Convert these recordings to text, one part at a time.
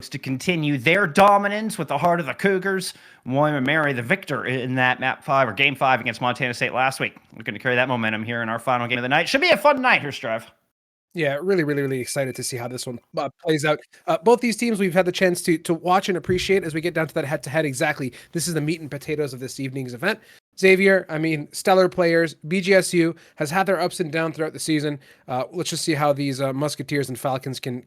to continue their dominance with the heart of the Cougars. William and Mary, the victor in that Map 5 or Game 5 against Montana State last week. We're going to carry that momentum here in our final game of the night. Should be a fun night here, Strive. Yeah, really excited to see how this one plays out. Both these teams we've had the chance to watch and appreciate as we get down to that head-to-head. Exactly, this is the meat and potatoes of this evening's event. Xavier, I mean, stellar players. BGSU has had their ups and downs throughout the season. Let's just see how these Musketeers and Falcons can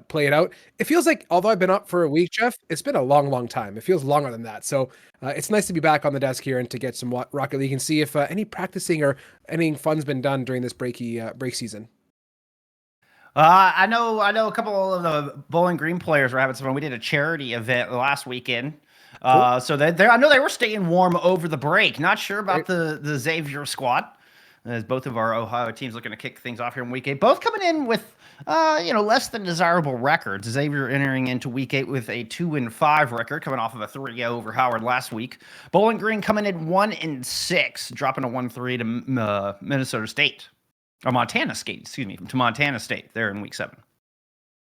play it out. It feels like, although I've been up for a week, Jeff, it's been a long time. It feels longer than that. So it's nice to be back on the desk here and to get some Rocket League and see if any practicing or any fun's been done during this break season. I know a couple of the Bowling Green players were having some fun. We did a charity event last weekend. Cool. So I know they were staying warm over the break. Not sure about the Xavier squad, as both of our Ohio teams looking to kick things off here in week 8. Both coming in with less than desirable records. Xavier entering into week 8 with a 2-5 record, coming off of a 3-0 over Howard last week. Bowling Green coming in 1-6, dropping a 1-3 to Minnesota State. Or Montana State, to Montana State there in week 7.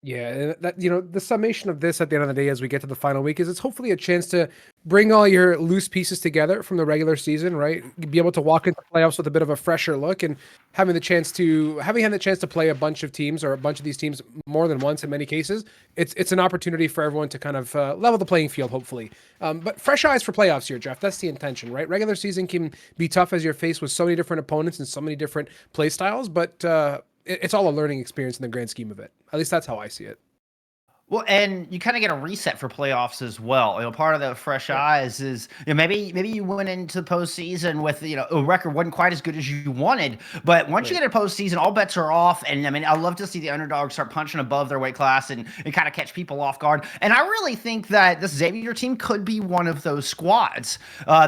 Yeah, that the summation of this at the end of the day as we get to the final week is it's hopefully a chance to bring all your loose pieces together from the regular season, right? Be able to walk into playoffs with a bit of a fresher look and having had the chance to play a bunch of teams or a bunch of these teams more than once in many cases. It's an opportunity for everyone to kind of level the playing field, hopefully. But fresh eyes for playoffs here, Jeff. That's the intention, right? Regular season can be tough as you're faced with so many different opponents and so many different play styles, but it's all a learning experience in the grand scheme of it. At least that's how I see it. Well, and you kind of get a reset for playoffs as well. Part of the fresh eyes is maybe you went into the postseason with a record wasn't quite as good as you wanted, but once you get a postseason, all bets are off. And I mean, I love to see the underdogs start punching above their weight class and kind of catch people off guard. And I really think that this Xavier team could be one of those squads.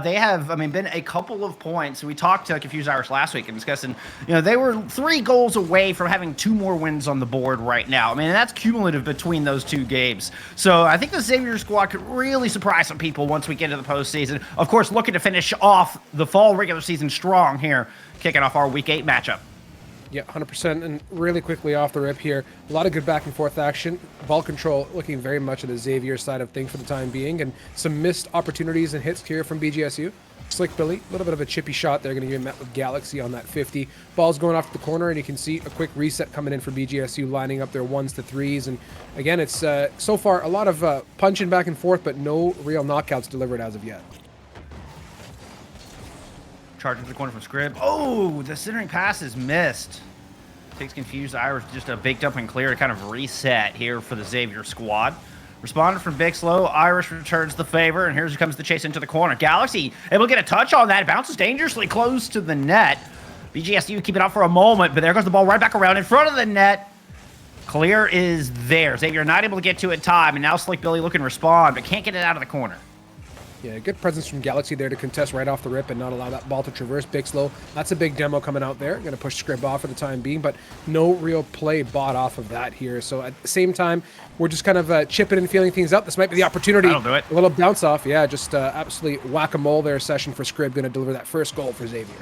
They have, been a couple of points. We talked to Confused Irish last week and discussing, they were 3 goals away from having 2 more wins on the board right now. And that's cumulative between those 2 games. So I think the Xavier squad could really surprise some people once we get into the postseason. Of course, looking to finish off the fall regular season strong here, kicking off our week 8 matchup. Yeah, 100%. And really quickly off the rip here, a lot of good back and forth action. Ball control looking very much on the Xavier side of things for the time being, and some missed opportunities and hits here from BGSU. Slick Billy, a little bit of a chippy shot there, going to get met with Galaxy on that 50. Ball's going off to the corner, and you can see a quick reset coming in for BGSU, lining up their 1s to 3s. And again, it's so far a lot of punching back and forth, but no real knockouts delivered as of yet. Charging to the corner from Scribb. Oh, the centering pass is missed. Takes Confused Irish just a big dump and clear to kind of reset here for the Xavier squad. Responded from Bixlow. Irish returns the favor, and here comes the chase into the corner. Galaxy able to get a touch on that. It bounces dangerously close to the net. BGSU keep it up for a moment, but there goes the ball right back around in front of the net. Clear is there. Xavier not able to get to it in time, and now Slick Billy looking to respond, but can't get it out of the corner. Yeah, good presence from Galaxy there to contest right off the rip and not allow that ball to traverse Bixlow. That's a big demo coming out there. Going to push Scribb off for the time being, but no real play bought off of that here. So at the same time, we're just kind of chipping and feeling things up. This might be the opportunity. That'll do it. A little bounce off. Yeah, just absolutely whack-a-mole there session for Scribb. Going to deliver that first goal for Xavier.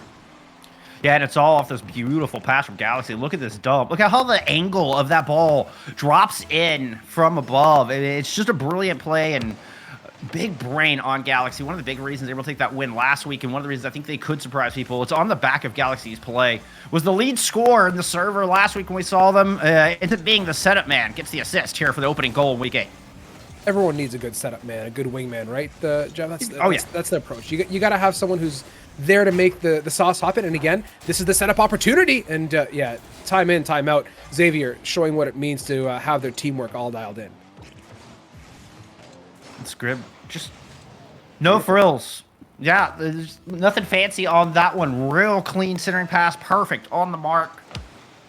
Yeah, and it's all off this beautiful pass from Galaxy. Look at this dump. Look at how the angle of that ball drops in from above. It's just a brilliant play and big brain on Galaxy. One of the big reasons they were able to take that win last week, and one of the reasons I think they could surprise people, it's on the back of Galaxy's play, was the lead scorer in the server last week when we saw them. Ended up being the setup man. Gets the assist here for the opening goal in week 8. Everyone needs a good setup man, a good wingman, right? Jeff, that's the approach. You got to have someone who's there to make the sauce happen. And again, this is the setup opportunity. And yeah, time in, time out. Xavier showing what it means to have their teamwork all dialed in. Scribb, just no frills. Yeah, there's nothing fancy on that one. Real clean centering pass, perfect on the mark.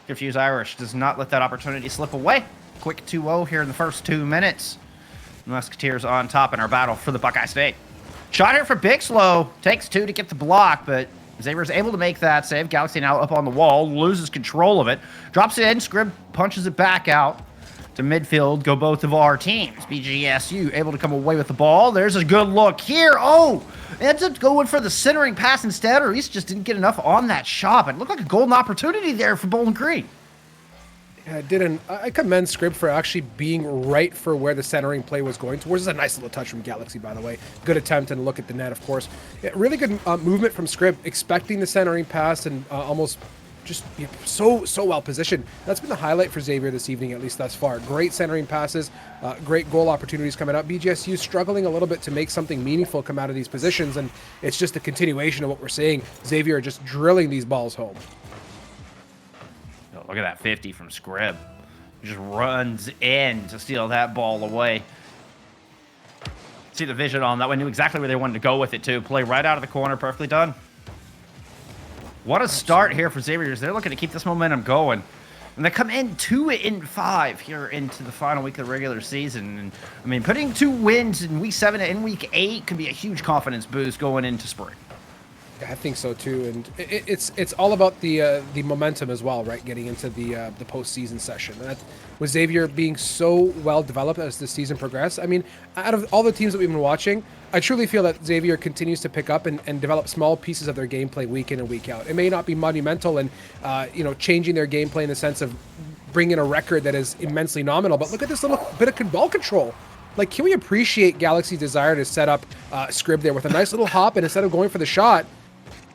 Confused Irish does not let that opportunity slip away. Quick 2-0 here in the first 2 minutes. Musketeers on top in our battle for the Buckeye State. Shot here for Bixlow. Takes 2 to get the block, but Xavier's able to make that save. Galaxy now up on the wall, loses control of it. Drops it in, Scribb punches it back out to midfield. Go both of our teams. BGSU able to come away with the ball. There's a good look here. Oh, ends up going for the centering pass instead, or at least just didn't get enough on that shot. But it looked like a golden opportunity there for Bowling Green. Yeah, it didn't. I commend Scrib for actually being right for where the centering play was going towards. This is a nice little touch from Galaxy, by the way. Good attempt and look at the net, of course. Yeah, really good movement from Scrib, expecting the centering pass and almost just so well positioned. That's been the highlight for Xavier this evening, at least thus far. Great centering passes, great goal opportunities coming up. BGSU struggling a little bit to make something meaningful come out of these positions, and it's just a continuation of what we're seeing. Xavier just drilling these balls home. Oh, look at that 50 from Scrib. Just runs in to steal that ball away. See the vision on that one. Knew exactly where they wanted to go with it, too. Play right out of the corner. Perfectly done. What a start here for Xavier. They're looking to keep this momentum going. And they come in 2-5 here into the final week of the regular season. And I mean, putting 2 wins in week 7 and week 8 could be a huge confidence boost going into spring. I think so too, and it's all about the momentum as well, right? Getting into the postseason session. And that, with Xavier being so well developed as the season progressed, I mean, out of all the teams that we've been watching, I truly feel that Xavier continues to pick up and develop small pieces of their gameplay week in and week out. It may not be monumental and changing their gameplay in the sense of bringing a record that is immensely nominal, but look at this little bit of ball control. Like, can we appreciate Galaxy's desire to set up Scrib there with a nice little hop, and instead of going for the shot,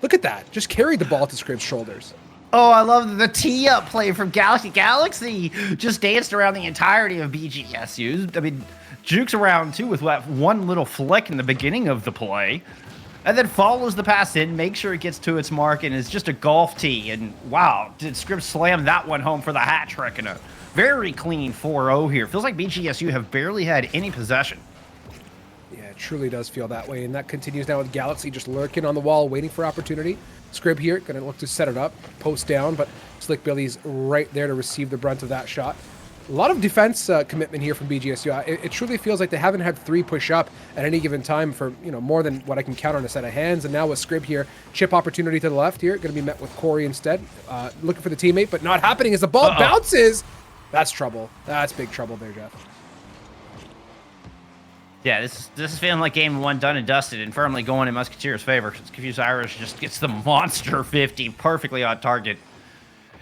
look at that. Just carried the ball to Scrib's shoulders. Oh, I love the tee-up play from Galaxy. Galaxy just danced around the entirety of BGSU. I mean, jukes around, too, with that one little flick in the beginning of the play. And then follows the pass in, makes sure it gets to its mark, and is just a golf tee. And, wow, did Scrib slam that one home for the hat trick. And a very clean 4-0 here. Feels like BGSU have barely had any possession. Yeah, it truly does feel that way, and that continues now with Galaxy just lurking on the wall, waiting for opportunity. Scrib here, going to look to set it up, post down, but Slick Billy's right there to receive the brunt of that shot. A lot of defense commitment here from BGSU. It truly feels like they haven't had 3 push up at any given time for more than what I can count on a set of hands. And now with Scrib here, chip opportunity to the left here, going to be met with Corey instead, looking for the teammate, but not happening as the ball bounces. That's trouble. That's big trouble there, Jeff. Yeah, this is feeling like game 1 done and dusted and firmly going in Musketeers' favor. Confused Irish just gets the monster 50 perfectly on target.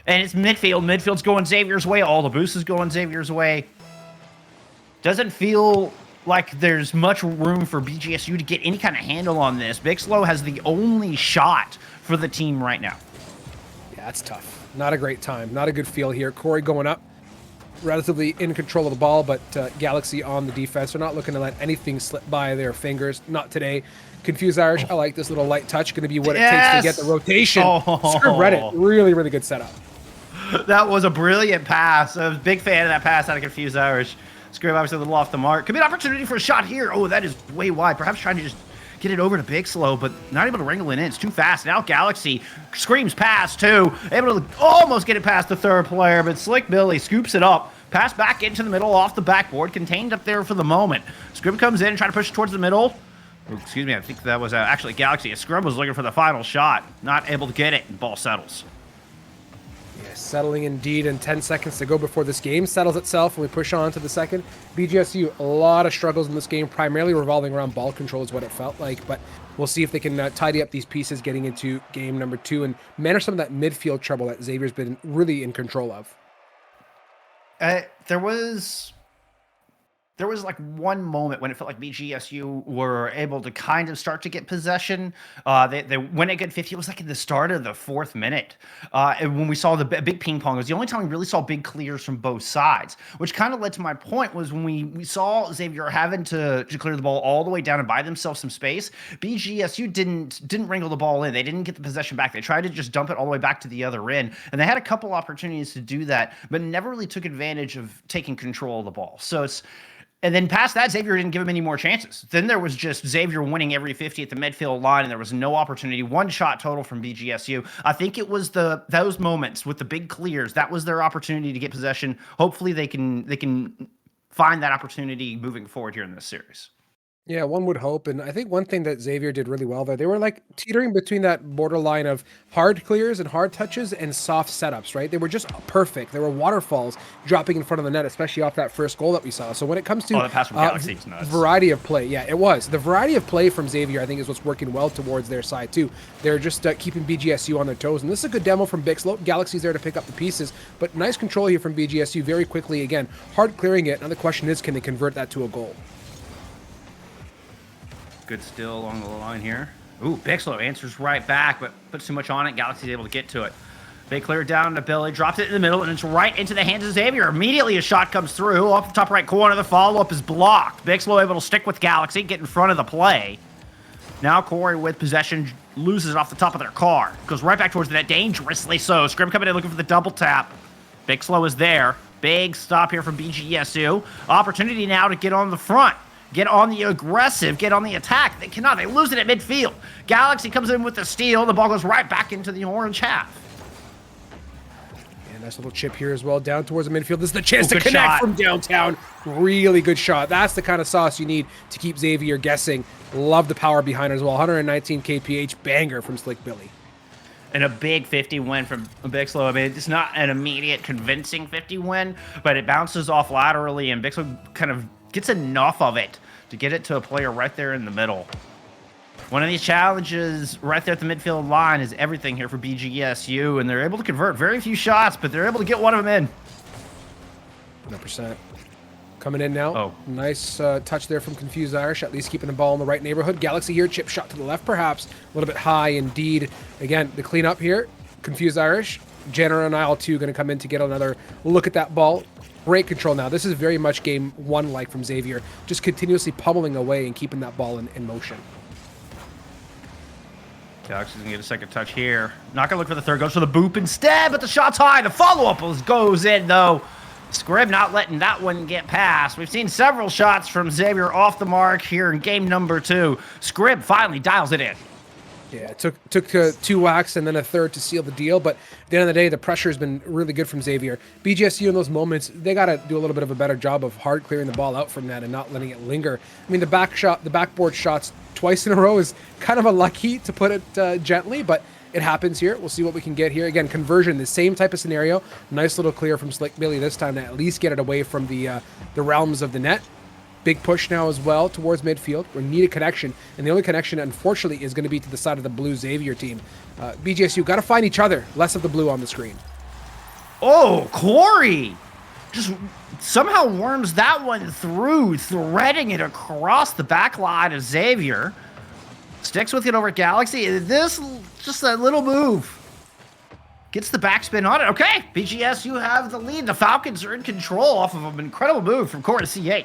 And it's midfield. Midfield's going Xavier's way. All the boost is going Xavier's way. Doesn't feel like there's much room for BGSU to get any kind of handle on this. Bixlow has the only shot for the team right now. Yeah, that's tough. Not a great time. Not a good feel here. Corey going up. Relatively in control of the ball, but Galaxy on the defense. They're not looking to let anything slip by their fingers. Not today. Confused Irish. I like this little light touch. Going to be what it takes to get the rotation. Scrib read it. Really, really good setup. That was a brilliant pass. I was a big fan of that pass out of Confused Irish. Scrib obviously a little off the mark. Could be an opportunity for a shot here. Oh, that is way wide. Perhaps trying to just get it over to Bixlow, but not able to wrangle it in. It's too fast. Now Galaxy screams pass, too. Able to almost get it past the third player, but Slick Billy scoops it up. Pass back into the middle off the backboard. Contained up there for the moment. Scrib comes in and trying to push towards the middle. Oh, excuse me, I think that was actually Galaxy. Scrib was looking for the final shot. Not able to get it, and ball settles. Yeah, settling indeed, and 10 seconds to go before this game settles itself, and we push on to the second. BGSU, a lot of struggles in this game, primarily revolving around ball control is what it felt like, but we'll see if they can tidy up these pieces getting into game number 2 and manage some of that midfield trouble that Xavier's been really in control of. There was like one moment when it felt like BGSU were able to kind of start to get possession. They went a good 50. It was like in the start of the 4th minute. And when we saw the big ping pong, it was the only time we really saw big clears from both sides, which kind of led to my point was when we saw Xavier having to clear the ball all the way down and buy themselves some space. BGSU didn't wrangle the ball in. They didn't get the possession back. They tried to just dump it all the way back to the other end. And they had a couple opportunities to do that, but never really took advantage of taking control of the ball. And then past that, Xavier didn't give him any more chances. Then there was just Xavier winning every 50 at the midfield line, and there was no opportunity. 1 shot total from BGSU. I think it was those moments with the big clears. That was their opportunity to get possession. Hopefully they can find that opportunity moving forward here in this series. Yeah, one would hope. And I think one thing that Xavier did really well there, they were like teetering between that borderline of hard clears and hard touches and soft setups, right? They were just perfect. There were waterfalls dropping in front of the net, especially off that first goal that we saw. So when it comes to the pass from Galaxy was nuts. Variety of play, yeah, it was. The variety of play from Xavier, I think, is what's working well towards their side, too. They're just keeping BGSU on their toes. And this is a good demo from Bixlow. Galaxy's there to pick up the pieces, but nice control here from BGSU very quickly. Again, hard clearing it. Now the question is, can they convert that to a goal? Good still along the line here. Ooh, Bixlow answers right back, but puts too much on it. Galaxy's able to get to it. They clear it down to Billy, drops it in the middle, and it's right into the hands of Xavier. Immediately a shot comes through. Off the top right corner, the follow-up is blocked. Bixlow able to stick with Galaxy, get in front of the play. Now Corey with possession loses it off the top of their car. Goes right back towards the net, dangerously so. Scrim coming in looking for the double tap. Bixlow is there. Big stop here from BGSU. Opportunity now to get on the front. Get on the aggressive, get on the attack. They cannot. They lose it at midfield. Galaxy comes in with the steal. The ball goes right back into the orange half. Yeah, nice little chip here as well, down towards the midfield. This is the chance to good connect shot from downtown. Really good shot. That's the kind of sauce you need to keep Xavier guessing. Love the power behind it as well. 119 kph banger from Slick Billy. And a big 50 win from Bixlow. I mean, it's not an immediate convincing 50 win, but it bounces off laterally, and Bixlow kind of gets enough of it to get it to a player right there in the middle. One of these challenges right there at the midfield line is everything here for BGSU, and they're able to convert very few shots, but they're able to get one of them in. 100%. Coming in now. Oh. Nice touch there from Confused Irish, at least keeping the ball in the right neighborhood. Galaxy here, chip shot to the left perhaps. A little bit high indeed. Again, the cleanup here. Confused Irish. Jenner and Isle 2 going to come in to get another look at that ball. Great control now. This is very much game one like from Xavier. Just continuously pummeling away and keeping that ball in motion. Galaxy's going to get a second touch here. Not going to look for the third. Goes for the boop instead, but the shot's high. The follow-up goes in, though. Scrib not letting that one get past. We've seen several shots from Xavier off the mark here in game number 2. Scrib finally dials it in. Yeah, it took 2 whacks and then a third to seal the deal, but at the end of the day, the pressure has been really good from Xavier. BGSU in those moments, they got to do a little bit of a better job of hard clearing the ball out from that and not letting it linger. I mean, the backboard shots twice in a row is kind of unlucky, to put it gently, but it happens here. We'll see what we can get here. Again, conversion, the same type of scenario. Nice little clear from Slick Billy this time to at least get it away from the realms of the net. Big push now as well towards midfield. We need a connection, and the only connection, unfortunately, is going to be to the side of the blue Xavier team. BGSU got to find each other. Less of the blue on the screen. Oh, Corey just somehow worms that one through, threading it across the back line of Xavier. Sticks with it over Galaxy. This, just a little move. Gets the backspin on it. Okay, BGSU have the lead. The Falcons are in control off of an incredible move from Corey to C8.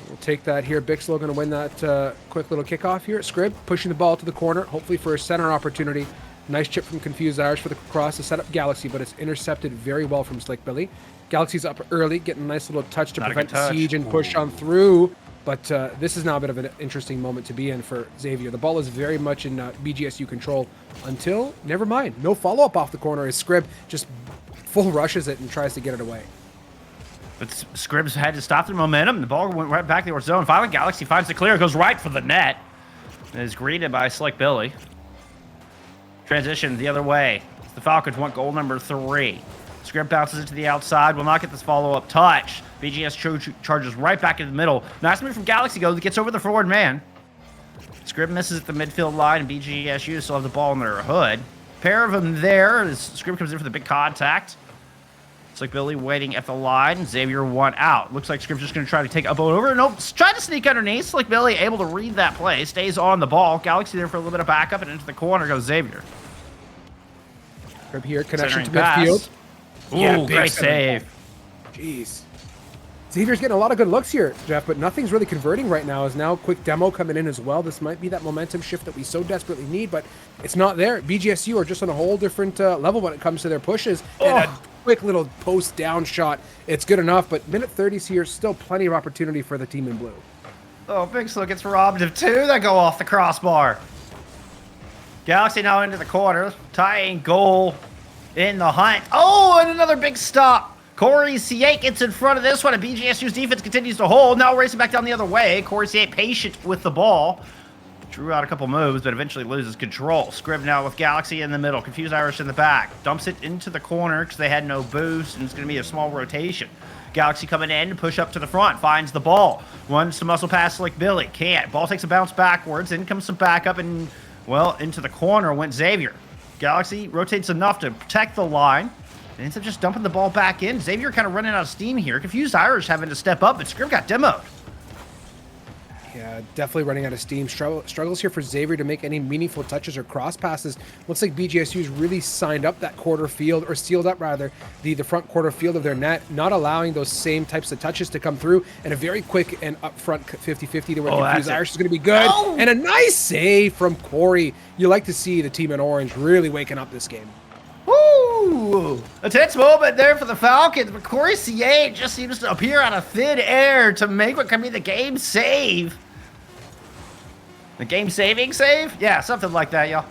We'll take that here. Bixlow going to win that quick little kickoff here. Scrib pushing the ball to the corner, hopefully for a center opportunity. Nice chip from Confused Irish for the cross to set up Galaxy, but it's intercepted very well from Slick Billy. Galaxy's up early, getting a nice little touch to prevent siege and push on through. But this is now a bit of an interesting moment to be in for Xavier. The ball is very much in BGSU control until, never mind, no follow-up off the corner as Scrib just full rushes it and tries to get it away. But Scribbs had to stop the momentum. The ball went right back to the zone. Finally, Galaxy finds the clear. Goes right for the net. And is greeted by Slick Billy. Transition the other way. The Falcons want goal number 3. Scribb bounces it to the outside. Will not get this follow-up touch. BGS charges right back in the middle. Nice move from Galaxy. Gets over the forward man. Scribb misses at the midfield line, and BGSU still have the ball in their hood. Pair of them there as Scribb comes in for the big contact. Slick Billy waiting at the line. Xavier one out. Looks like Scribb's just going to try to take a boat over. Nope, try to sneak underneath. Slick Billy able to read that play. Stays on the ball. Galaxy there for a little bit of backup, and into the corner goes Xavier. Scribb here, connection to pass. midfield. Ooh, Yeah, great save. Jeez. Xavier's getting a lot of good looks here, Jeff, but nothing's really converting right now. Is now quick demo coming in as well. This might be that momentum shift that we so desperately need, but it's not there. BGSU are just on a whole different level when it comes to their pushes. And a quick little post down shot. It's good enough, but minute 30s here, still plenty of opportunity for the team in blue. Oh, Bixlow gets robbed of 2 that go off the crossbar. Galaxy now into the corner. Tying goal in the hunt. Oh, and another big stop Corey C8 gets in front of this one, and BGSU's defense continues to hold. Now racing back down the other way. Corey C8 patient with the ball. Drew out a couple moves, but eventually loses control. Scrib now with Galaxy in the middle. Confused Irish in the back. Dumps it into the corner because they had no boost, and it's going to be a small rotation. Galaxy coming in, push up to the front, finds the ball. Runs to muscle pass like Billy. Can't. Ball takes a bounce backwards. In comes some backup, and, well, into the corner went Xavier. Galaxy rotates enough to protect the line. And ends up just dumping the ball back in. Xavier kind of running out of steam here. Confused Irish having to step up, but Scrib got demoed. Yeah, definitely running out of steam. Struggles here for Xavier to make any meaningful touches or cross passes. Looks like BGSU's really signed up that quarter field, or sealed up rather, the front quarter field of their net, not allowing those same types of touches to come through, and a very quick and upfront 50-50 to where Confused Irish is going to be good. Oh! And a nice save from Corey. You like to see the team in orange really waking up this game. Woo! A tense moment there for the Falcons, but Corey C8 just seems to appear out of thin air to make what can be the game save. The game-saving save? Yeah, something like that, y'all.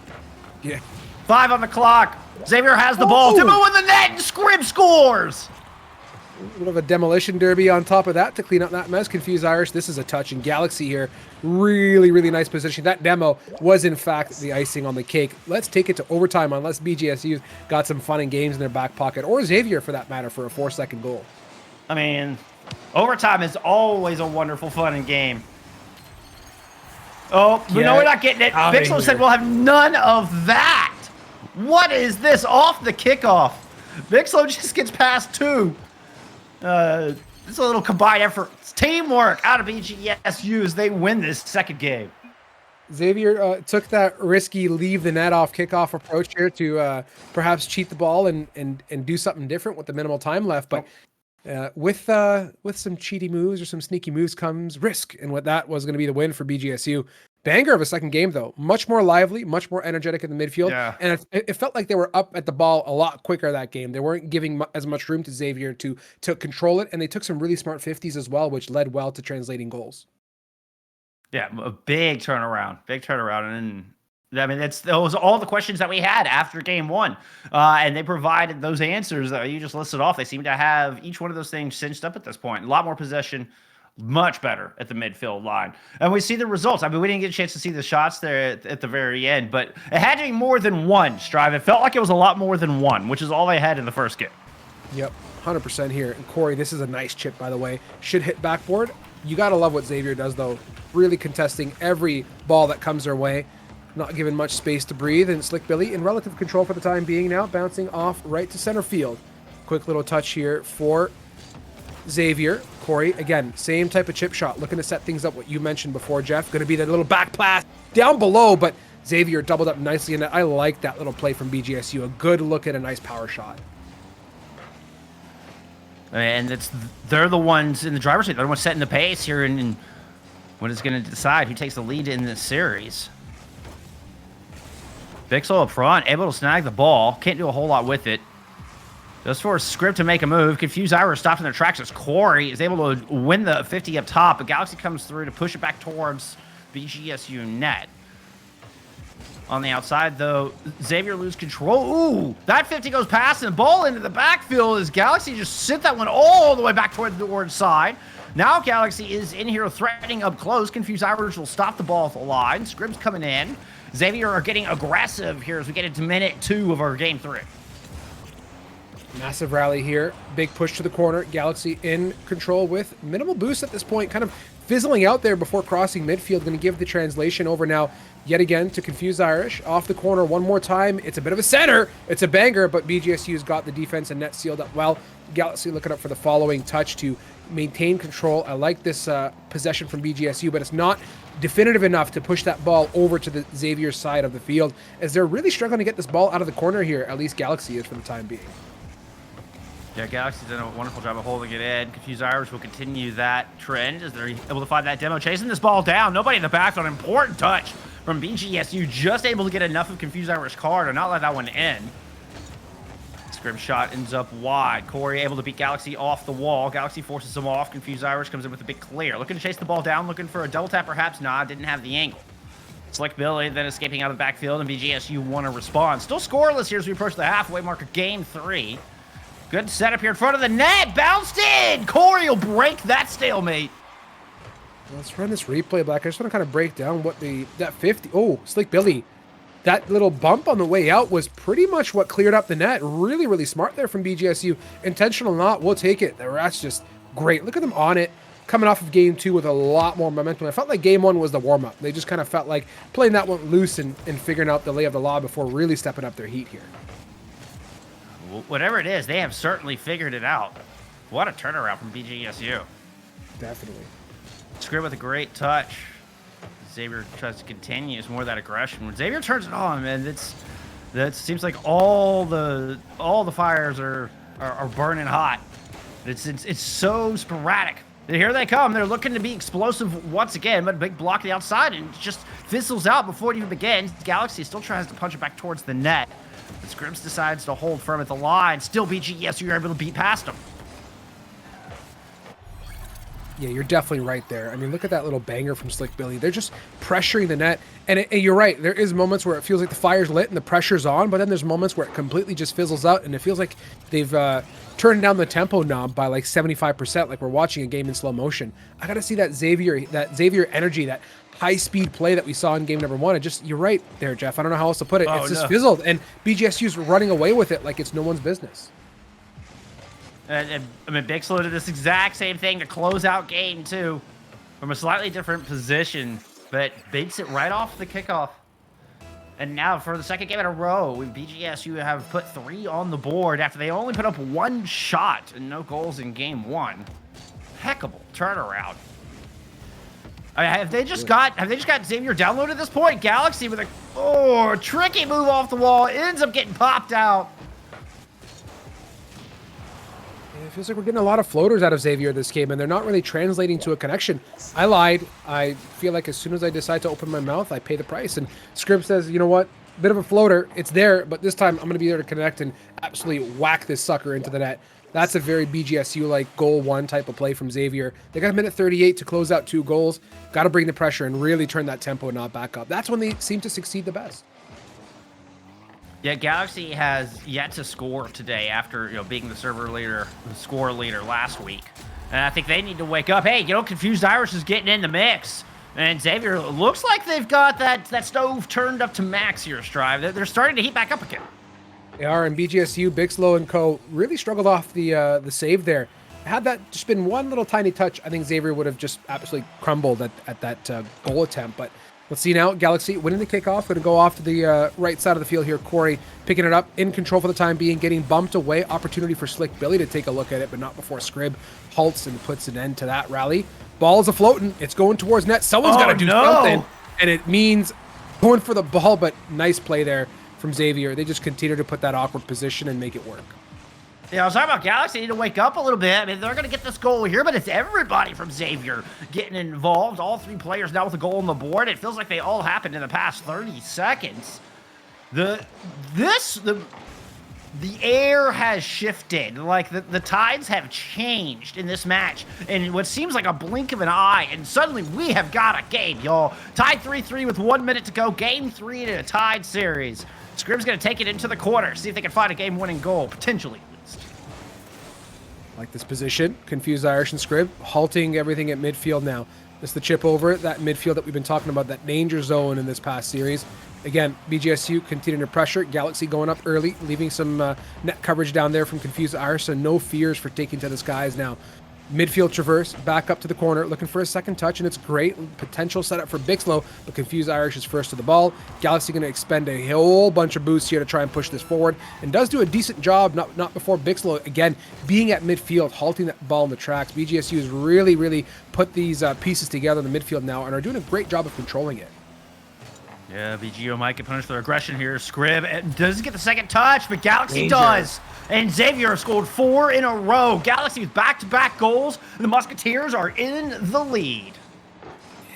Yeah. 5 on the clock. Xavier has the ball. Timo in the net, and Scrib scores! A bit of a demolition derby on top of that to clean up that mess. Confused Irish, this is a touch, and Galaxy here, really, really nice position. That demo was, in fact, the icing on the cake. Let's take it to overtime unless BGSU got some fun and games in their back pocket, or Xavier, for that matter, for a 4-second goal. I mean, overtime is always a wonderful fun and game. Oh, we know we're not getting it. Bixlo said we'll have none of that. What is this? Off the kickoff. Bixlo just gets past 2. It's a little combined effort. It's teamwork out of EGFC as they win this second game. Xavier took that risky leave the net off kickoff approach here to perhaps cheat the ball and do something different with the minimal time left. But with some cheaty moves or some sneaky moves comes risk, and what that was going to be the win for BGSU. Banger of a second game, though. Much more lively, much more energetic in the midfield. Yeah. And it felt like they were up at the ball a lot quicker that game. They weren't giving as much room to Xavier to control it, and they took some really smart 50s as well, which led well to translating goals. Yeah, a big turnaround. And I mean, those all the questions that we had after game 1. And they provided those answers that you just listed off. They seem to have each one of those things cinched up at this point. A lot more possession. Much better at the midfield line. And we see the results. I mean, we didn't get a chance to see the shots there at the very end, but it had to be more than one, Strive. It felt like it was a lot more than one, which is all they had in the first game. Yep, 100% here. And Corey, this is a nice chip, by the way. Should hit backboard. You got to love what Xavier does, though. Really contesting every ball that comes their way. Not giving much space to breathe. And Slick Billy in relative control for the time being now, bouncing off right to center field. Quick little touch here for Xavier. Corey, again, same type of chip shot, looking to set things up, what you mentioned before, Jeff. Going to be that little back pass down below, but Xavier doubled up nicely in that. I like that little play from BGSU. A good look at a nice power shot. And they're the ones in the driver's seat. They're the ones setting the pace here, and what is going to decide who takes the lead in this series. Bixel up front, able to snag the ball. Can't do a whole lot with it. Just for Scrib to make a move. Confused Irish stops in their tracks as Corey is able to win the 50 up top, but Galaxy comes through to push it back towards BGSU net. On the outside, though, Xavier loses control. Ooh, that 50 goes past and the ball into the backfield as Galaxy just sent that one all the way back toward the orange side. Now Galaxy is in here threatening up close. Confused Irish will stop the ball at the line. Scrib's coming in. Xavier are getting aggressive here as we get into minute 2 of our game 3. Massive rally here. Big push to the corner. Galaxy in control with minimal boost at this point. Kind of fizzling out there before crossing midfield. Going to give the translation over now yet again to Confused Irish. Off the corner one more time. It's a bit of a center. It's a banger, but BGSU's got the defense and net sealed up well. Galaxy looking up for the following touch to maintain control. I like this possession from BGSU, but it's not definitive enough to push that ball over to the Xavier side of the field, as they're really struggling to get this ball out of the corner here. At least Galaxy is for the time being. Yeah, Galaxy's done a wonderful job of holding it in. Confused Irish will continue that trend as they're able to find that demo. Chasing this ball down. Nobody in the back on an important touch from BGSU. Just able to get enough of Confused Irish card and not let that one in. Scrib shot ends up wide. Corey able to beat Galaxy off the wall. Galaxy forces him off. Confused Irish comes in with a big clear. Looking to chase the ball down. Looking for a double tap perhaps. Nah, didn't have the angle. Slick Billy then escaping out of the backfield, and BGSU want to respond. Still scoreless here as we approach the halfway mark of game 3. Good setup here in front of the net. Bounced in. Corey will break that stalemate. Let's run this replay back. I just want to kind of break down what that 50. Oh, Slick Billy. That little bump on the way out was pretty much what cleared up the net. Really, really smart there from BGSU. Intentional or not, we'll take it. That's just great. Look at them on it. Coming off of game 2 with a lot more momentum. I felt like game 1 was the warm-up. They just kind of felt like playing that one loose and figuring out the lay of the law before really stepping up their heat here. Whatever it is, they have certainly figured it out. What a turnaround from BGSU. Definitely. Scrib with a great touch. Xavier tries to continue. It's more of that aggression. When Xavier turns it on, man, that seems like all the fires are burning hot. It's so sporadic. And here they come. They're looking to be explosive once again, but a big block on the outside and it just fizzles out before it even begins. Galaxy still tries to punch it back towards the net. But Scribs decides to hold firm at the line. Still BGS, you're able to beat past him. Yeah, you're definitely right there. I mean, look at that little banger from Slick Billy. They're just pressuring the net. And you're right. There is moments where it feels like the fire's lit and the pressure's on, but then there's moments where it completely just fizzles out and it feels like they've turned down the tempo knob by like 75%, like we're watching a game in slow motion. I got to see that Xavier energy, that high-speed play that we saw in game number 1. And just, you're right there, Jeff. I don't know how else to put it. It's just fizzled, and BGSU's running away with it like it's no one's business. And I mean, Big Slow did this exact same thing to close out game 2 from a slightly different position, but beats it right off the kickoff. And now for the second game in a row, BGSU have put 3 on the board after they only put up 1 shot and no goals in game 1. Impeccable turnaround. I mean, have they just got Xavier downloaded at this point? Galaxy with a tricky move off the wall, ends up getting popped out. It feels like we're getting a lot of floaters out of Xavier this game, and they're not really translating to a connection. I lied. I feel like as soon as I decide to open my mouth, I pay the price. And Scrib says, you know what? Bit of a floater. It's there, but this time I'm going to be there to connect and absolutely whack this sucker into the net. That's a very BGSU-like goal 1 type of play from Xavier. They got a minute 38 to close out 2 goals. Got to bring the pressure and really turn that tempo knob back up. That's when they seem to succeed the best. Yeah, Galaxy has yet to score today after being the score leader last week, and I think they need to wake up. Hey, Confused Irish is getting in the mix, and Xavier looks like they've got that stove turned up to max here, Strive. They're starting to heat back up again. They are, and BGSU, Big Slow, and co. really struggled off the save there. Had that just been one little tiny touch, I think Xavier would have just absolutely crumbled at that goal attempt, but. Let's see now. Galaxy winning the kickoff. Going to go off to the right side of the field here. Corey picking it up. In control for the time being. Getting bumped away. Opportunity for Slick Billy to take a look at it, but not before Scrib halts and puts an end to that rally. Ball's a-floating. It's going towards net. Someone's got to do something. And it means going for the ball, but nice play there from Xavier. They just continue to put that awkward position and make it work. Yeah, I was talking about Galaxy need to wake up a little bit. I mean, they're going to get this goal here, but it's everybody from Xavier getting involved. All 3 players now with a goal on the board. It feels like they all happened in the past 30 seconds. The air has shifted. Like, the tides have changed in this match in what seems like a blink of an eye, and suddenly we have got a game, y'all. Tied 3-3 with 1 minute to go. Game 3 in a tied series. Scrib's going to take it into the corner, see if they can find a game-winning goal, potentially. Like this position, Confused Irish and Scrib, halting everything at midfield now. It's the chip over that midfield that we've been talking about, that danger zone in this past series. Again, BGSU continuing to pressure. Galaxy going up early, leaving some net coverage down there from Confused Irish, so no fears for taking to the skies now. Midfield traverse, back up to the corner, looking for a second touch, and it's great. Potential setup for Bixlow, but Confused Irish is first to the ball. Galaxy going to expend a whole bunch of boosts here to try and push this forward, and does do a decent job, not before Bixlow, again, being at midfield, halting that ball in the tracks. BGSU has really, really put these pieces together in the midfield now, and are doing a great job of controlling it. Yeah, BGO might get punished for aggression here. Scrib doesn't get the second touch, but Galaxy does. And Xavier scored 4 in a row. Galaxy with back-to-back goals. The Musketeers are in the lead.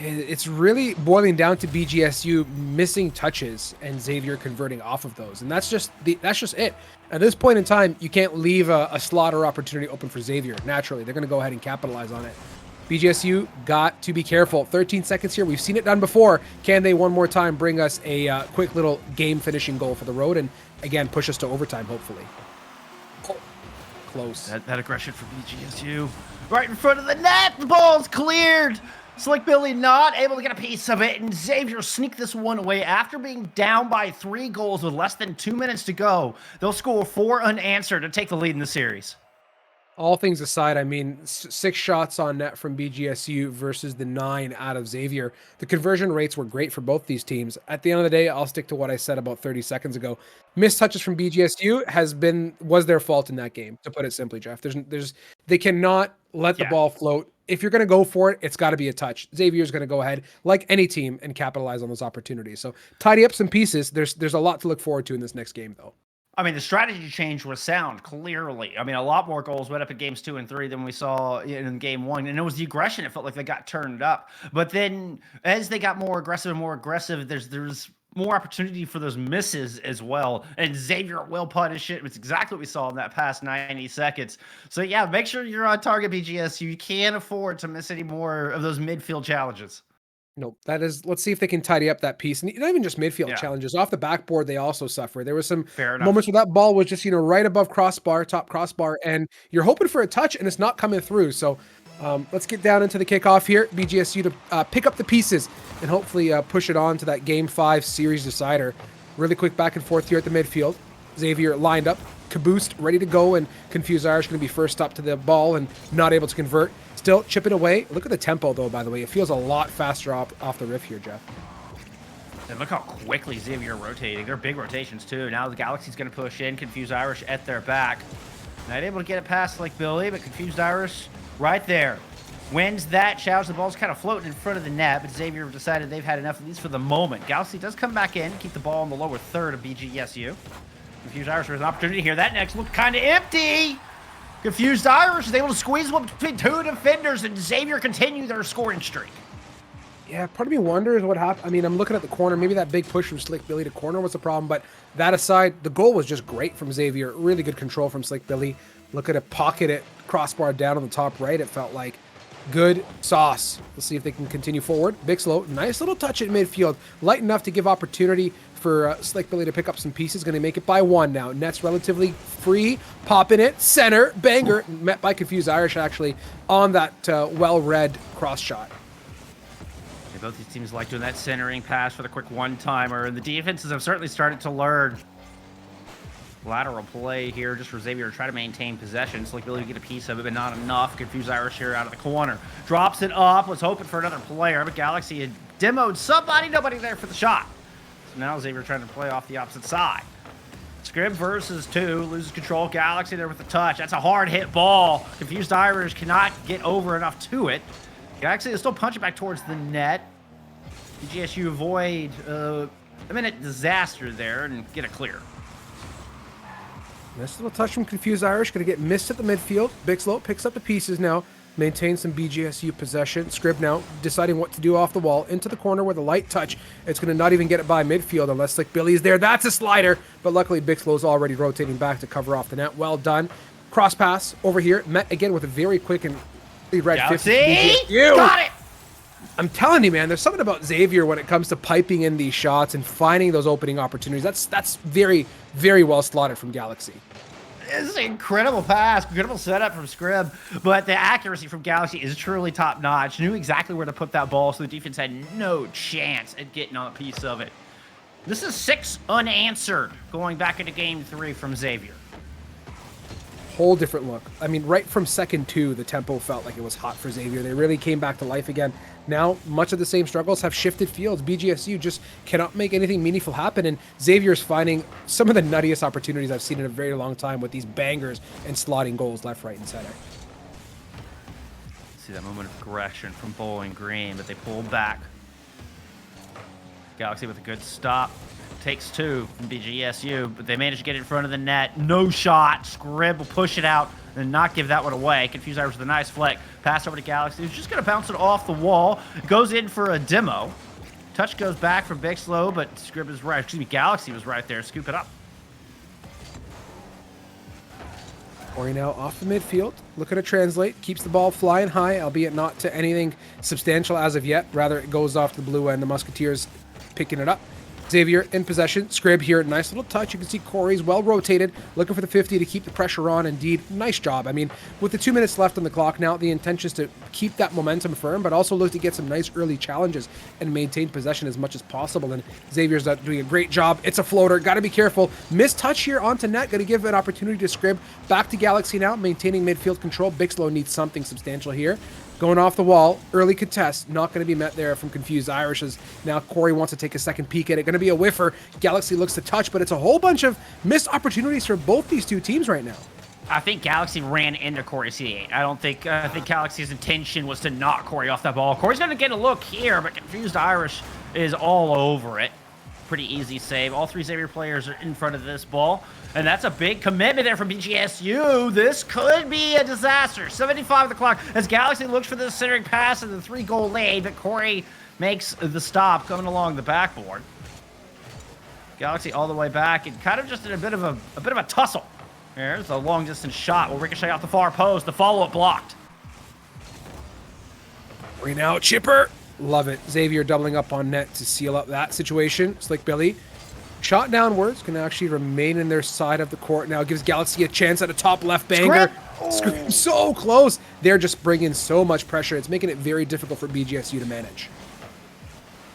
It's really boiling down to BGSU missing touches and Xavier converting off of those. And that's just it. At this point in time, you can't leave a slaughter opportunity open for Xavier. Naturally, they're going to go ahead and capitalize on it. BGSU got to be careful. 13 seconds here. We've seen it done before. Can they one more time bring us a quick little game-finishing goal for the road and, again, push us to overtime, hopefully? close. That aggression from BGSU. Right in front of the net. The ball's cleared. Slick Billy not able to get a piece of it, and Xavier sneak this one away after being down by 3 goals with less than 2 minutes to go. They'll score 4 unanswered to take the lead in the series. All things aside, I mean, 6 shots on net from BGSU versus the 9 out of Xavier. The conversion rates were great for both these teams. At the end of the day, I'll stick to what I said about 30 seconds ago. Missed touches from BGSU was their fault in that game, to put it simply, Jeff. They cannot let the ball float. If you're going to go for it, it's got to be a touch. Xavier's going to go ahead, like any team, and capitalize on those opportunities. So tidy up some pieces. There's a lot to look forward to in this next game, though. I mean, the strategy change was sound, clearly. I mean, a lot more goals went up in games 2 and 3 than we saw in game 1. And it was the aggression. It felt like they got turned up. But then as they got more aggressive, there's more opportunity for those misses as well. And Xavier will punish it. It's exactly what we saw in that past 90 seconds. So, yeah, make sure you're on target, BGSU. You can't afford to miss any more of those midfield challenges. No, let's see if they can tidy up that piece. And not even just midfield challenges. Off the backboard, they also suffer. There was some moments where that ball was just, right above crossbar, top crossbar, and you're hoping for a touch, and it's not coming through. So let's get down into the kickoff here. BGSU to pick up the pieces and hopefully push it on to that Game 5 series decider. Really quick back and forth here at the midfield. Xavier lined up, caboosed, ready to go, and Confused Irish going to be first up to the ball and not able to convert. Still chipping away. Look at the tempo, though, by the way. It feels a lot faster off the riff here, Jeff. And look how quickly Xavier rotating. They're big rotations, too. Now the Galaxy's going to push in. Confused Irish at their back. Not able to get it past like Billy, but Confused Irish right there. Wins that. Shouts. The ball's kind of floating in front of the net, but Xavier decided they've had enough, at least for the moment. Galaxy does come back in, keep the ball in the lower third of BGSU. Confused Irish has an opportunity here. That next looked kind of empty. Confused Irish is able to squeeze one between 2 defenders, and Xavier continue their scoring streak. Yeah, part of me wonders what happened. I mean, I'm looking at the corner. Maybe that big push from Slick Billy to corner was the problem, but that aside, the goal was just great from Xavier. Really good control from Slick Billy. Look at it, pocket it, crossbar down on the top right. It felt like good sauce. Let's see if they can continue forward. Bixlow, nice little touch at midfield. Light enough to give opportunity for Slick Billy to pick up some pieces. Going to make it by 1 now. Net's relatively free. Popping it. Center. Banger. Met by Confused Irish, actually, on that well-read cross shot. Yeah, both these teams like doing that centering pass for the quick one-timer, and the defenses have certainly started to learn lateral play here just for Xavier to try to maintain possession. Slick Billy to get a piece of it, but not enough. Confused Irish here out of the corner. Drops it up. Was hoping for another player, but Galaxy had demoed somebody. Nobody there for the shot. So now Xavier trying to play off the opposite side. Scrib versus 2. Loses control. Galaxy there with the touch. That's a hard hit ball. Confused Irish cannot get over enough to it. Galaxy is still punching back towards the net. BGSU avoid a minute disaster there and get a clear. Nice little touch from Confused Irish. Going to get missed at the midfield. Bixlow picks up the pieces now. Maintains some BGSU possession. Scrib now deciding what to do off the wall. Into the corner with a light touch. It's going to not even get it by midfield unless Slick Billy's there. That's a slider. But luckily Bixlow's already rotating back to cover off the net. Well done. Cross pass over here. Met again with a very quick and red 50. Got it! I'm telling you, man, there's something about Xavier when it comes to piping in these shots and finding those opening opportunities. That's very, very well slotted from Galaxy. This is an incredible pass, incredible setup from Scrib, but the accuracy from Galaxy is truly top-notch. Knew exactly where to put that ball, so the defense had no chance at getting on a piece of it. This is 6 unanswered going back into Game 3 from Xavier. Whole different look. I mean, right from second 2, the tempo felt like it was hot for Xavier. They really came back to life again. Now, much of the same struggles have shifted fields. BGSU just cannot make anything meaningful happen, and Xavier's finding some of the nuttiest opportunities I've seen in a very long time with these bangers and slotting goals left, right, and center. See that moment of aggression from Bowling Green, but they pulled back. Galaxy with a good stop. Takes 2 from BGSU, but they managed to get it in front of the net. No shot. Scrib will push it out and not give that one away. Confused Irish with a nice flick. Pass over to Galaxy, who's just going to bounce it off the wall. Goes in for a demo. Touch goes back from Bixlow, but Scrib is right. Excuse me, Galaxy was right there. Scoop it up. Corey now off the midfield. Looking to translate. Keeps the ball flying high, albeit not to anything substantial as of yet. Rather, it goes off the blue end. The Musketeers picking it up. Xavier in possession. Scrib here, nice little touch. You can see Corey's well rotated, looking for the 50 to keep the pressure on. Indeed, nice job. I mean, with the 2 minutes left on the clock now, the intention is to keep that momentum firm, but also look to get some nice early challenges and maintain possession as much as possible. And Xavier's doing a great job. It's a floater. Got to be careful. Missed touch here onto net. Got to give an opportunity to Scrib. Back to Galaxy now, maintaining midfield control. Bixlow needs something substantial here. Going off the wall, early contest, not going to be met there from Confused Irish as now Corey wants to take a second peek at it. Going to be a whiffer. Galaxy looks to touch, but it's a whole bunch of missed opportunities for both these two teams right now. I think Galaxy ran into Corey C8. I think Galaxy's intention was to knock Corey off that ball. Corey's going to get a look here, but Confused Irish is all over it. Pretty easy save. All three Xavier players are in front of this ball. And that's a big commitment there from BGSU. This could be a disaster. 75 of the clock as Galaxy looks for the centering pass and the 3-goal lead, but Corey makes the stop coming along the backboard. Galaxy all the way back and kind of just in a bit of a tussle. There's a long distance shot. Will ricochet off the far post. The follow-up blocked. Right now, Chipper. Love it. Xavier doubling up on net to seal up that situation. Slick Billy. Shot downwards. Can actually remain in their side of the court now. Gives Galaxy a chance at a top left banger. Oh. So close. They're just bringing so much pressure. It's making it very difficult for BGSU to manage.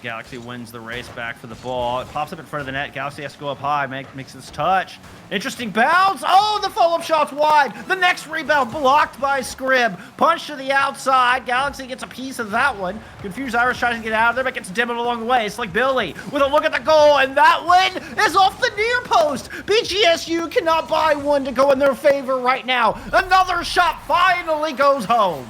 Galaxy wins the race back for the ball. It pops up in front of the net. Galaxy has to go up high, makes this touch. Interesting bounce. Oh, the follow-up shot's wide. The next rebound blocked by Scrib. Punch to the outside. Galaxy gets a piece of that one. Confused Irish tries to get out of there, but gets dimmed along the way. It's like Billy with a look at the goal, and that one is off the near post. BGSU cannot buy one to go in their favor right now. Another shot finally goes home.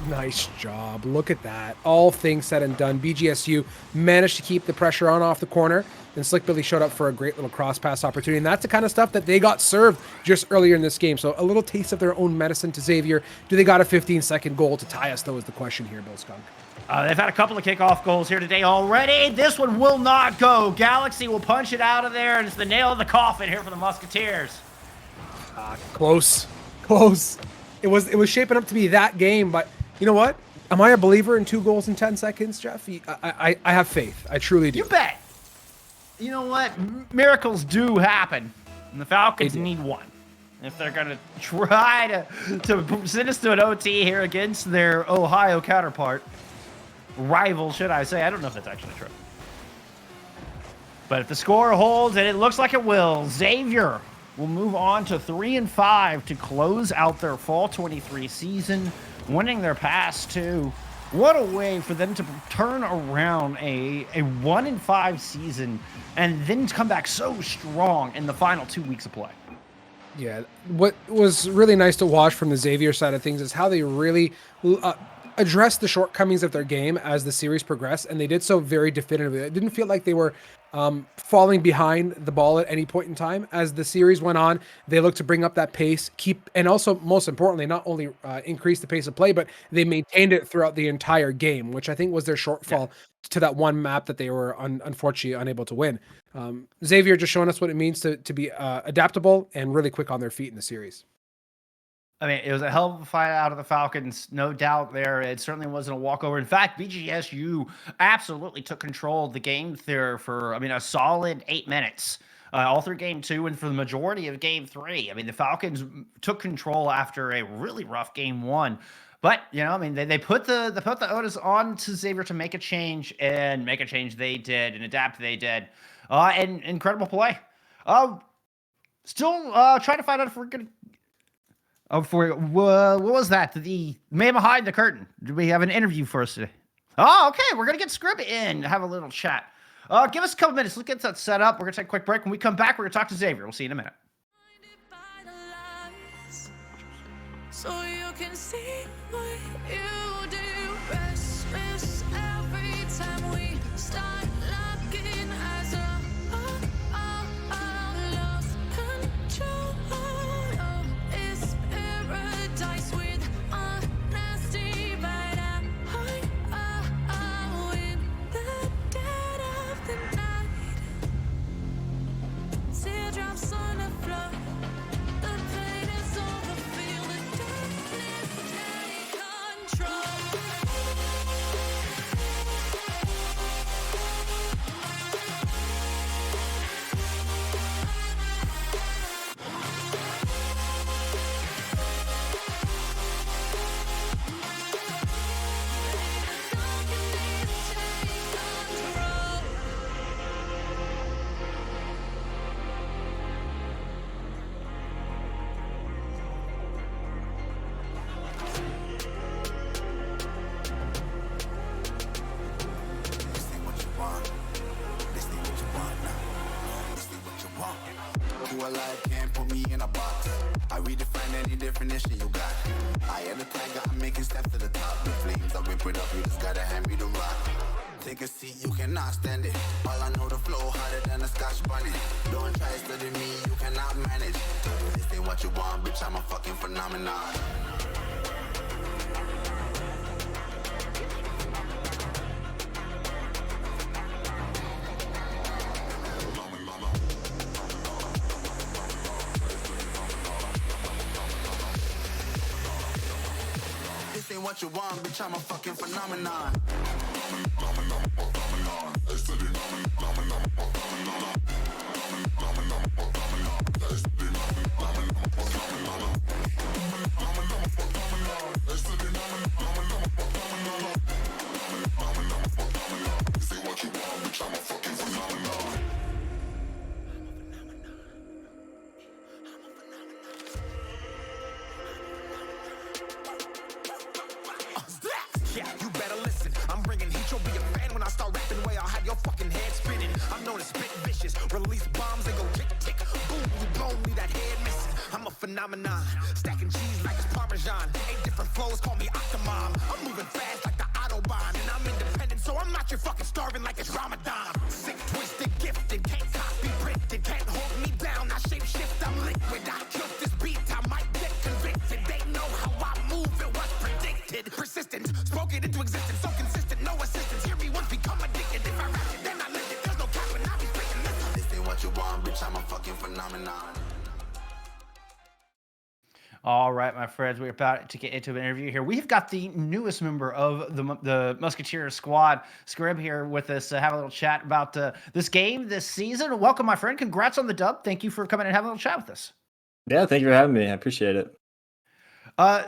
Nice job. Look at that. All things said and done. BGSU managed to keep the pressure on off the corner. Then Slick Billy showed up for a great little cross pass opportunity. And that's the kind of stuff that they got served just earlier in this game. So a little taste of their own medicine to Xavier. Do they got a 15-second goal to tie us, though, is the question here, Bill Skunk. They've had a couple of kickoff goals here today already. This one will not go. Galaxy will punch it out of there, and it's the nail in the coffin here for the Musketeers. Close. It was shaping up to be that game, but you know what? Am I a believer in 2 goals in 10 seconds, Jeff? I have faith. I truly do. You bet. You know what? Miracles do happen, and the Falcons need one. If they're going to try to send us to an OT here against their Ohio counterpart, rival, should I say. I don't know if that's actually true. But if the score holds, and it looks like it will, Xavier will move on to 3-5 to close out their Fall 23 season, winning their past 2. What a way for them to turn around a 1-5 season and then come back so strong in the final 2 weeks of play. Yeah, what was really nice to watch from the Xavier side of things is how they really addressed the shortcomings of their game as the series progressed, and they did so very definitively. It didn't feel like they were falling behind the ball at any point in time. As the series went on, they looked to bring up that pace, and also, most importantly, not only increase the pace of play, but they maintained it throughout the entire game, which I think was their shortfall to that one map that they were unfortunately unable to win. Xavier just showing us what it means to be adaptable and really quick on their feet in the series. I mean, it was a hell of a fight out of the Falcons, no doubt there. It certainly wasn't a walkover. In fact, BGSU absolutely took control of the game there for, a solid 8 minutes. All through game 2 and for the majority of game 3. I mean, the Falcons took control after a really rough game 1. But, they put the onus on to Xavier to make a change, and make a change they did, and adapt they did. And incredible play. Still trying to find out if we're going to... what was that? The man behind the curtain. Do we have an interview for us today? Oh, okay. We're going to get Scrib in to have a little chat. Give us a couple minutes. Let's get that set up. We're going to take a quick break. When we come back, we're going to talk to Xavier. We'll see you in a minute. So you can see what you do. Restless every time we start looking as a lost control. It's paradise with honesty, but I'm in the dead of the night. Teardrops on the floor. The pain is over. Feel the darkness take control. life can't put me in a box. I redefine any definition you got. I am the tiger, I'm making steps to the top. The flames, I whip it up, you just gotta hand me the rock. Take a seat, you cannot stand it. All I know, the flow harder than a Scotch bonnet. Don't try study me, you cannot manage. This ain't what you want, bitch, I'm a fucking phenomenon. This ain't what you want, bitch, I'm a fucking phenomenon. Yeah, you better listen. I'm bringing heat. You'll be a fan when I start rapping. Way I'll have your fucking head spinning. I'm known as spit vicious. Release bombs and go tick tick. Boom, you blown me that head missing. I'm a phenomenon. Stacking cheese like it's Parmesan. 8 different flows, call me Octomom. I'm moving fast like the Autobahn. And I'm independent, so I'm not your fucking starving like it's Ramadan. Sick, twisted, gifted. Can't copy, printed. Can't hold me down. I shape shift, I'm liquid. I killed this beat, I might get convicted. They know how I move, it was predicted. Persistent, spoke it into existence. So consistent, no assistance. Hear me once, become addicted. If I rap it, then I live it. There's no cap when I be speaking. Listen. This ain't what you want, bitch, I'm a fucking phenomenon. All right, my friends, we're about to get into an interview here. We've got the newest member of the Musketeers squad, Scrib, here with us to have a little chat about this game, this season. Welcome, my friend. Congrats on the dub. Thank you for coming and having a little chat with us. Yeah, thank you for having me. I appreciate it.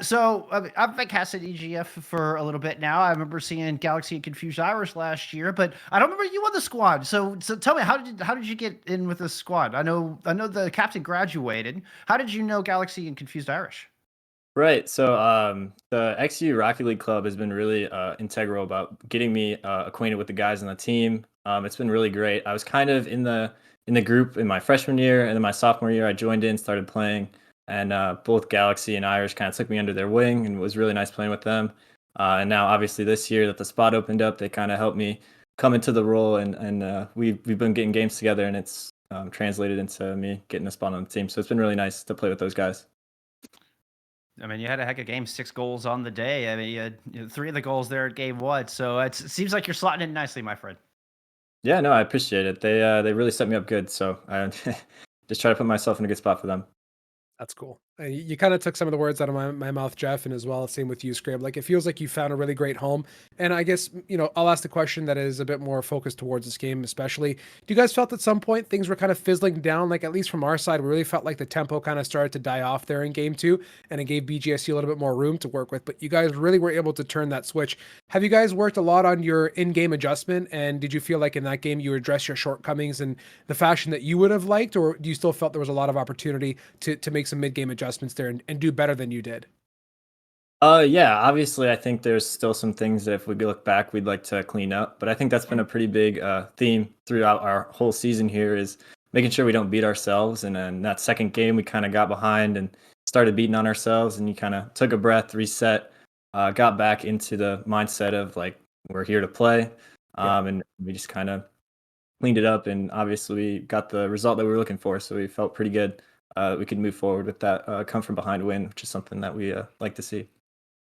So I've been casting EGF for a little bit now. I remember seeing Galaxy and Confused Irish last year, but I don't remember you on the squad. So tell me, how did you get in with this squad? I know the captain graduated. How did you know Galaxy and Confused Irish? Right. So the XU Rocket League Club has been really integral about getting me acquainted with the guys on the team. It's been really great. I was kind of in the group in my freshman year, and then my sophomore year I joined in, started playing. And both Galaxy and Irish kind of took me under their wing, and it was really nice playing with them. And now, obviously, this year that the spot opened up, they kind of helped me come into the role, and we've been getting games together, and it's translated into me getting a spot on the team. So it's been really nice to play with those guys. I mean, you had a heck of a game, 6 goals on the day. I mean, you had 3 of the goals there at game 1. So it seems like you're slotting in nicely, my friend. Yeah, no, I appreciate it. They really set me up good. So I just try to put myself in a good spot for them. That's cool. You kind of took some of the words out of my mouth, Jeff, and as well, same with you, Scrib. Like, it feels like you found a really great home. And I guess, I'll ask the question that is a bit more focused towards this game, especially. Do you guys felt at some point things were kind of fizzling down? Like, at least from our side, we really felt like the tempo kind of started to die off there in game 2, and it gave BGSC a little bit more room to work with. But you guys really were able to turn that switch. Have you guys worked a lot on your in-game adjustment? And did you feel like in that game you addressed your shortcomings in the fashion that you would have liked? Or do you still felt there was a lot of opportunity to make some mid-game adjustments there and do better than you did? Yeah, obviously, I think there's still some things that if we look back, we'd like to clean up. But I think that's been a pretty big theme throughout our whole season here is making sure we don't beat ourselves. And then that second game, we kind of got behind and started beating on ourselves. And you kind of took a breath, reset, got back into the mindset of like, we're here to play. And we just kind of cleaned it up. And obviously, we got the result that we were looking for. So we felt pretty good. We could move forward with that come from behind win, which is something that we like to see.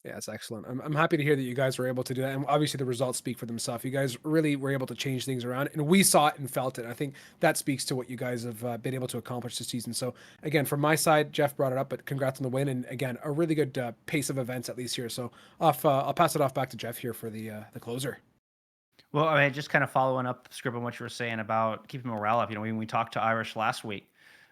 Yeah, that's excellent. I'm happy to hear that you guys were able to do that. And obviously the results speak for themselves. You guys really were able to change things around, and we saw it and felt it. I think that speaks to what you guys have been able to accomplish this season. So again, from my side, Jeff brought it up, but congrats on the win. And again, a really good pace of events at least here. So I'll pass it off back to Jeff here for the closer. Well, I mean, just kind of following up, Scrib, on what you were saying about keeping morale up. When we talked to Irish last week,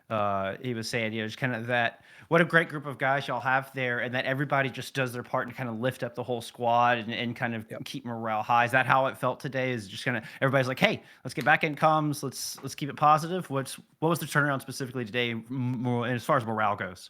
he was saying, just kind of that, what a great group of guys y'all have there, and that everybody just does their part to kind of lift up the whole squad and kind of keep morale high. Is that how it felt today? Is just kind of everybody's like, hey, let's get back in comms, let's keep it positive. What was the turnaround specifically today, more as far as morale goes?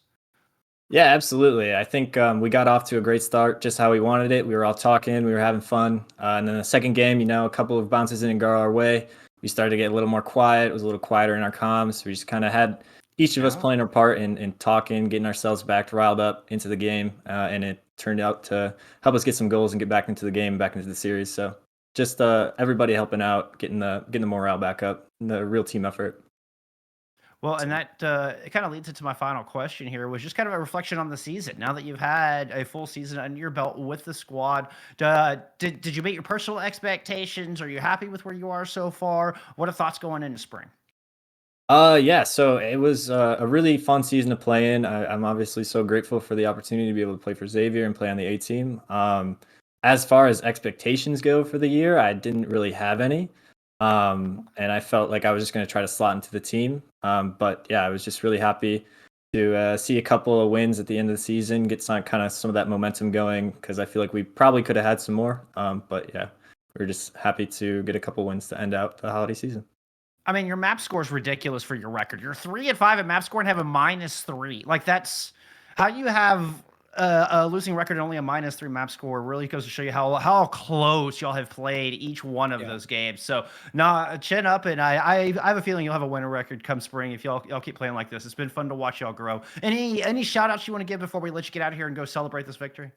Yeah, absolutely. I think we got off to a great start, just how we wanted it. We were all talking, we were having fun, and then the second game, a couple of bounces didn't go our way. We started to get a little more quiet. It was a little quieter in our comms. We just kind of had each of us playing our part and talking, getting ourselves back riled up into the game, and it turned out to help us get some goals and get back into the game, back into the series. So just everybody helping out, getting the morale back up, the real team effort. Well, and that it kind of leads into my final question here, was just kind of a reflection on the season. Now that you've had a full season under your belt with the squad, did you meet your personal expectations? Are you happy with where you are so far? What are thoughts going into spring? Yeah, so it was a really fun season to play in. I'm obviously so grateful for the opportunity to be able to play for Xavier and play on the A team. As far as expectations go for the year, I didn't really have any. And I felt like I was just going to try to slot into the team. But yeah, I was just really happy to see a couple of wins at the end of the season, get some of that momentum going, because I feel like we probably could have had some more. But yeah, we're just happy to get a couple wins to end out the holiday season. I mean, your map score is ridiculous for your record. You're 3-5 at map score and have a -3. Like, that's how you have a losing record and only a -3 map score. Really goes to show you how close y'all have played each one of those games. So, chin up, and I have a feeling you'll have a winning record come spring if y'all keep playing like this. It's been fun to watch y'all grow. Any shout outs you want to give before we let you get out of here and go celebrate this victory?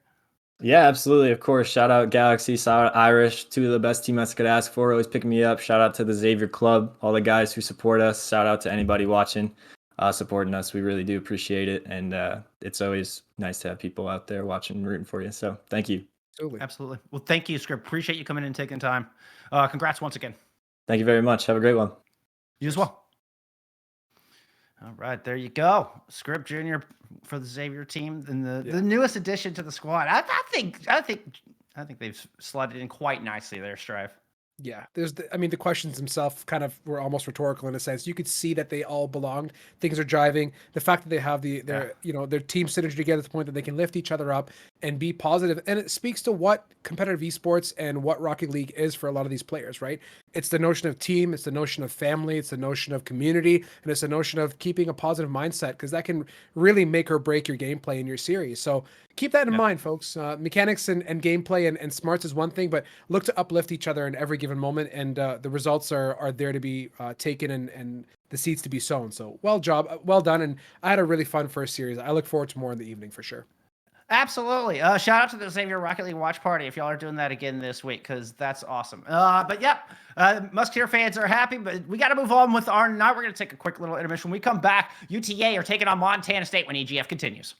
Yeah, absolutely. Of course. Shout out Galaxy, shout out Irish, two of the best teammates I could ask for, always picking me up. Shout out to the Xavier Club, all the guys who support us. Shout out to anybody watching, supporting us. We really do appreciate it. And it's always nice to have people out there watching and rooting for you. So thank you. Absolutely. Well, thank you, Script. Appreciate you coming in and taking time. Congrats once again. Thank you very much. Have a great one. You as well. All right, there you go. Script Jr. for the Xavier team and the newest addition to the squad. I think they've slotted in quite nicely there, Strive. Yeah, the questions themselves kind of were almost rhetorical in a sense. You could see that they all belonged. Things are driving. The fact that they have their team synergy together to the point that they can lift each other up and be positive, and it speaks to what competitive esports and what Rocket League is for a lot of these players, right? It's the notion of team, it's the notion of family, it's the notion of community, and it's the notion of keeping a positive mindset, because that can really make or break your gameplay in your series. So keep that in mind, folks. Mechanics and gameplay and smarts is one thing, but look to uplift each other in every given moment, and the results are there to be taken and the seeds to be sown. So well done, and I had a really fun first series. I look forward to more in the evening for sure. Absolutely. Shout out to the Xavier Rocket League watch party if y'all are doing that again this week, because that's awesome. But yeah, Musketeer fans are happy, but we got to move on with our night. We're going to take a quick little intermission. When we come back, UTA are taking on Montana State when EGF continues.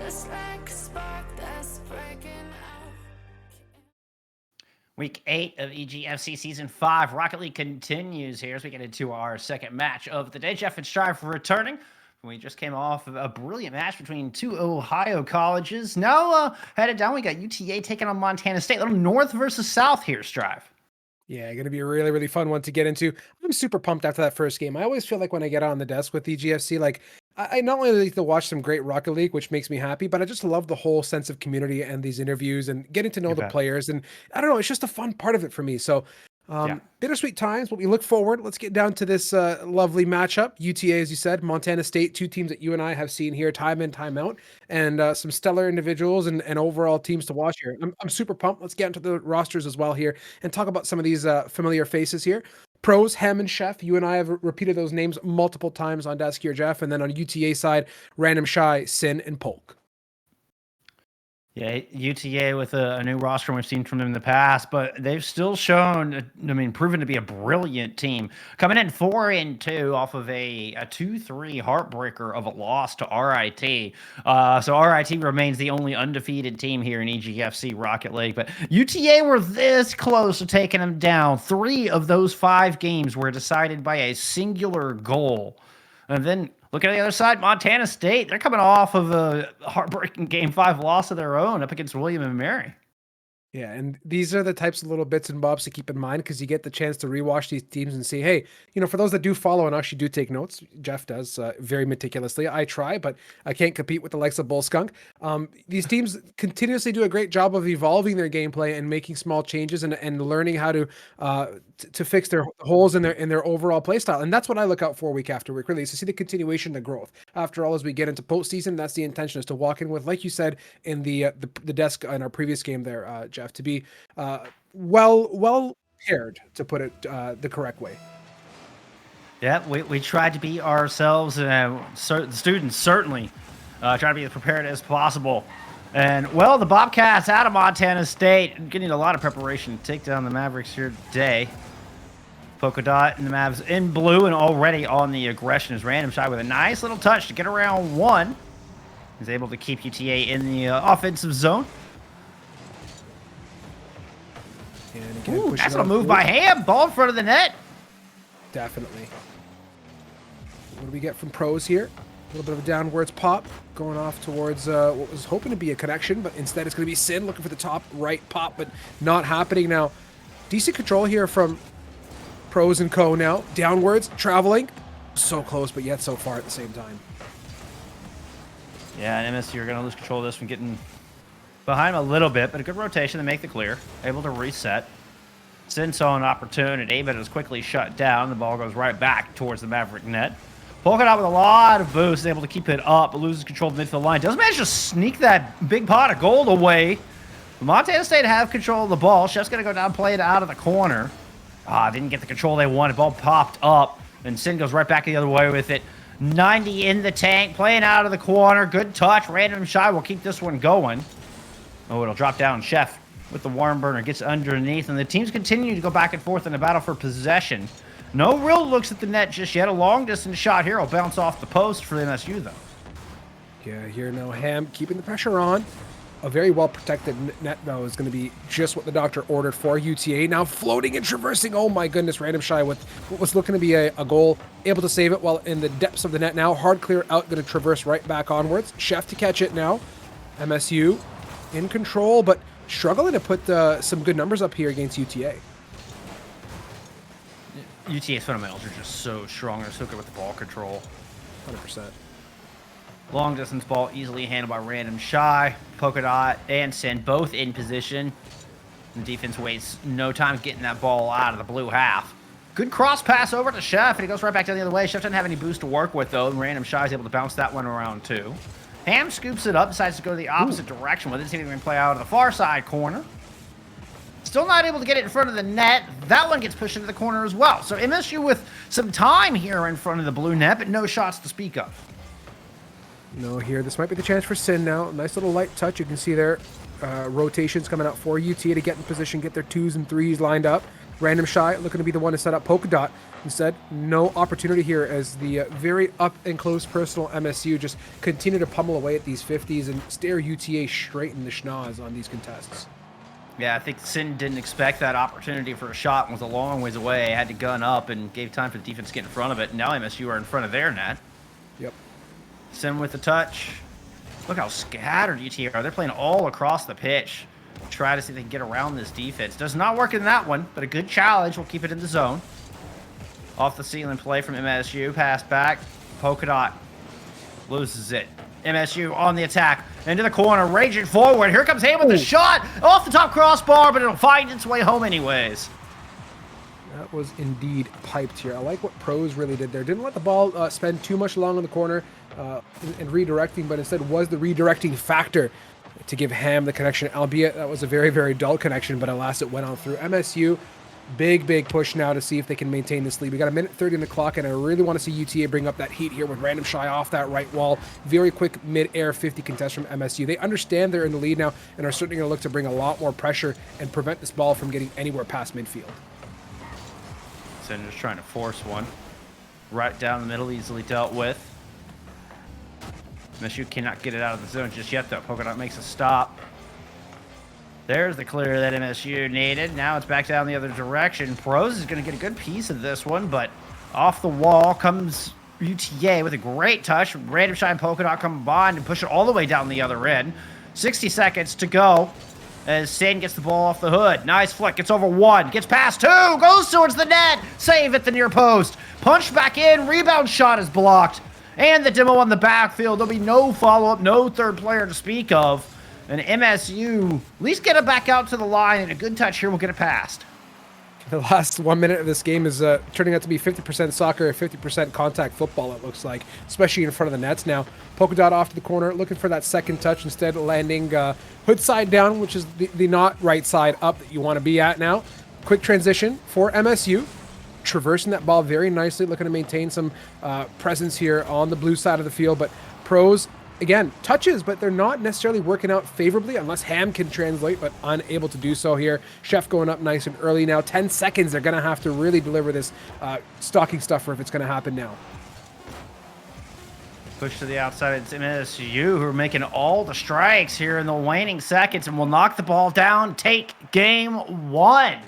Just like a spark that's breaking out. Week 8 of EGFC Season 5. Rocket League continues here as we get into our second match of the day. Jeff and Strive returning. We just came off of a brilliant match between two Ohio colleges. Now headed down, we got UTA taking on Montana State. A little north versus south here, Strive. Yeah, going to be a really, really fun one to get into. I'm super pumped after that first game. I always feel like when I get on the desk with EGFC, like I not only like to watch some great Rocket League, which makes me happy, but I just love the whole sense of community and these interviews and getting to know the players. And I don't know, it's just a fun part of it for me. So bittersweet times, but we look forward. Let's get down to this lovely matchup. UTA, as you said, Montana State, two teams that you and I have seen here time in, time out, and some stellar individuals and overall teams to watch here. I'm super pumped. Let's get into the rosters as well here and talk about some of these familiar faces here. Pros, Hem and Chef. You and I have repeated those names multiple times on desk here, Jeff. And then on UTA side, Random Shy, Sin, and Polk. Yeah, UTA with a new roster we've seen from them in the past, but they've still shown, proven to be a brilliant team. Coming in 4-2 off of a 2-3 heartbreaker of a loss to RIT. So RIT remains the only undefeated team here in EGFC Rocket League, but UTA were this close to taking them down. 3 of those 5 games were decided by a singular goal. And then look at the other side, Montana State. They're coming off of a heartbreaking Game 5 loss of their own up against William and Mary. Yeah, and these are the types of little bits and bobs to keep in mind because you get the chance to rewatch these teams and see, hey, for those that do follow and actually do take notes, Jeff does very meticulously. I try, but I can't compete with the likes of Bull Skunk. These teams continuously do a great job of evolving their gameplay and making small changes and learning how to fix their holes in their overall play style. And that's what I look out for week after week, really, is to see the continuation, the growth. After all, as we get into postseason, that's the intention, is to walk in with, like you said, in the desk in our previous game there, Jeff, to be well prepared, to put it the correct way. Yeah, we tried to be ourselves, and the students certainly try to be as prepared as possible. And, well, the Bobcats out of Montana State getting a lot of preparation to take down the Mavericks here today. Polka Dot and the Mavs in blue and already on the aggression is Random Shy with a nice little touch to get around one. He's able to keep UTA in the offensive zone. And again, Ooh, push that's it a on move through. by Ham. Ball in front of the net. Definitely. What do we get from pros here? A little bit of a downwards pop going off towards what was hoping to be a connection, but instead it's going to be Sin looking for the top right pop, but not happening now. Decent control here from pros and co now. Downwards, traveling. So close, but yet so far at the same time. Yeah, and MSU are going to lose control of this one, getting behind him a little bit, but a good rotation to make the clear. Able to reset. Sin saw an opportunity, but it was quickly shut down. The ball goes right back towards the Maverick net. Polka Dot with a lot of boost, able to keep it up, but loses control of the midfield line. Does manage to sneak that big pot of gold away. Montana State have control of the ball. Chef's going to go down, play it out of the corner. Didn't get the control they wanted. Ball popped up, and Sin goes right back the other way with it. 90 in the tank, playing out of the corner. Good touch. Random Shy will keep this one going. Oh, it'll drop down. Chef with the worm burner gets underneath, and the teams continue to go back and forth in a battle for possession. No real looks at the net just yet. A long-distance shot here will bounce off the post for MSU, though. Yeah, here now Ham keeping the pressure on. A very well-protected net, though, is going to be just what the doctor ordered for UTA. Now floating and traversing. Oh, my goodness. Random Shy with what was looking to be a goal. Able to save it while in the depths of the net now. Hard clear out. Going to traverse right back onwards. Chef to catch it now. MSU in control, but struggling to put some good numbers up here against UTA. UTA's fundamentals are just so strong. They're so good with the ball control. 100%. Long distance ball easily handled by Random Shy. Polka Dot and Sin both in position. The defense wastes no time getting that ball out of the blue half. Good cross pass over to Chef, and he goes right back down the other way. Chef doesn't have any boost to work with, though. And Random Shy is able to bounce that one around, too. Ham scoops it up, decides to go the opposite direction with it. See if he can play out of the far side corner. Still not able to get it in front of the net. That one gets pushed into the corner as well. So MSU with some time here in front of the blue net, but no shots to speak of. No, here, this might be the chance for Sin now. Nice little light touch. You can see there, rotations coming out for UTA to get in position, get their 2s and 3s lined up. Random Shy looking to be the one to set up Polka Dot. Instead, no opportunity here as the very up and close personal MSU just continue to pummel away at these 50s and stare UTA straight in the schnoz on these contests. Yeah, I think Sin didn't expect that opportunity for a shot and was a long ways away. Had to gun up and gave time for the defense to get in front of it. And now MSU are in front of their net. Yep. Sin with the touch. Look how scattered UTA are. They're playing all across the pitch. Try to see if they can get around this defense. Does not work in that one, but a good challenge. We'll keep it in the zone. Off the ceiling play from MSU. Pass back. Polka Dot loses it. MSU on the attack. Into the corner. Raging forward. Here comes Ham with the shot. Off the top crossbar, but it'll find its way home anyways. That was indeed piped here. I like what pros really did there. Didn't let the ball spend too much long in the corner and redirecting, but instead was the redirecting factor to give Ham the connection, albeit that was a very, very dull connection, but alas, it went on through. MSU, big push now to see if they can maintain this lead. We got a minute 30 on the clock, and I really want to see UTA bring up that heat here with Random Shy off that right wall. Very quick mid-air 50 contest from MSU. They understand they're in the lead now and are certainly going to look to bring a lot more pressure and prevent this ball from getting anywhere past midfield. Senators trying to force one. Right down the middle, easily dealt with. MSU cannot get it out of the zone just yet, though. Polka Dot makes a stop. There's the clear that MSU needed. Now it's back down the other direction. Pros is going to get a good piece of this one, but off the wall comes UTA with a great touch. Random Shy and Polka Dot combined and push it all the way down the other end. 60 seconds to go. as Sin gets the ball off the hood. Nice flick, gets over one, gets past two, goes towards the net, save at the near post. Punch back in, rebound shot is blocked. And the demo on the backfield, there'll be no follow-up, no third player to speak of. And MSU at least get it back out to the line, and a good touch here will get it past. The last 1 minute of this game is turning out to be 50% soccer, 50% contact football, it looks like, especially in front of the nets now. Polka Dot off to the corner, looking for that second touch, instead landing hood side down, which is the not right side up that you want to be at now. Quick transition for MSU. Traversing that ball very nicely, looking to maintain some presence here on the blue side of the field. But pros, again, touches, but they're not necessarily working out favorably unless Ham can translate, but unable to do so here. Chef going up nice and early now. 10 seconds, they're going to have to really deliver this stocking stuffer if it's going to happen now. Push to the outside, it's MSU who are making all the strikes here in the waning seconds and will knock the ball down, take game one.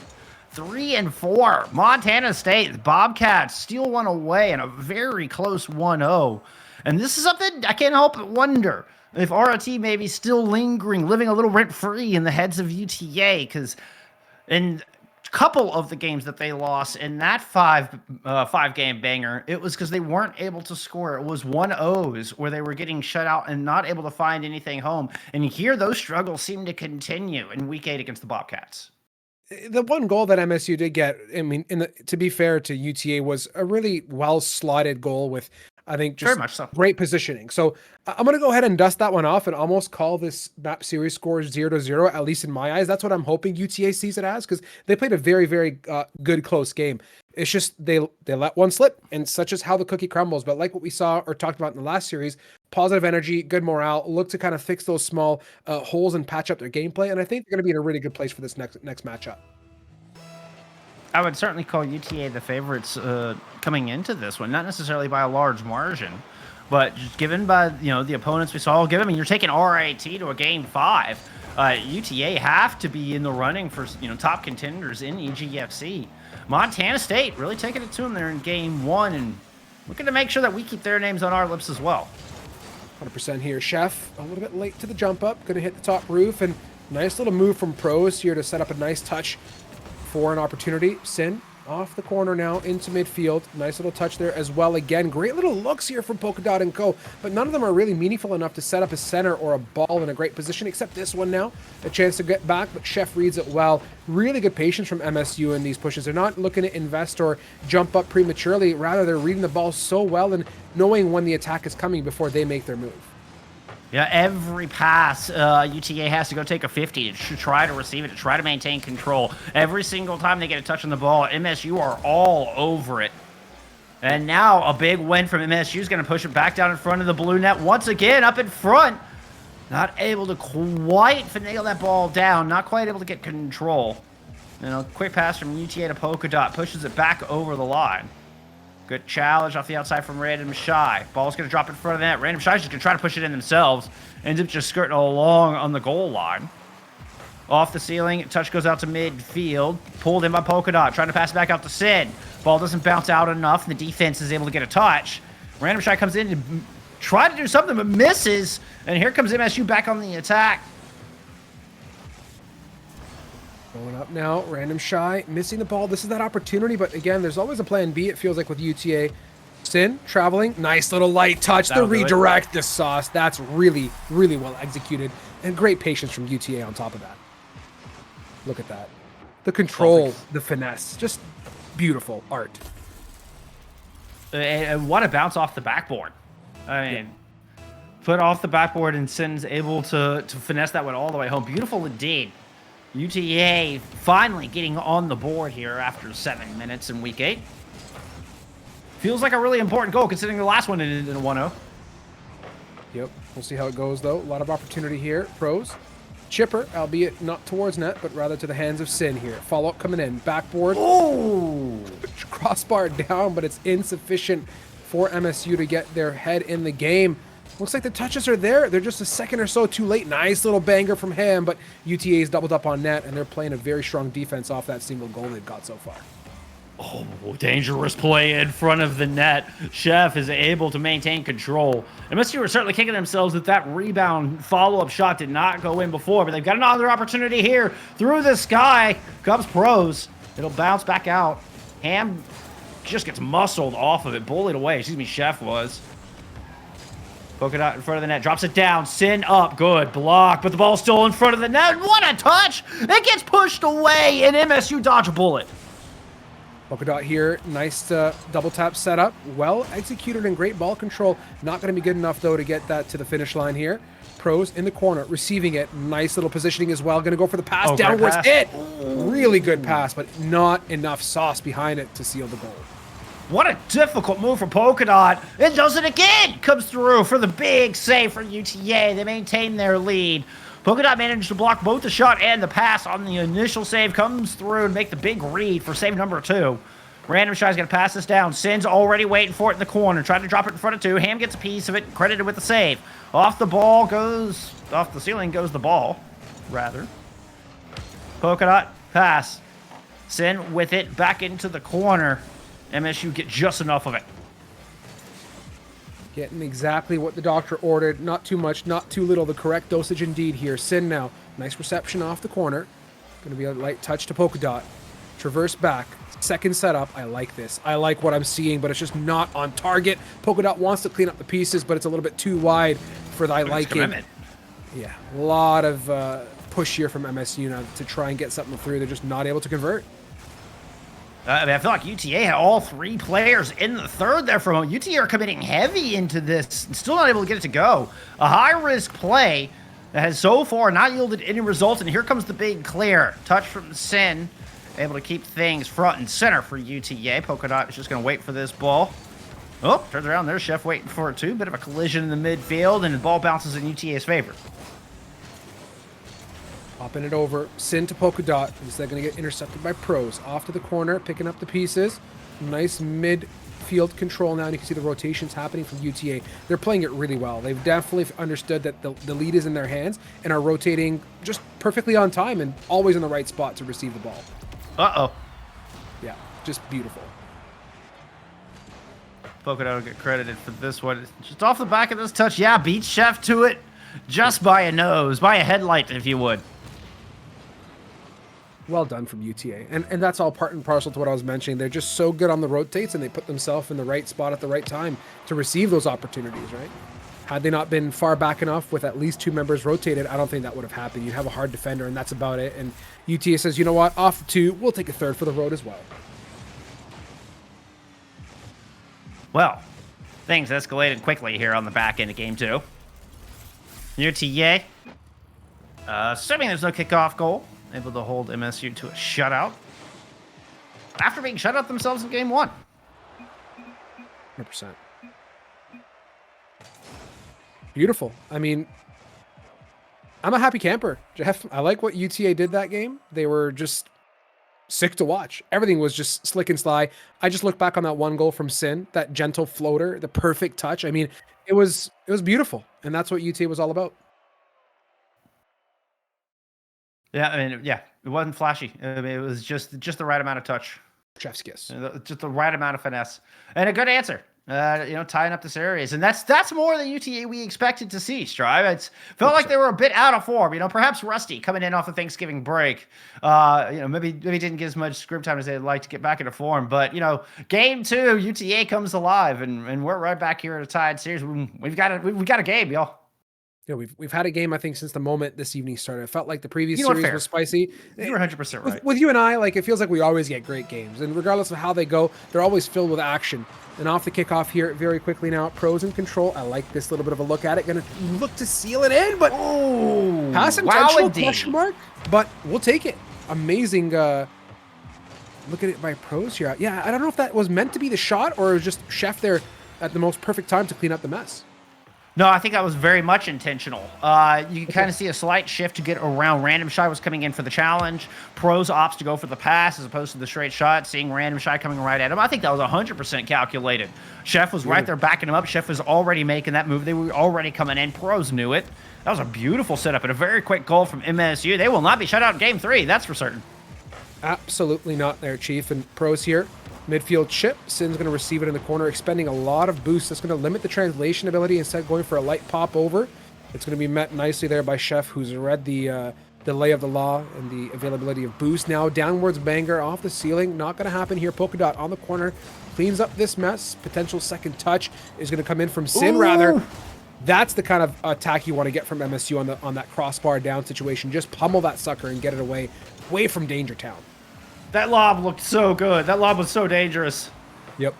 3-4. Montana State, the Bobcats steal one away in a very close 1-0. And this is something I can't help but wonder if ROT may be still lingering, living a little rent-free in the heads of UTA, because in a couple of the games that they lost in that five-game banger, it was because they weren't able to score. It was 1-0s where they were getting shut out and not able to find anything home. And here, those struggles seem to continue in Week 8 against the Bobcats. The one goal that MSU did get, I mean, to be fair to UTA, was a really well-slotted goal with, I think, just very much so. Great positioning. So I'm going to go ahead and dust that one off and almost call this map series score 0-0, at least in my eyes. That's what I'm hoping UTA sees it as, because they played a very, very good close game. It's just they let one slip, and such is how the cookie crumbles. But like what we saw or talked about in the last series, positive energy, good morale, look to kind of fix those small holes and patch up their gameplay. And I think they're going to be in a really good place for this next matchup. I would certainly call UTA the favorites coming into this one, not necessarily by a large margin, but just given by the opponents we saw. Given, I mean, you're taking RAT to a game 5. UTA have to be in the running for top contenders in EGFC. Montana State really taking it to them there in game 1, and looking to make sure that we keep their names on our lips as well. 100% here. Chef a little bit late to the jump up, going to hit the top roof, and nice little move from pros here to set up a nice touch for an opportunity. Sin off the corner now into midfield. Nice little touch there as well. Again, great little looks here from Polka Dot and Co. But none of them are really meaningful enough to set up a center or a ball in a great position, except this one now. A chance to get back, but Chef reads it well. Really good patience from MSU in these pushes. They're not looking to invest or jump up prematurely. Rather, they're reading the ball so well and knowing when the attack is coming before they make their move. Yeah, every pass, UTA has to go take a 50 to try to receive it, to try to maintain control. Every single time they get a touch on the ball, MSU are all over it. And now a big win from MSU is going to push it back down in front of the blue net. Once again, up in front. Not able to quite finagle that ball down. Not quite able to get control. Quick pass from UTA to Polka Dot. Pushes it back over the line. Good challenge off the outside from Random Shy. Ball's going to drop in front of that. Random Shy's just going to try to push it in themselves. Ends up just skirting along on the goal line. Off the ceiling. Touch goes out to midfield. Pulled in by Polka Dot. Trying to pass it back out to Sid. Ball doesn't bounce out enough. And the defense is able to get a touch. Random Shy comes in to try to do something, but misses. And here comes MSU back on the attack. Going up now, Random Shy, missing the ball. This is that opportunity, but again, there's always a plan B, it feels like, with UTA. Sin, traveling, nice little light touch. The redirect, the sauce. That's really, really well executed. And great patience from UTA on top of that. Look at that. The control, the finesse, just beautiful art. And what a bounce off the backboard. I mean, put off the backboard, and Sin's able to finesse that one all the way home. Beautiful indeed. UTA finally getting on the board here after 7 minutes in Week 8. Feels like a really important goal considering the last one ended in a 1-0. Yep, we'll see how it goes though. A lot of opportunity here. Pros. Chipper, albeit not towards net, but rather to the hands of Sin here. Follow-up coming in. Backboard. Oh! Crossbar down, but it's insufficient for MSU to get their head in the game. Looks like the touches are there. They're just a second or so too late. Nice little banger from Ham, but UTA's doubled up on net, and they're playing a very strong defense off that single goal they've got so far. Oh, dangerous play in front of the net. Chef is able to maintain control. MSU were certainly kicking themselves that that rebound follow-up shot did not go in before, but they've got another opportunity here. Through the sky comes Pros. It'll bounce back out. Ham just gets muscled off of it, bullied away. Excuse me, Chef was. Polka Dot in front of the net, drops it down. Sin up, good block, but the ball's still in front of the net. What a touch! It gets pushed away, and MSU dodge a bullet. Polka Dot here, nice double tap setup, well executed and great ball control. Not going to be good enough though to get that to the finish line here. Pros in the corner, receiving it, nice little positioning as well. Going to go for the pass, downwards hit. Really good pass, but not enough sauce behind it to seal the goal. What a difficult move for Polka Dot. It does it again. Comes through for the big save for UTA. They maintain their lead. Polka Dot managed to block both the shot and the pass on the initial save. Comes through and make the big read for save number 2. Random Shy's going to pass this down. Sin's already waiting for it in the corner. Trying to drop it in front of 2. Ham gets a piece of it, credited with the save. Off the ceiling goes the ball, rather. Polka Dot, pass. Sin with it, back into the corner. MSU get just enough of it. Getting exactly what the doctor ordered. Not too much, not too little. The correct dosage indeed here. Sin now. Nice reception off the corner. Going to be a light touch to Polka Dot. Traverse back. Second setup. I like this. I like what I'm seeing, but it's just not on target. Polka Dot wants to clean up the pieces, but it's a little bit too wide for thy liking. Yeah, a lot of push here from MSU now to try and get something through. They're just not able to convert. I feel like UTA had all 3 players in the third there from UTA are committing heavy into this and still not able to get it to go. A high-risk play that has so far not yielded any result, and here comes the big clear. Touch from Sin, able to keep things front and center for UTA. Polka Dot is just going to wait for this ball. Oh, turns around. There's Chef waiting for it too. Bit of a collision in the midfield, and the ball bounces in UTA's favor. Popping it over. Sin to Polka Dot. Instead going to get intercepted by Pros. Off to the corner, picking up the pieces. Nice midfield control now, and you can see the rotations happening from UTA. They're playing it really well. They've definitely understood that the lead is in their hands and are rotating just perfectly on time and always in the right spot to receive the ball. Uh-oh. Yeah, just beautiful. Polka Dot will get credited for this one. Just off the back of this touch, yeah, beat Chef to it just by a nose, by a headlight, if you would. Well done from UTA. And that's all part and parcel to what I was mentioning. They're just so good on the rotates, and they put themselves in the right spot at the right time to receive those opportunities, right? Had they not been far back enough with at least 2 members rotated, I don't think that would have happened. You'd have a hard defender, and that's about it. And UTA says, you know what? Off the 2, we'll take a third for the road as well. Well, things escalated quickly here on the back end of game 2. UTA, assuming there's no kickoff goal, able to hold MSU to a shutout after being shut out themselves in game 1. 100%. Beautiful. I mean, I'm a happy camper, Jeff. I like what UTA did that game. They were just sick to watch. Everything was just slick and sly. I just look back on that one goal from Sin, that gentle floater, the perfect touch. I mean, it was beautiful, and that's what UTA was all about. Yeah, I mean, yeah, it wasn't flashy. I mean, it was just the right amount of touch. Chef's kiss. Just the right amount of finesse. And a good answer. Tying up the series. And that's more than UTA we expected to see, Strive. It's felt like they were a bit out of form. Perhaps rusty coming in off the Thanksgiving break. Maybe didn't get as much script time as they'd like to get back into form. But, game 2, UTA comes alive, and we're right back here at a tied series. We've got a game, y'all. Yeah, we've had a game, I think, since the moment this evening started. It felt like the previous series was spicy. You're 100% right. With you and I, it feels like we always get great games. And regardless of how they go, they're always filled with action. And off the kickoff here very quickly now. Pros in control. I like this little bit of a look at it. Going to look to seal it in, but pass intentional, question mark. But we'll take it. Amazing look at it by Pros here. Yeah, I don't know if that was meant to be the shot or it was just Chef there at the most perfect time to clean up the mess. No, I think that was very much intentional. You can kind of see a slight shift to get around. Random Shy was coming in for the challenge. Pros opts to go for the pass as opposed to the straight shot, seeing Random Shy coming right at him. I think that was 100% calculated. Chef was right there backing him up. Chef was already making that move. They were already coming in. Pros knew it. That was a beautiful setup and a very quick goal from MSU. They will not be shut out in game 3, that's for certain. Absolutely not there, Chief. And Pros here Midfield chip. Sin's going to receive it in the corner, expending a lot of boost. That's going to limit the translation ability instead going for a light pop over. It's going to be met nicely there by Chef, who's read the lay of the law and the availability of boost. Now downwards banger off the ceiling. Not going to happen here. Polka Dot on the corner. Cleans up this mess. Potential second touch is going to come in from Sin, rather. That's the kind of attack you want to get from MSU on that crossbar down situation. Just pummel that sucker and get it away from Danger Town. That lob looked so good. That lob was so dangerous. Yep.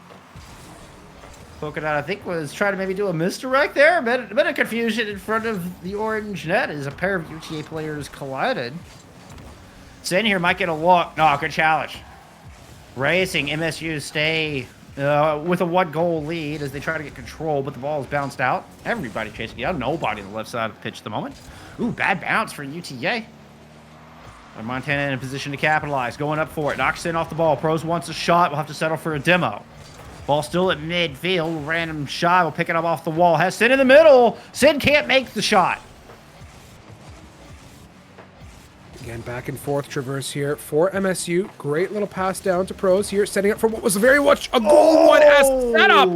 Polka Dot, I think, was trying to maybe do a misdirect there. A bit of confusion in front of the orange net as a pair of UTA players collided. Sin here might get a look. No, good challenge. Racing, MSU stay with a 1-goal lead as they try to get control, but the ball is bounced out. Everybody chasing down. Nobody on the left side of the pitch at the moment. Ooh, bad bounce for UTA. Montana in a position to capitalize. Going up for it. Knocks Sin off the ball. Pros wants a shot. We'll have to settle for a demo. Ball still at midfield. Random shot. Will pick it up off the wall. Has Sin in the middle. Sin can't make the shot. Again, back and forth traverse here for MSU. Great little pass down to Pros here, setting up for what was very much a goal 1S setup.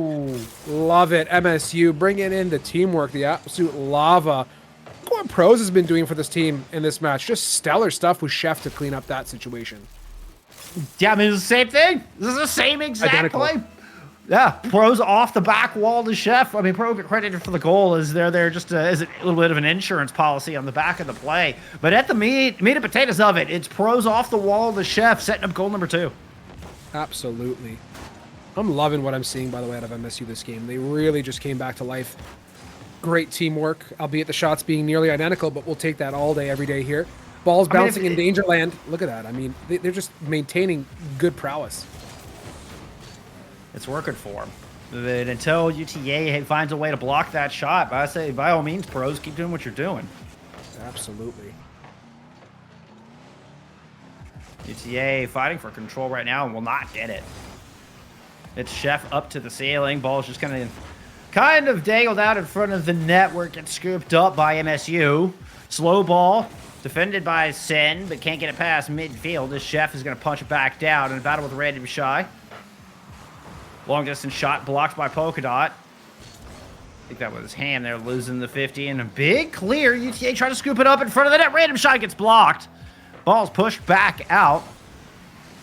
Love it. MSU bringing in the teamwork, the absolute lava. Look what Pros has been doing for this team in this match. Just stellar stuff with Chef to clean up that situation. Yeah, I mean, it's the same thing. This is the same exact Identical. play. Yeah, Pros off the back wall to Chef. I mean, Pro get credited for the goal as they're there just as a little bit of an insurance policy on the back of the play. But at the meat and potatoes of it, it's Pros off the wall to Chef setting up goal number 2. Absolutely. I'm loving what I'm seeing, by the way, out of MSU this game. They really just came back to life. Great teamwork, albeit the shots being nearly identical, but we'll take that all day, every day here. Balls bouncing in danger land. Look at that. I mean, they're just maintaining good prowess. It's working for them. But until UTA finds a way to block that shot, I say, by all means, Pros, keep doing what you're doing. Absolutely. UTA fighting for control right now and will not get it. It's Chef up to the ceiling. Ball's just kind of dangled out in front of the net where it gets scooped up by MSU. Slow ball, defended by Sin, but can't get it past midfield. This Chef is going to punch it back down in a battle with Random Shy. Long distance shot blocked by Polka Dot. I think that was Ham there losing the 50. And a big clear. UTA trying to scoop it up in front of the net. Random Shot gets blocked. Ball's pushed back out.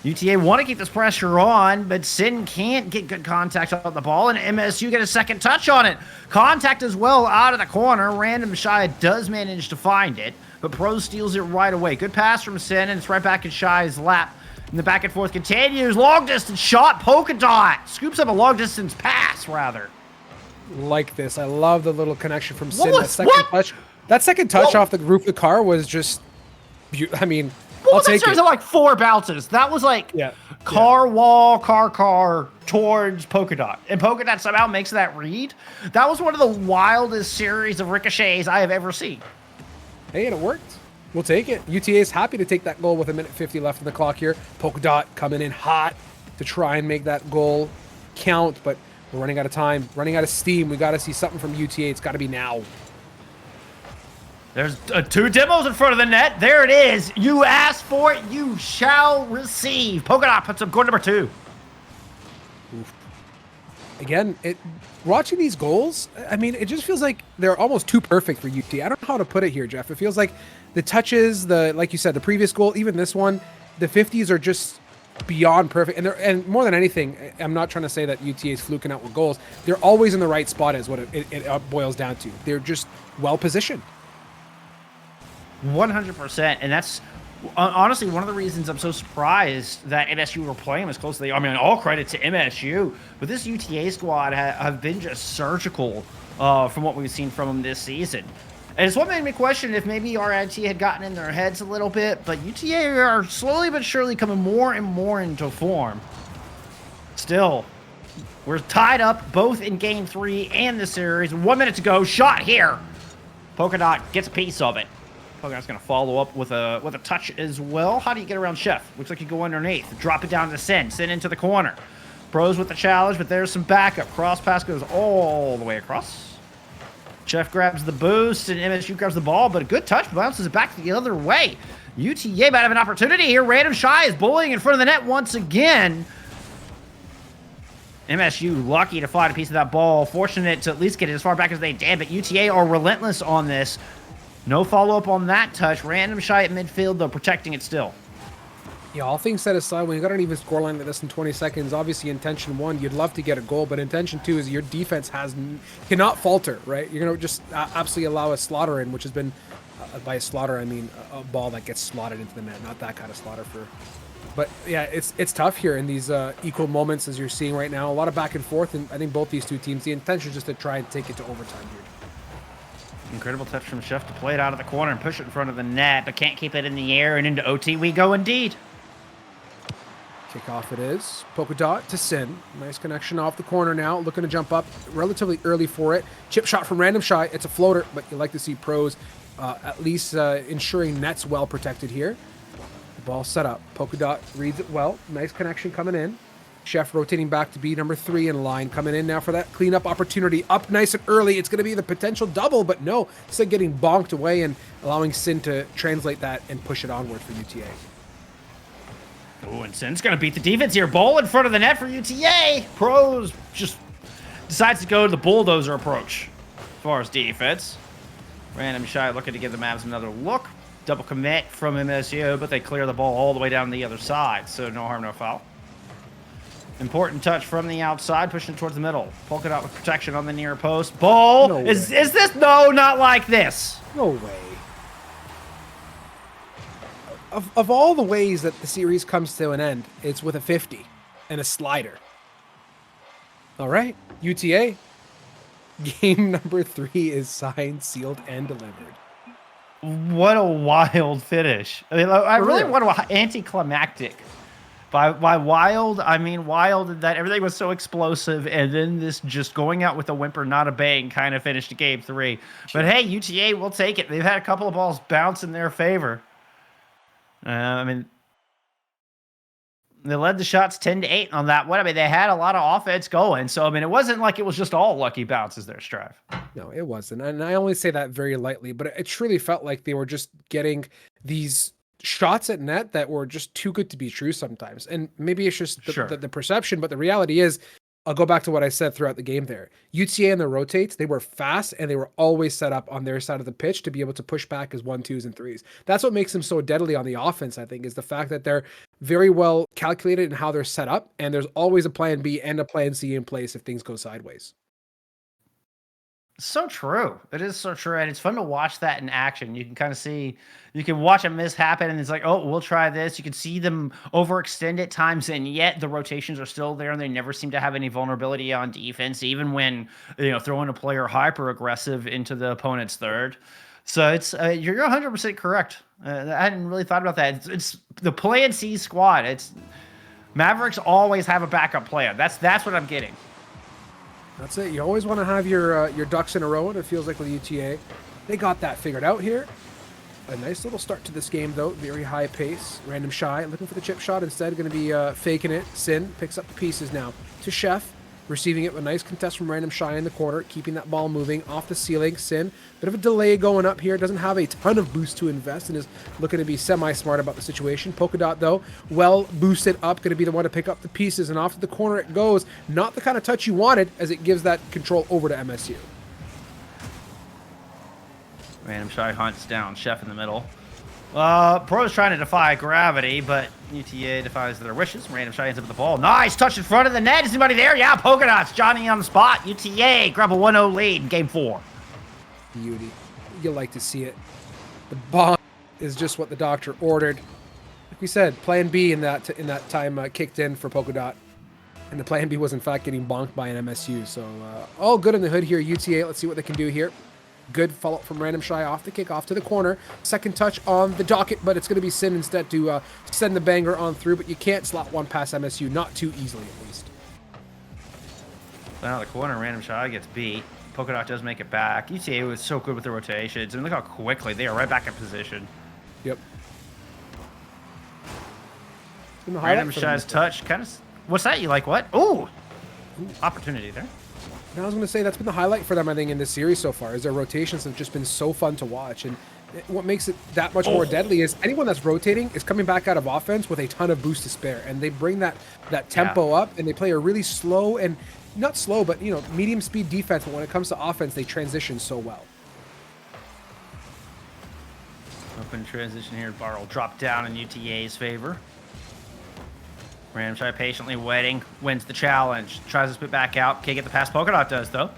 UTA want to keep this pressure on, but Sin can't get good contact on the ball, and MSU get a second touch on it. Contact as well out of the corner. Random Shy does manage to find it, but Pro steals it right away. Good pass from Sin, and it's right back in Shy's lap. And the back and forth continues. Long distance shot. Polka Dot scoops up a long distance pass, rather. Like this. I love the little connection from Sin. That second touch off the roof of the car was just, I mean, I'll take it. That like 4 bounces. That was like car, wall, car towards Polka Dot. And Polka Dot somehow makes that read. That was one of the wildest series of ricochets I have ever seen. Hey, and it worked. We'll take it. UTA is happy to take that goal with 1:50 left in the clock here. Polka Dot coming in hot to try and make that goal count, but we're running out of time, running out of steam. We got to see something from UTA. It's got to be now. There's 2 demos in front of the net. There it is. You asked for it, you shall receive. Polka Dot puts up goal number 2. Oof. Again, watching these goals, I mean, it just feels like they're almost too perfect for UTA. I don't know how to put it here, Jeff. It feels like the touches, like you said, the previous goal, even this one, the 50s are just beyond perfect. And more than anything, I'm not trying to say that UTA is fluking out with goals. They're always in the right spot is what it boils down to. They're just well positioned. 100%. And that's honestly one of the reasons I'm so surprised that MSU were playing as closely. I mean, all credit to MSU, but this UTA squad have been just surgical from what we've seen from them this season. And it's what made me question if maybe RIT had gotten in their heads a little bit, but UTA are slowly but surely coming more and more into form. Still, we're tied up both in Game 3 and the series. 1 minute to go. Shot here. Polka Dot gets a piece of it. Polka Dot's going to follow up with a touch as well. How do you get around Chef? Looks like you go underneath. Drop it down to Sin. Sin into the corner. Pros with the challenge, but there's some backup. Cross pass goes all the way across. Chef grabs the boost, and MSU grabs the ball, but a good touch bounces it back the other way. UTA might have an opportunity here. Random Shy is bullying in front of the net once again. MSU lucky to find a piece of that ball. Fortunate to at least get it as far back as they did, but UTA are relentless on this. No follow-up on that touch. Random shy at midfield, though, protecting it still. Yeah, all things set aside, when you got an even scoreline like this in 20 seconds, obviously intention 1, you'd love to get a goal, but intention 2 is your defense cannot falter, right? You're going to just absolutely allow a slaughter in, which has been, by a slaughter, I mean a ball that gets slotted into the net, not that kind of slaughter for... But yeah, it's tough here in these equal moments as you're seeing right now. A lot of back and forth, and I think both these two teams, the intention is just to try and take it to overtime here. Incredible touch from Chef to play it out of the corner and push it in front of the net, but can't keep it in the air, and into OT we go indeed. Kickoff it is. Polka Dot to Sin. Nice connection off the corner now. Looking to jump up relatively early for it. Chip shot from Random Shy. It's a floater, but you like to see pros at least ensuring net's well protected here. The ball set up. Polka Dot reads it well. Nice connection coming in. Chef rotating back to be number 3 in line. Coming in now for that cleanup opportunity. Up nice and early. It's going to be the potential double, but no. Instead getting bonked away and allowing Sin to translate that and push it onward for UTA. Oh, and Sin's going to beat the defense here. Ball in front of the net for UTA. Pros just decides to go to the bulldozer approach as far as defense. Random Shy looking to give the Mavs another look. Double commit from MSU, but they clear the ball all the way down the other side, so no harm, no foul. Important touch from the outside, pushing towards the middle. Polka Dot with protection on the near post. Ball. No is this? No, not like this. No way. Of all the ways that the series comes to an end, it's with a 50 and a slider. All right, UTA. Game number 3 is signed, sealed, and delivered. What a wild finish. I mean, I really want to anticlimactic. By wild, I mean wild in that everything was so explosive, and then this just going out with a whimper, not a bang, kind of finished game 3. But hey, UTA will take it. They've had a couple of balls bounce in their favor. I mean, they led the shots 10-8 on that one. I mean, they had a lot of offense going. So, I mean, it wasn't like it was just all lucky bounces there, Strive. No, it wasn't. And I only say that very lightly, but it truly felt like they were just getting these shots at net that were just too good to be true sometimes. And maybe it's just the perception, but the reality is, I'll go back to what I said throughout the game there. UTA and the rotates, they were fast and they were always set up on their side of the pitch to be able to push back as 1, 2s, and 3s. That's what makes them so deadly on the offense, I think, is the fact that they're very well calculated in how they're set up, and there's always a plan B and a plan C in place if things go sideways. So true. It is so true. And it's fun to watch that in action. You can kind of see, you can watch a miss happen and it's like, oh, we'll try this. You can see them overextend at times, and yet the rotations are still there and they never seem to have any vulnerability on defense, even when, throwing a player hyper aggressive into the opponent's third. So it's, you're 100% correct. I hadn't really thought about that. It's the plan C squad. It's Mavericks always have a backup plan. That's what I'm getting. That's it. You always want to have your ducks in a row, and it feels like with UTA, they got that figured out here. A nice little start to this game, though. Very high pace. Random Shy looking for the chip shot instead. Going to be faking it. Sin picks up the pieces now to Chef. Receiving it with a nice contest from Random Shy in the corner. Keeping that ball moving off the ceiling. Sin, bit of a delay going up here. Doesn't have a ton of boost to invest and is looking to be semi-smart about the situation. Polka Dot, though, well boosted up. Going to be the one to pick up the pieces. And off to the corner it goes. Not the kind of touch you wanted, as it gives that control over to MSU. Random Shy hunts down Chef in the middle. Pro's trying to defy gravity, but UTA defies their wishes. Random Shy ends up with the ball. Nice touch in front of the net. Is anybody there? Yeah, Polka Dots. Johnny on the spot. UTA grab a 1-0 lead in game 4. Beauty. You like to see it. The bomb is just what the doctor ordered. Like we said, plan B in that time kicked in for Polka Dot. And the plan B was, in fact, getting bonked by an MSU. So all good in the hood here, UTA. Let's see what they can do here. Good follow-up from Random Shy off the kickoff to the corner. Second touch on the docket, but it's going to be Sin instead to send the banger on through. But you can't slot one past MSU, not too easily at least. Out of the corner, Random Shy gets beat. Polka Dot does make it back. UTA was so good with the rotations, and look how quickly they are right back in position. Yep. Random Shy's touch, kind of. What's that? You like what? Ooh, opportunity there. I was going to say that's been the highlight for them, I think, in this series so far, is their rotations have just been so fun to watch. And What makes it that much more deadly is anyone that's rotating is coming back out of offense with a ton of boost to spare, and they bring that tempo up, and they play a really slow and not slow, but medium speed defense. But when it comes to offense, they transition so well. Open transition here. Bar will drop down in UTA's favor. Ramshai patiently waiting, wins the challenge, tries to spit back out. Can't get the pass. Polka Dot does though.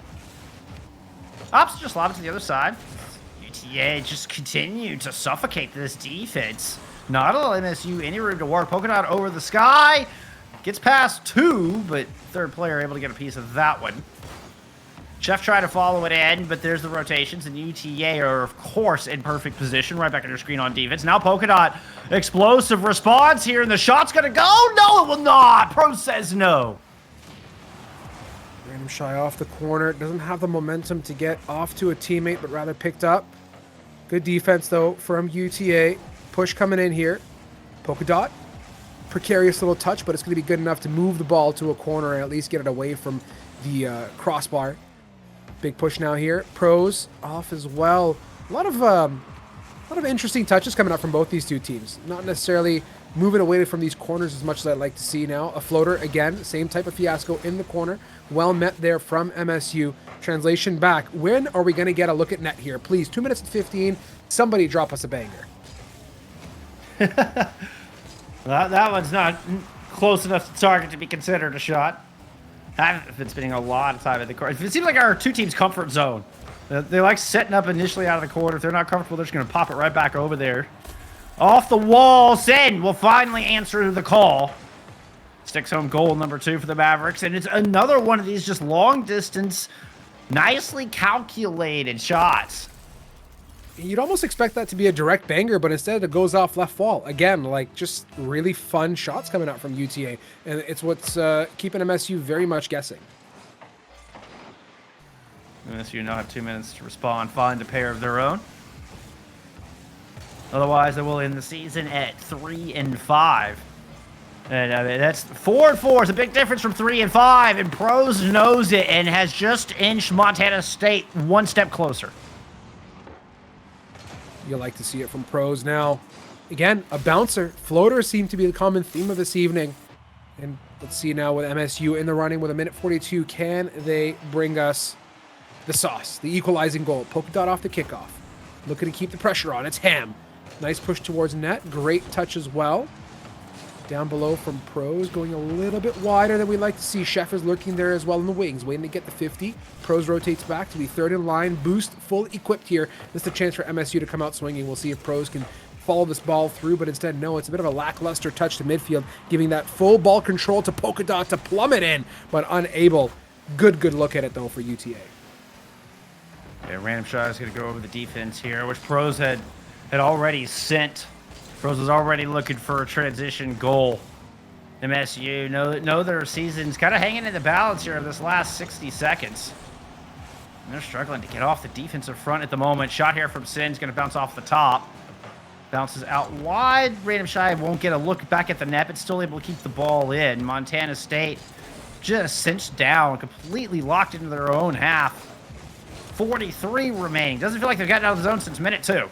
Ops just lob it to the other side. UTA just continue to suffocate this defense. Not allowing MSU any room to work. Polka Dot over the sky. Gets past 2, but third player able to get a piece of that one. Chef tried to follow it in, but there's the rotations, and UTA are, of course, in perfect position. Right back on your screen on defense. Now Polka Dot, explosive response here, and the shot's going to go. No, it will not. Pro says no. Random Shy off the corner. Doesn't have the momentum to get off to a teammate, but rather picked up. Good defense, though, from UTA. Push coming in here. Polka Dot. Precarious little touch, but it's going to be good enough to move the ball to a corner and at least get it away from the crossbar. Big push now here. Pros off as well. A lot of interesting touches coming up from both these two teams. Not necessarily moving away from these corners as much as I'd like to see now. A floater, again, same type of fiasco in the corner. Well met there from MSU. Translation back. When are we going to get a look at net here? Please, 2 minutes and 15. Somebody drop us a banger. That one's not close enough to target to be considered a shot. I've been spending a lot of time at the corner. It seems like our two teams' comfort zone. They like setting up initially out of the corner. If they're not comfortable, they're just going to pop it right back over there. Off the wall, Sin will finally answer the call. Sticks home goal number 2 for the Mavericks, and it's another one of these just long distance, nicely calculated shots. You'd almost expect that to be a direct banger, but instead it goes off left wall. Again, like just really fun shots coming out from UTA. And it's what's keeping MSU very much guessing. MSU now have 2 minutes to respond, find a pair of their own. Otherwise, they will end the season at 3-5. And I mean, that's 4-4. It's a big difference from 3-5. And Pros knows it and has just inched Montana State one step closer. You like to see it from Pros now. Again, a bouncer. Floaters seem to be the common theme of this evening. And let's see now with MSU in the running with 1:42. Can they bring us the sauce, the equalizing goal? Polka Dot off the kickoff. Looking to keep the pressure on. It's Ham. Nice push towards net. Great touch as well. Down below from Pros, going a little bit wider than we'd like to see. Chef is lurking there as well in the wings, waiting to get the 50. Pros rotates back to be third in line. Boost full equipped here. This is a chance for MSU to come out swinging. We'll see if Pros can follow this ball through, but instead, no, it's a bit of a lackluster touch to midfield, giving that full ball control to Polka Dot to plummet in, but unable. Good look at it, though, for UTA. Yeah, Random Shot is going to go over the defense here, which Pros had already sent. Pros was already looking for a transition goal. MSU know their season's kind of hanging in the balance here of this last 60 seconds. And they're struggling to get off the defensive front at the moment. Shot here from Sin's going to bounce off the top. Bounces out wide. Random Shy won't get a look back at the net, but still able to keep the ball in. Montana State just cinched down, completely locked into their own half. 43 remaining. Doesn't feel like they've gotten out of the zone since minute 2.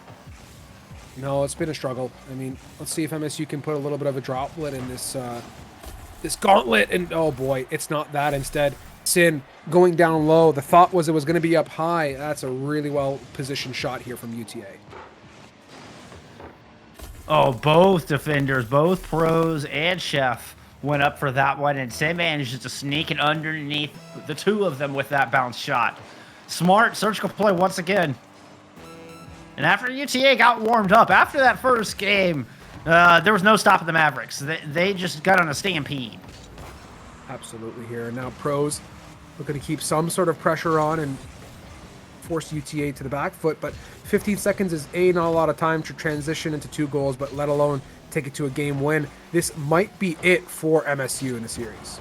No, it's been a struggle. I mean, let's see if MSU can put a little bit of a droplet in this this gauntlet. And oh boy, it's not that. Instead, Sin going down low. The thought was it was going to be up high. That's a really well-positioned shot here from UTA. Oh, both defenders, both Pros and Chef went up for that one. And Sin managed to sneak it underneath the two of them with that bounce shot. Smart surgical play once again. And after UTA got warmed up, after that first game, there was no stopping the Mavericks. They just got on a stampede. Absolutely here. Now Pros looking to keep some sort of pressure on and force UTA to the back foot. But 15 seconds is not a lot of time to transition into 2 goals, but let alone take it to a game win. This might be it for MSU in the series.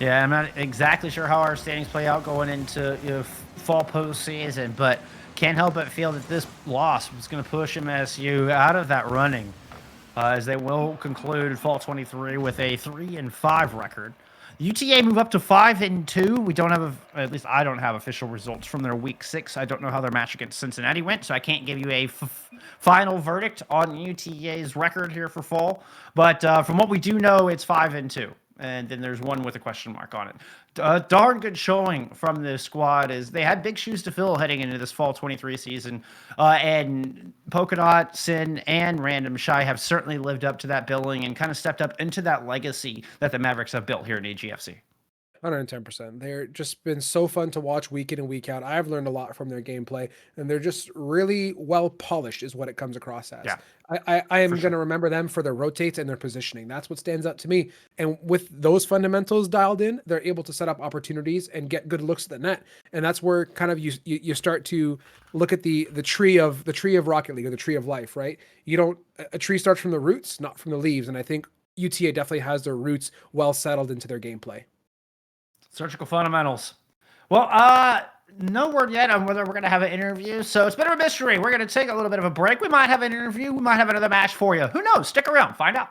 Yeah, I'm not exactly sure how our standings play out going into fall postseason, but can't help but feel that this loss was going to push MSU out of that running as they will conclude fall 23 with a 3-5 record. UTA move up to 5-2. We don't have, at least I don't have official results from their week 6. I don't know how their match against Cincinnati went, so I can't give you a final verdict on UTA's record here for fall. But from what we do know, it's 5-2. And then there's one with a question mark on it. Darn good showing from the squad. Is they had big shoes to fill heading into this fall 23 season. And Polkadot, Sin, and Random Shy have certainly lived up to that billing and kind of stepped up into that legacy that the Mavericks have built here in EGFC. 110%. They're just been so fun to watch week in and week out. I've learned a lot from their gameplay, and they're just really well polished, is what it comes across as. Yeah, I am going to remember them for their rotates and their positioning. That's what stands out to me. And with those fundamentals dialed in, they're able to set up opportunities and get good looks at the net. And that's where kind of you start to look at the tree of Rocket League, or the tree of life, right? A tree starts from the roots, not from the leaves. And I think UTA definitely has their roots well settled into their gameplay. Surgical fundamentals. Well, no word yet on whether we're going to have an interview, so it's a bit of a mystery. We're going to take a little bit of a break. We might have an interview. We might have another match for you. Who knows? Stick around. Find out.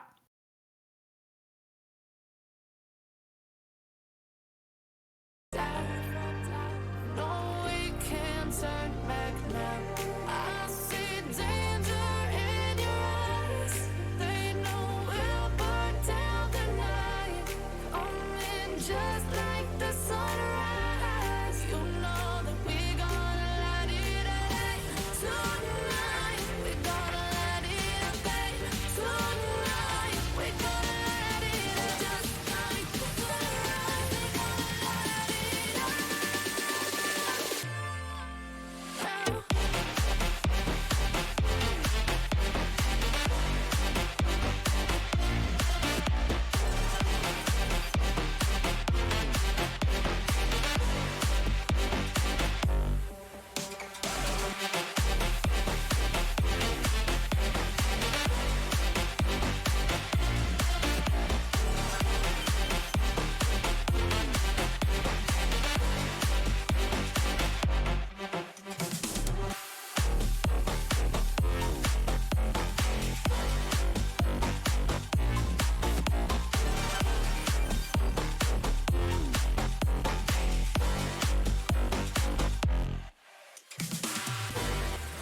No, we can't turn back now. I see danger in your eyes. They know we'll burn down the night. Coming just like the sunrise. You know that we gonna light it up tonight. We gonna light it up, babe. Tonight we gonna light it up just like the sunrise. We gonna light it up.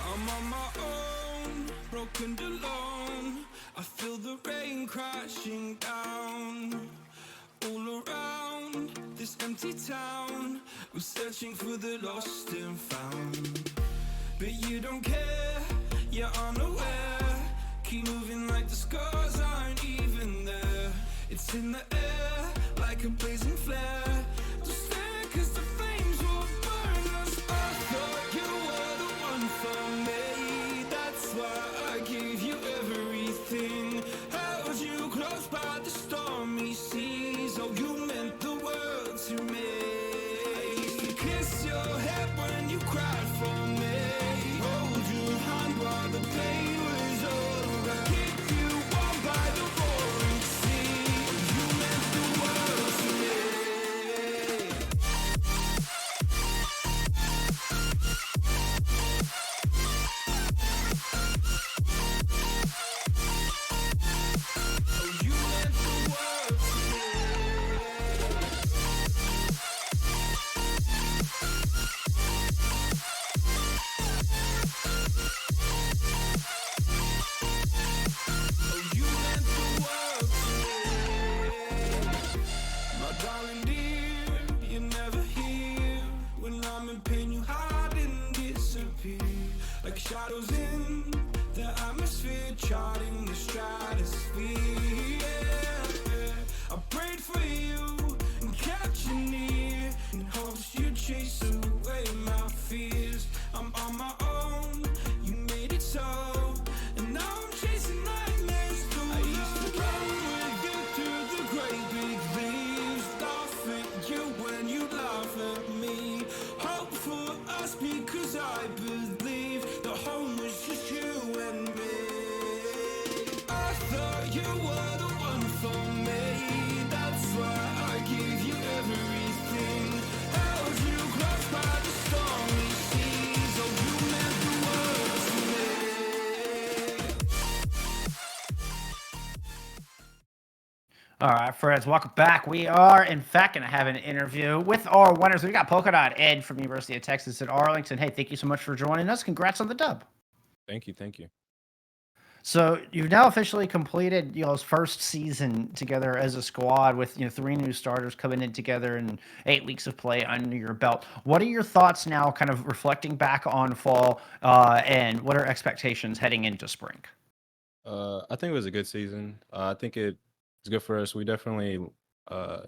I'm on my own, broken alone. I feel the rain crashing down all around this empty town. We're searching for the lost and found, but you don't care, you're unaware. Keep moving like the scars aren't even there. It's in the air like a blazing flare. Don't stare 'cause the flames will burn us. I thought you were the one for me. That's why I gave you everything. Held you close by the stormy seas. Oh, you meant the world to me. I used to kiss your head when you cried for me. Hold your hand while the pain was over. Keep you warm by the roaring sea. Oh, you meant the world to me. Oh, you meant the world to me. Oh, you meant the world to me. My darling dear, you're never here. When I'm in pain, you hide and disappear. Like shadows in the atmosphere, charting the stratosphere. Yeah. I prayed for you and kept you near, in hopes you'd chase away my fears. I'm on my own, you made it so, and now I'm chasing nightmares too. I used to run with you through the great big leaves, laugh at you when you laugh at me. Hope for us because I believe the home was just you and me. All right, friends, welcome back. We are, in fact, going to have an interview with our winners. We got Polka Dot Ed from University of Texas at Arlington. Hey, thank you so much for joining us. Congrats on the dub. Thank you. Thank you. So you've now officially completed y'all's first season together as a squad with 3 new starters coming in together and 8 weeks of play under your belt. What are your thoughts now, kind of reflecting back on fall, and what are expectations heading into spring? I think it was a good season. I think it's good for us. We definitely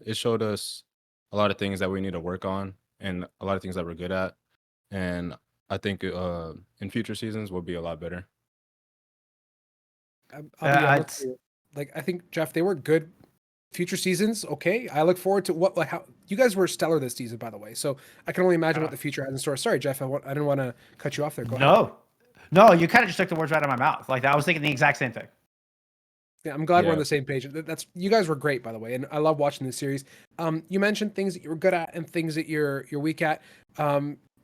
it showed us a lot of things that we need to work on and a lot of things that we're good at. And I think in future seasons we'll be a lot better. I'll be honest with you. Like, I think, Jeff, they were good future seasons. Okay, I look forward to how you guys were stellar this season, by the way. So I can only imagine what the future has in store. Sorry, Jeff, I didn't want to cut you off there. Go ahead. No, you kind of just took the words right out of my mouth. Like, I was thinking the exact same thing. Yeah, I'm glad we're on Yeah. the same page. You guys were great, by the way, and I love watching this series. You mentioned things that you were good at and things that you're weak at.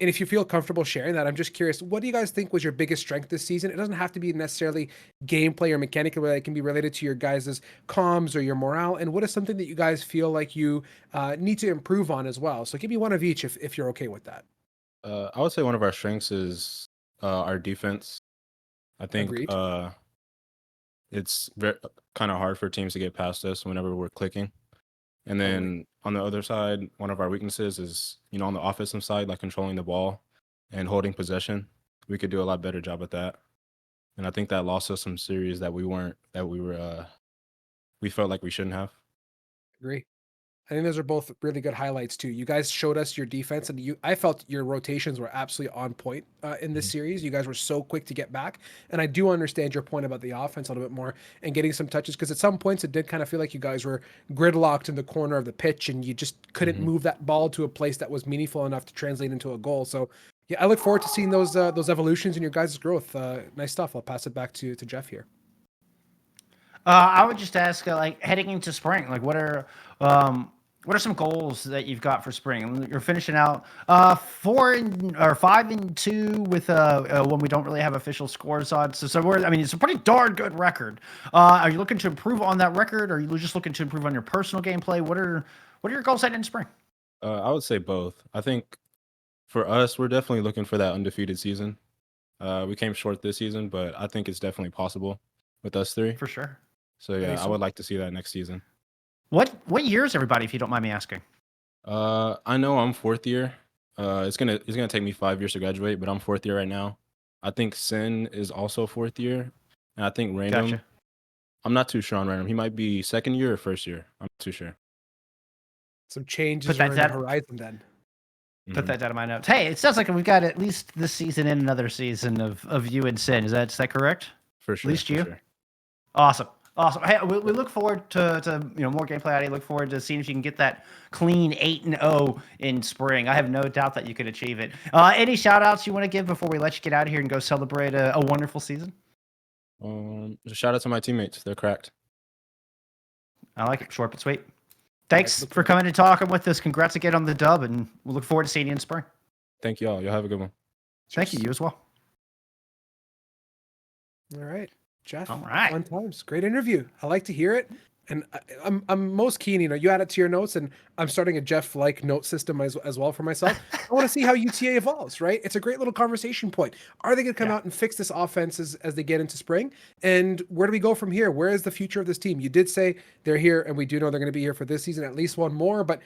And if you feel comfortable sharing that, I'm just curious, what do you guys think was your biggest strength this season? It doesn't have to be necessarily gameplay or mechanical, it can be related to your guys' comms or your morale. And what is something that you guys feel like you need to improve on as well? So give me one of each if you're okay with that. I would say one of our strengths is our defense. I think Agreed. it's very kind of hard for teams to get past us whenever we're clicking. And then on the other side, one of our weaknesses is, on the offensive side, like controlling the ball and holding possession. We could do a lot better job at that. And I think that lost us some series that we felt like we shouldn't have. Agree. I think those are both really good highlights too. You guys showed us your defense, and I felt your rotations were absolutely on point in this series. You guys were so quick to get back, and I do understand your point about the offense a little bit more and getting some touches, because at some points it did kind of feel like you guys were gridlocked in the corner of the pitch, and you just couldn't move that ball to a place that was meaningful enough to translate into a goal. So yeah, I look forward to seeing those evolutions in your guys' growth. Nice stuff. I'll pass it back to Jeff here. I would just ask, like, heading into spring, like, what are some goals that you've got for spring? You're finishing out 5-2 with when we don't really have official scores on. So it's a pretty darn good record. Are you looking to improve on that record, or are you just looking to improve on your personal gameplay? What are your goals heading into spring? I would say both. I think for us, we're definitely looking for that undefeated season. We came short this season, but I think it's definitely possible with us 3. For sure. So yeah, I would like to see that next season. What year is everybody, if you don't mind me asking? I know I'm 4th year. It's gonna take me 5 years to graduate, but I'm 4th year right now. I think Sin is also 4th year, and I think Random. Gotcha. I'm not too sure on Random. He might be 2nd year or 1st year. I'm not too sure. Some changes Put that are on the down. horizon then. Put that down in my notes. Hey, it sounds like we've got at least this season and another season of you and Sin. Is that correct? For sure. least for you? sure. Awesome. Hey, we look forward to more gameplay out of you. Look forward to seeing if you can get that clean 8-0 in spring. I have no doubt that you could achieve it. Any shout outs you want to give before we let you get out of here and go celebrate a wonderful season? Shout out to my teammates. They're cracked. I like it. Short but sweet. Thanks for coming and talking with us. Congrats again on the dub, and we'll look forward to seeing you in spring. Thank you all. Y'all have a good one. Thank you. You as well. All right, Jeff. All right. Fun times. Great interview. I like to hear it. And I'm most keen, you add it to your notes, and I'm starting a Jeff-like note system as well for myself. I want to see how UTA evolves, right? It's a great little conversation point. Are they going to come out and fix this offense as they get into spring? And where do we go from here? Where is the future of this team? You did say they're here, and we do know they're going to be here for this season, at least one more, but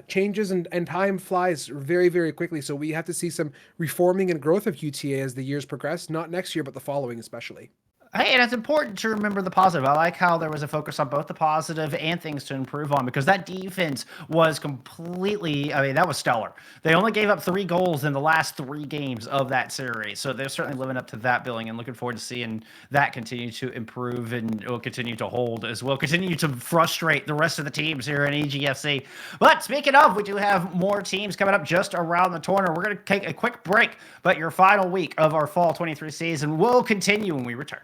changes and time flies very, very quickly. So we have to see some reforming and growth of UTA as the years progress, not next year, but the following especially. Hey, and it's important to remember the positive. I like how there was a focus on both the positive and things to improve on, because that defense was completely, that was stellar. They only gave up 3 goals in the last 3 games of that series. So they're certainly living up to that billing, and looking forward to seeing that continue to improve, and it will continue to hold as well, continue to frustrate the rest of the teams here in EGFC. But speaking of, we do have more teams coming up just around the corner. We're going to take a quick break, but your final week of our fall 23 season will continue when we return.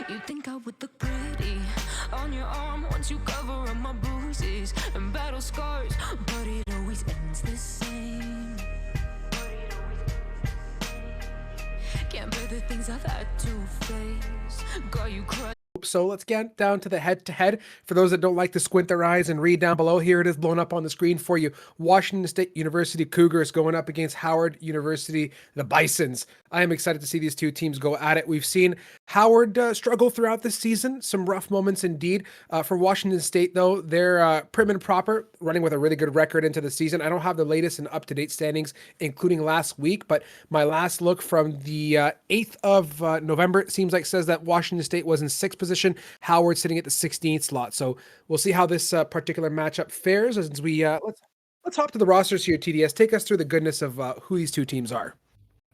You think I would look pretty on your arm once you cover up my bruises and battle scars, but it always ends the same. Can't Remember the things I've had to face. Girl, you cry. So let's get down to the head-to-head. For those that don't like to squint their eyes and read down below, here it is blown up on the screen for you. Washington State University Cougars going up against Howard University, the Bisons. I am excited to see these two teams go at it. We've seen Howard struggle throughout this season. Some rough moments indeed. For Washington State, though, they're prim and proper, running with a really good record into the season. I don't have the latest and up-to-date standings, including last week, but my last look from the 8th of November, it seems like, says that Washington State was in 6th position. Howard sitting at the 16th slot. So we'll see how this particular matchup fares as we let's hop to the rosters here. TDS, take us through the goodness of who these two teams are.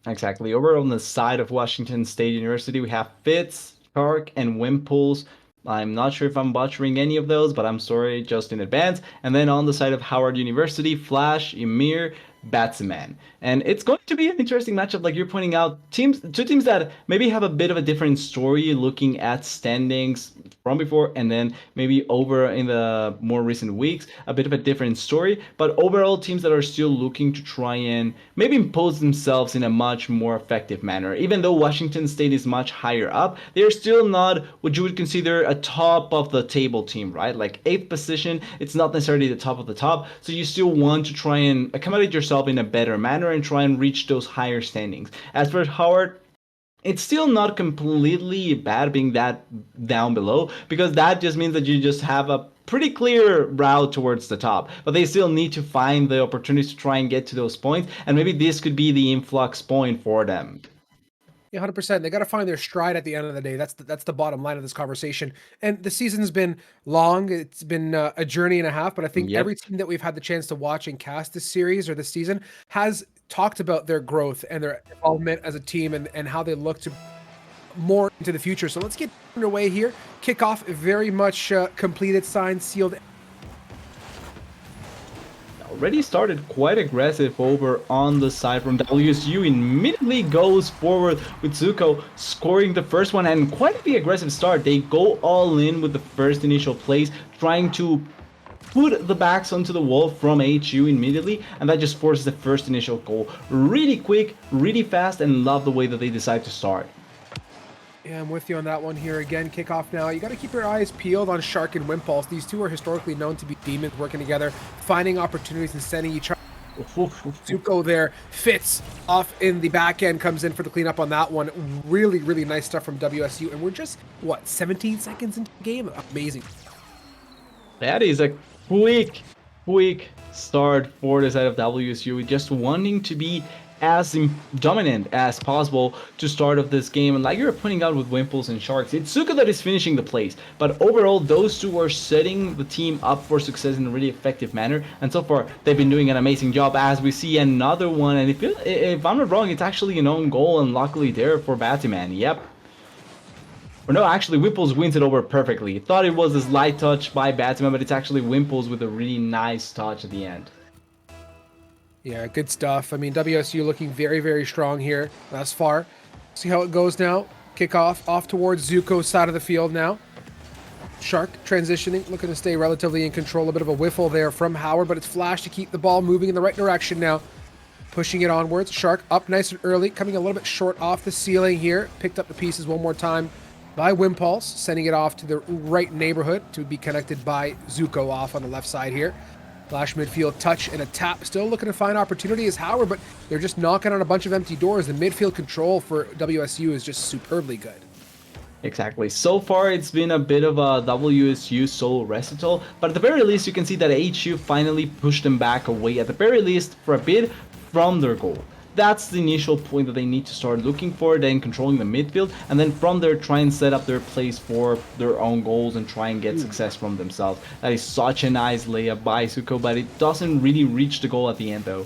Exactly. Over on the side of Washington State University, we have Fitz, Shark, and Wimples. I'm not sure if I'm butchering any of those, but I'm sorry just in advance. And then on the side of Howard University, Flash, Emir, Batsman. And it's going to be an interesting matchup, like you're pointing out. Two teams that maybe have a bit of a different story looking at standings from before, and then maybe over in the more recent weeks, a bit of a different story. But overall, teams that are still looking to try and maybe impose themselves in a much more effective manner. Even though Washington State is much higher up, they're still not what you would consider a top of the table team, right? Like 8th position, it's not necessarily the top of the top. So you still want to try and accommodate yourself in a better manner and try and reach those higher standings. As for Howard, it's still not completely bad being that down below, because that just means that you just have a pretty clear route towards the top, but they still need to find the opportunities to try and get to those points, and maybe this could be the influx point for them. Yeah, 100%. They got to find their stride at the end of the day. That's the bottom line of this conversation. And the season's been long. It's been a journey and a half, but I think every team that we've had the chance to watch and cast this series or this season has talked about their growth and their involvement as a team and how they look to more into the future. So let's get underway here. Kickoff very much completed, signed, sealed. Already started quite aggressive over on the side from WSU. Immediately goes forward with Zuko scoring the first one, and quite the aggressive start. They go all in with the first initial plays, trying to put the backs onto the wall from HU immediately, and that just forces the first initial goal. Really quick, really fast, and love the way that they decide to start. Yeah, I'm with you on that one here. Again, kickoff now. You got to keep your eyes peeled on Shark and Wimpulse. These two are historically known to be demons working together, finding opportunities and sending each other. Zuko there fits off in the back end, comes in for the cleanup on that one. Really, really nice stuff from WSU. And we're just, 17 seconds into the game? Amazing. That is a quick start for the side of WSU, just wanting to be as dominant as possible to start off this game. And like you're pointing out with Wimples and Sharks, it's Zuko that is finishing the plays, but overall those two are setting the team up for success in a really effective manner, and so far they've been doing an amazing job. As we see another one, and if I'm not wrong, it's actually an own goal, and luckily there for Batman. Yep. Or no, actually Wimples wins it over perfectly. Thought it was a slight touch by Batman, but it's actually Wimples with a really nice touch at the end. Yeah, good stuff. I mean, WSU looking very, very strong here thus far. See how it goes now. Kickoff off towards Zuko's side of the field now. Shark transitioning, looking to stay relatively in control. A bit of a whiffle there from Howard, but it's Flash to keep the ball moving in the right direction now. Pushing it onwards. Shark up nice and early, coming a little bit short off the ceiling here. Picked up the pieces one more time by Wimpulse, sending it off to the right neighborhood to be connected by Zuko off on the left side here. Flash midfield touch and a tap. Still looking to find opportunity as Howard, but they're just knocking on a bunch of empty doors. The midfield control for WSU is just superbly good. Exactly. So far, it's been a bit of a WSU solo recital, but at the very least, you can see that HU finally pushed them back away, at the very least, for a bit from their goal. That's the initial point that they need to start looking for, then controlling the midfield, and then from there try and set up their plays for their own goals and try and get success from themselves. That is such a nice layup by Zuko, but it doesn't really reach the goal at the end though.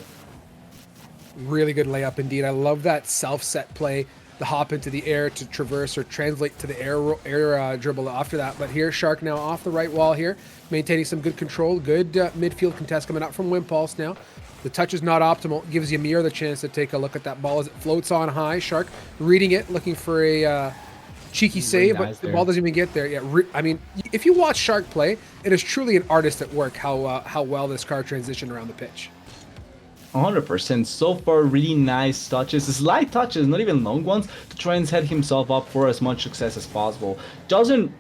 Really good layup indeed. I love that self-set play, the hop into the air to traverse or translate to the air dribble after that. But here, Shark now off the right wall here, maintaining some good control. Good midfield contest coming up from Wimpulse now. The touch is not optimal. Gives Emir the chance to take a look at that ball as it floats on high. Shark reading it, looking for a cheeky save, but the ball doesn't even get there. Yeah, I mean, if you watch Shark play, it is truly an artist at work how well this car transitioned around the pitch. 100%. So far, really nice touches, slight touches, not even long ones, to try and set himself up for as much success as possible. Doesn't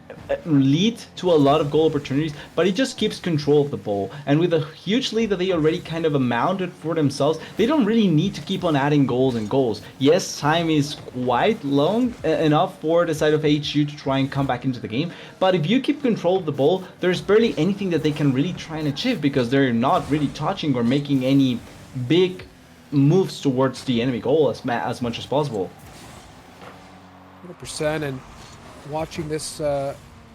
lead to a lot of goal opportunities, but he just keeps control of the ball. And with a huge lead that they already kind of amounted for themselves, they don't really need to keep on adding goals and goals. Yes, time is quite long enough for the side of HU to try and come back into the game, but if you keep control of the ball, there's barely anything that they can really try and achieve, because they're not really touching or making any big moves towards the enemy goal as much as possible. 100%. And watching this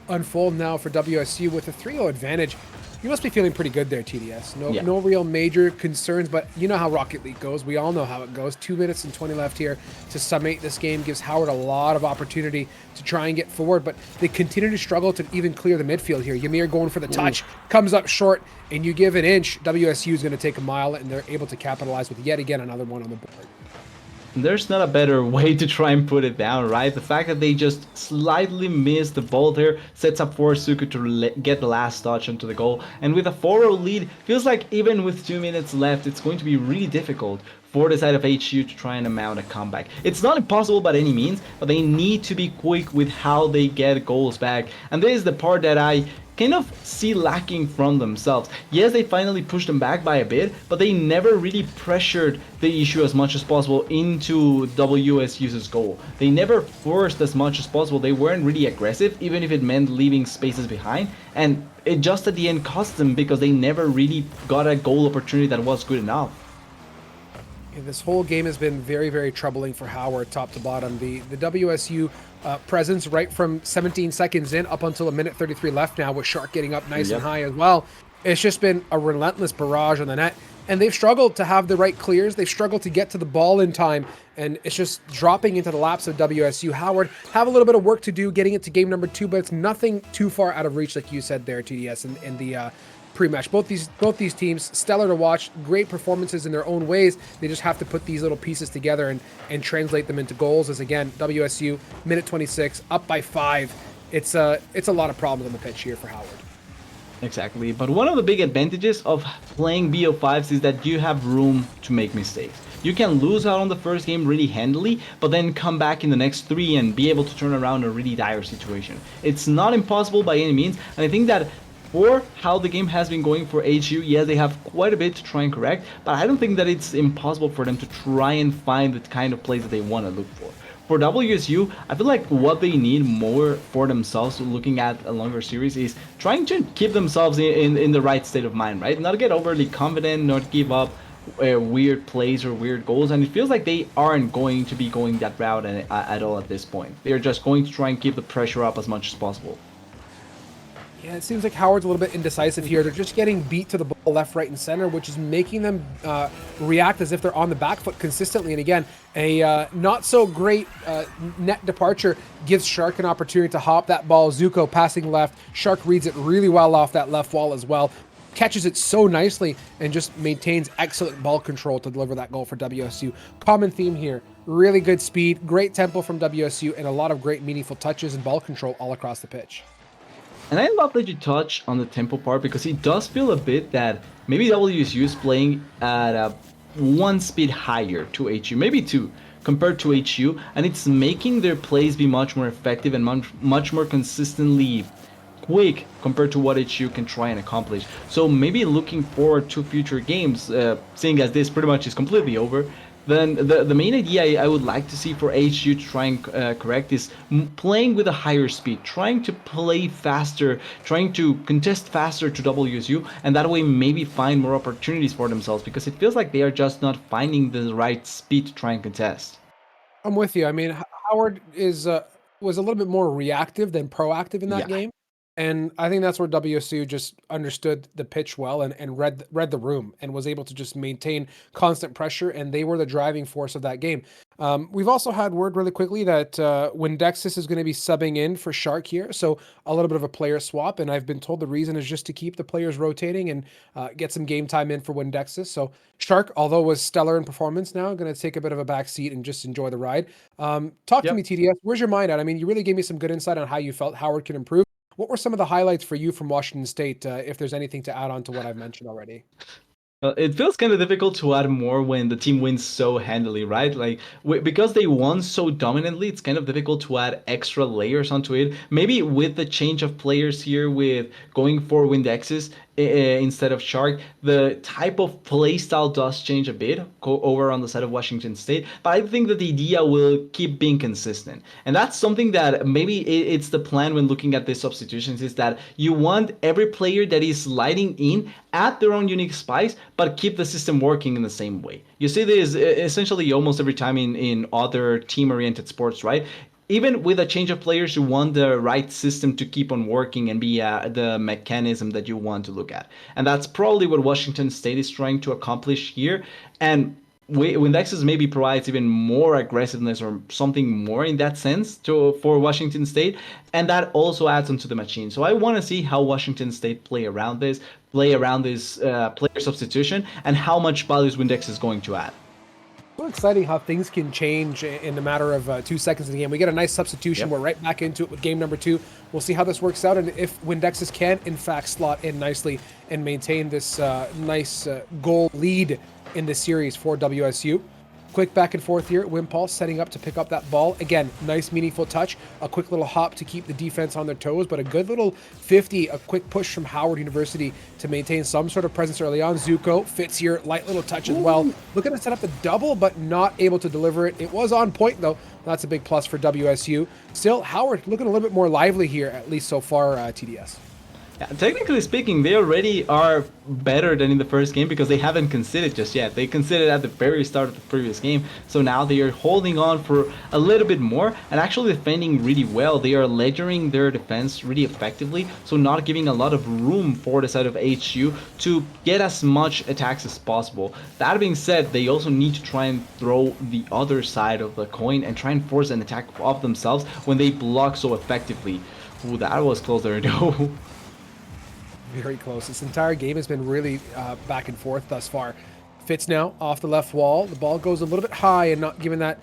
unfold now for WSU with a 3-0 advantage, you must be feeling pretty good there, TDS. No real major concerns, but you know how Rocket League goes. We all know how it goes. 2 minutes and 20 left here to summate this game. Gives Howard a lot of opportunity to try and get forward, but they continue to struggle to even clear the midfield here. Ymir going for the touch, comes up short, and you give an inch, WSU is going to take a mile, and they're able to capitalize with yet again another one on the board. There's not a better way to try and put it down, right? The fact that they just slightly missed the ball there sets up for Suku to get the last touch onto the goal. And with a 4-0 lead, feels like even with 2 minutes left, it's going to be really difficult for the side of HU to try and mount a comeback. It's not impossible by any means, but they need to be quick with how they get goals back. And this is the part that I kind of see lacking from themselves. Yes, they finally pushed them back by a bit, but they never really pressured the issue as much as possible into WSU's goal. They never forced as much as possible. They weren't really aggressive, even if it meant leaving spaces behind. And it just at the end cost them, because they never really got a goal opportunity that was good enough. Yeah, this whole game has been very, very troubling for Howard, top to bottom. The WSU presence right from 17 seconds in up until a minute 33 left now, with Shark getting up nice and high as well. It's just been a relentless barrage on the net, and they've struggled to have the right clears. They've struggled to get to the ball in time, and it's just dropping into the laps of WSU. Howard have a little bit of work to do getting it to game number 2, but it's nothing too far out of reach, like you said there, TDS, in the pre-match. Both these teams, stellar to watch, great performances in their own ways. They just have to put these little pieces together and translate them into goals. As again, WSU, minute 26, up by 5. It's a lot of problems on the pitch here for Howard. Exactly, but one of the big advantages of playing BO5s is that you have room to make mistakes. You can lose out on the first game really handily, but then come back in the next 3 and be able to turn around a really dire situation. It's not impossible by any means, and I think that for how the game has been going for HU, yes, they have quite a bit to try and correct, but I don't think that it's impossible for them to try and find the kind of plays that they want to look for. For WSU, I feel like what they need more for themselves, looking at a longer series, is trying to keep themselves in the right state of mind, right? Not get overly confident, not give up weird plays or weird goals, and it feels like they aren't going to be going that route at all at this point. They're just going to try and keep the pressure up as much as possible. Yeah, it seems like Howard's a little bit indecisive here. They're just getting beat to the ball left, right, and center, which is making them react as if they're on the back foot consistently. And again, a not so great net departure gives Shark an opportunity to hop that ball. Zuko passing left. Shark reads it really well off that left wall as well. Catches it so nicely and just maintains excellent ball control to deliver that goal for WSU. Common theme here. Really good speed, great tempo from WSU, and a lot of great meaningful touches and ball control all across the pitch. And I love that you touch on the tempo part, because it does feel a bit that maybe WSU is playing at a 1 speed higher to HU, maybe 2, compared to HU, and it's making their plays be much more effective and much more consistently quick compared to what HU can try and accomplish. So maybe looking forward to future games, seeing as this pretty much is completely over, then the main idea I would like to see for HU to try and correct is playing with a higher speed, trying to play faster, trying to contest faster to WSU, and that way maybe find more opportunities for themselves, because it feels like they are just not finding the right speed to try and contest. I'm with you. I mean, Howard was a little bit more reactive than proactive in that game. And I think that's where WSU just understood the pitch well and read the room and was able to just maintain constant pressure, and they were the driving force of that game. We've also had word really quickly that Windexis is going to be subbing in for Shark here, so a little bit of a player swap, and I've been told the reason is just to keep the players rotating and get some game time in for Windexis. So Shark, although was stellar in performance, now going to take a bit of a back seat and just enjoy the ride. Talk to me, TDS. Where's your mind at? I mean, you really gave me some good insight on how you felt Howard can improve. What were some of the highlights for you from Washington State, if there's anything to add on to what I've mentioned already? It feels kind of difficult to add more when the team wins so handily, right? Like because they won so dominantly, it's kind of difficult to add extra layers onto it. Maybe with the change of players here, with going for Windexes instead of Shark, the type of play style does change a bit over on the side of Washington State. But I think that the idea will keep being consistent, and that's something that maybe it's the plan when looking at these substitutions, is that you want every player that is sliding in add their own unique spice, but keep the system working in the same way. You see this essentially almost every time in other team-oriented sports, right? Even with a change of players, you want the right system to keep on working and be the mechanism that you want to look at. And that's probably what Washington State is trying to accomplish here. And Windexes maybe provides even more aggressiveness or something more in that sense for Washington State, and that also adds onto the machine. So I want to see how Washington State play around this player substitution, and how much value Windex is going to add. So exciting how things can change in a matter of 2 seconds in the game. We get a nice substitution. Yep. We're right back into it with game number 2. We'll see how this works out, and if Windexes can, in fact, slot in nicely and maintain this nice goal lead in this series for WSU. Quick back and forth here. Wimpulse setting up to pick up that ball. Again, nice meaningful touch. A quick little hop to keep the defense on their toes, but a good little 50, a quick push from Howard University to maintain some sort of presence early on. Zuko fits here, light little touch as well. Looking to set up the double, but not able to deliver it. It was on point though. That's a big plus for WSU. Still, Howard looking a little bit more lively here, at least so far, TDS. Yeah, technically speaking, they already are better than in the first game because they haven't conceded just yet. They conceded at the very start of the previous game, so now they are holding on for a little bit more and actually defending really well. They are ledgering their defense really effectively, so not giving a lot of room for the side of HU to get as much attacks as possible. That being said, they also need to try and throw the other side of the coin and try and force an attack of themselves when they block so effectively. Ooh, that was close there though. Very close. This entire game has been really back and forth thus far. Fitz now off the left wall. The ball goes a little bit high and not given that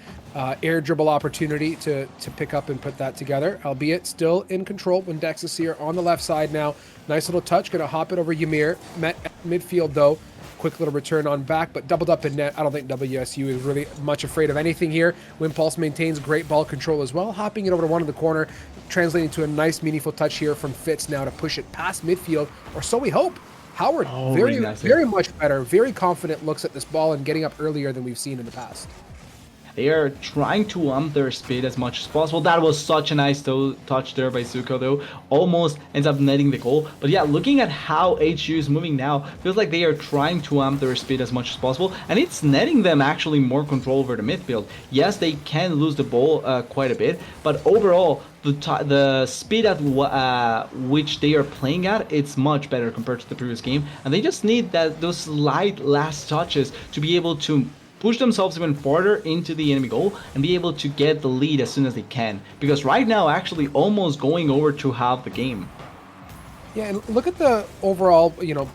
air dribble opportunity to pick up and put that together, albeit still in control when Dex is here on the left side now. Nice little touch. Going to hop it over Ymir. Met at midfield though. Quick little return on back, but doubled up in net. I don't think WSU is really much afraid of anything here. Wimpulse maintains great ball control as well, hopping it over to one in the corner, translating to a nice, meaningful touch here from Fitz now to push it past midfield, or so we hope. Howard, very much better, very confident looks at this ball and getting up earlier than we've seen in the past. They are trying to ump their speed as much as possible. That was such a nice touch there by Zuko though. Almost ends up netting the goal. But yeah, looking at how HU is moving now, feels like they are trying to ump their speed as much as possible. And it's netting them actually more control over the midfield. Yes, they can lose the ball quite a bit. But overall, the speed at which they are playing at, it's much better compared to the previous game. And they just need those slight last touches to be able to push themselves even farther into the enemy goal and be able to get the lead as soon as they can. Because right now, actually almost going over to half the game. Yeah, and look at the overall,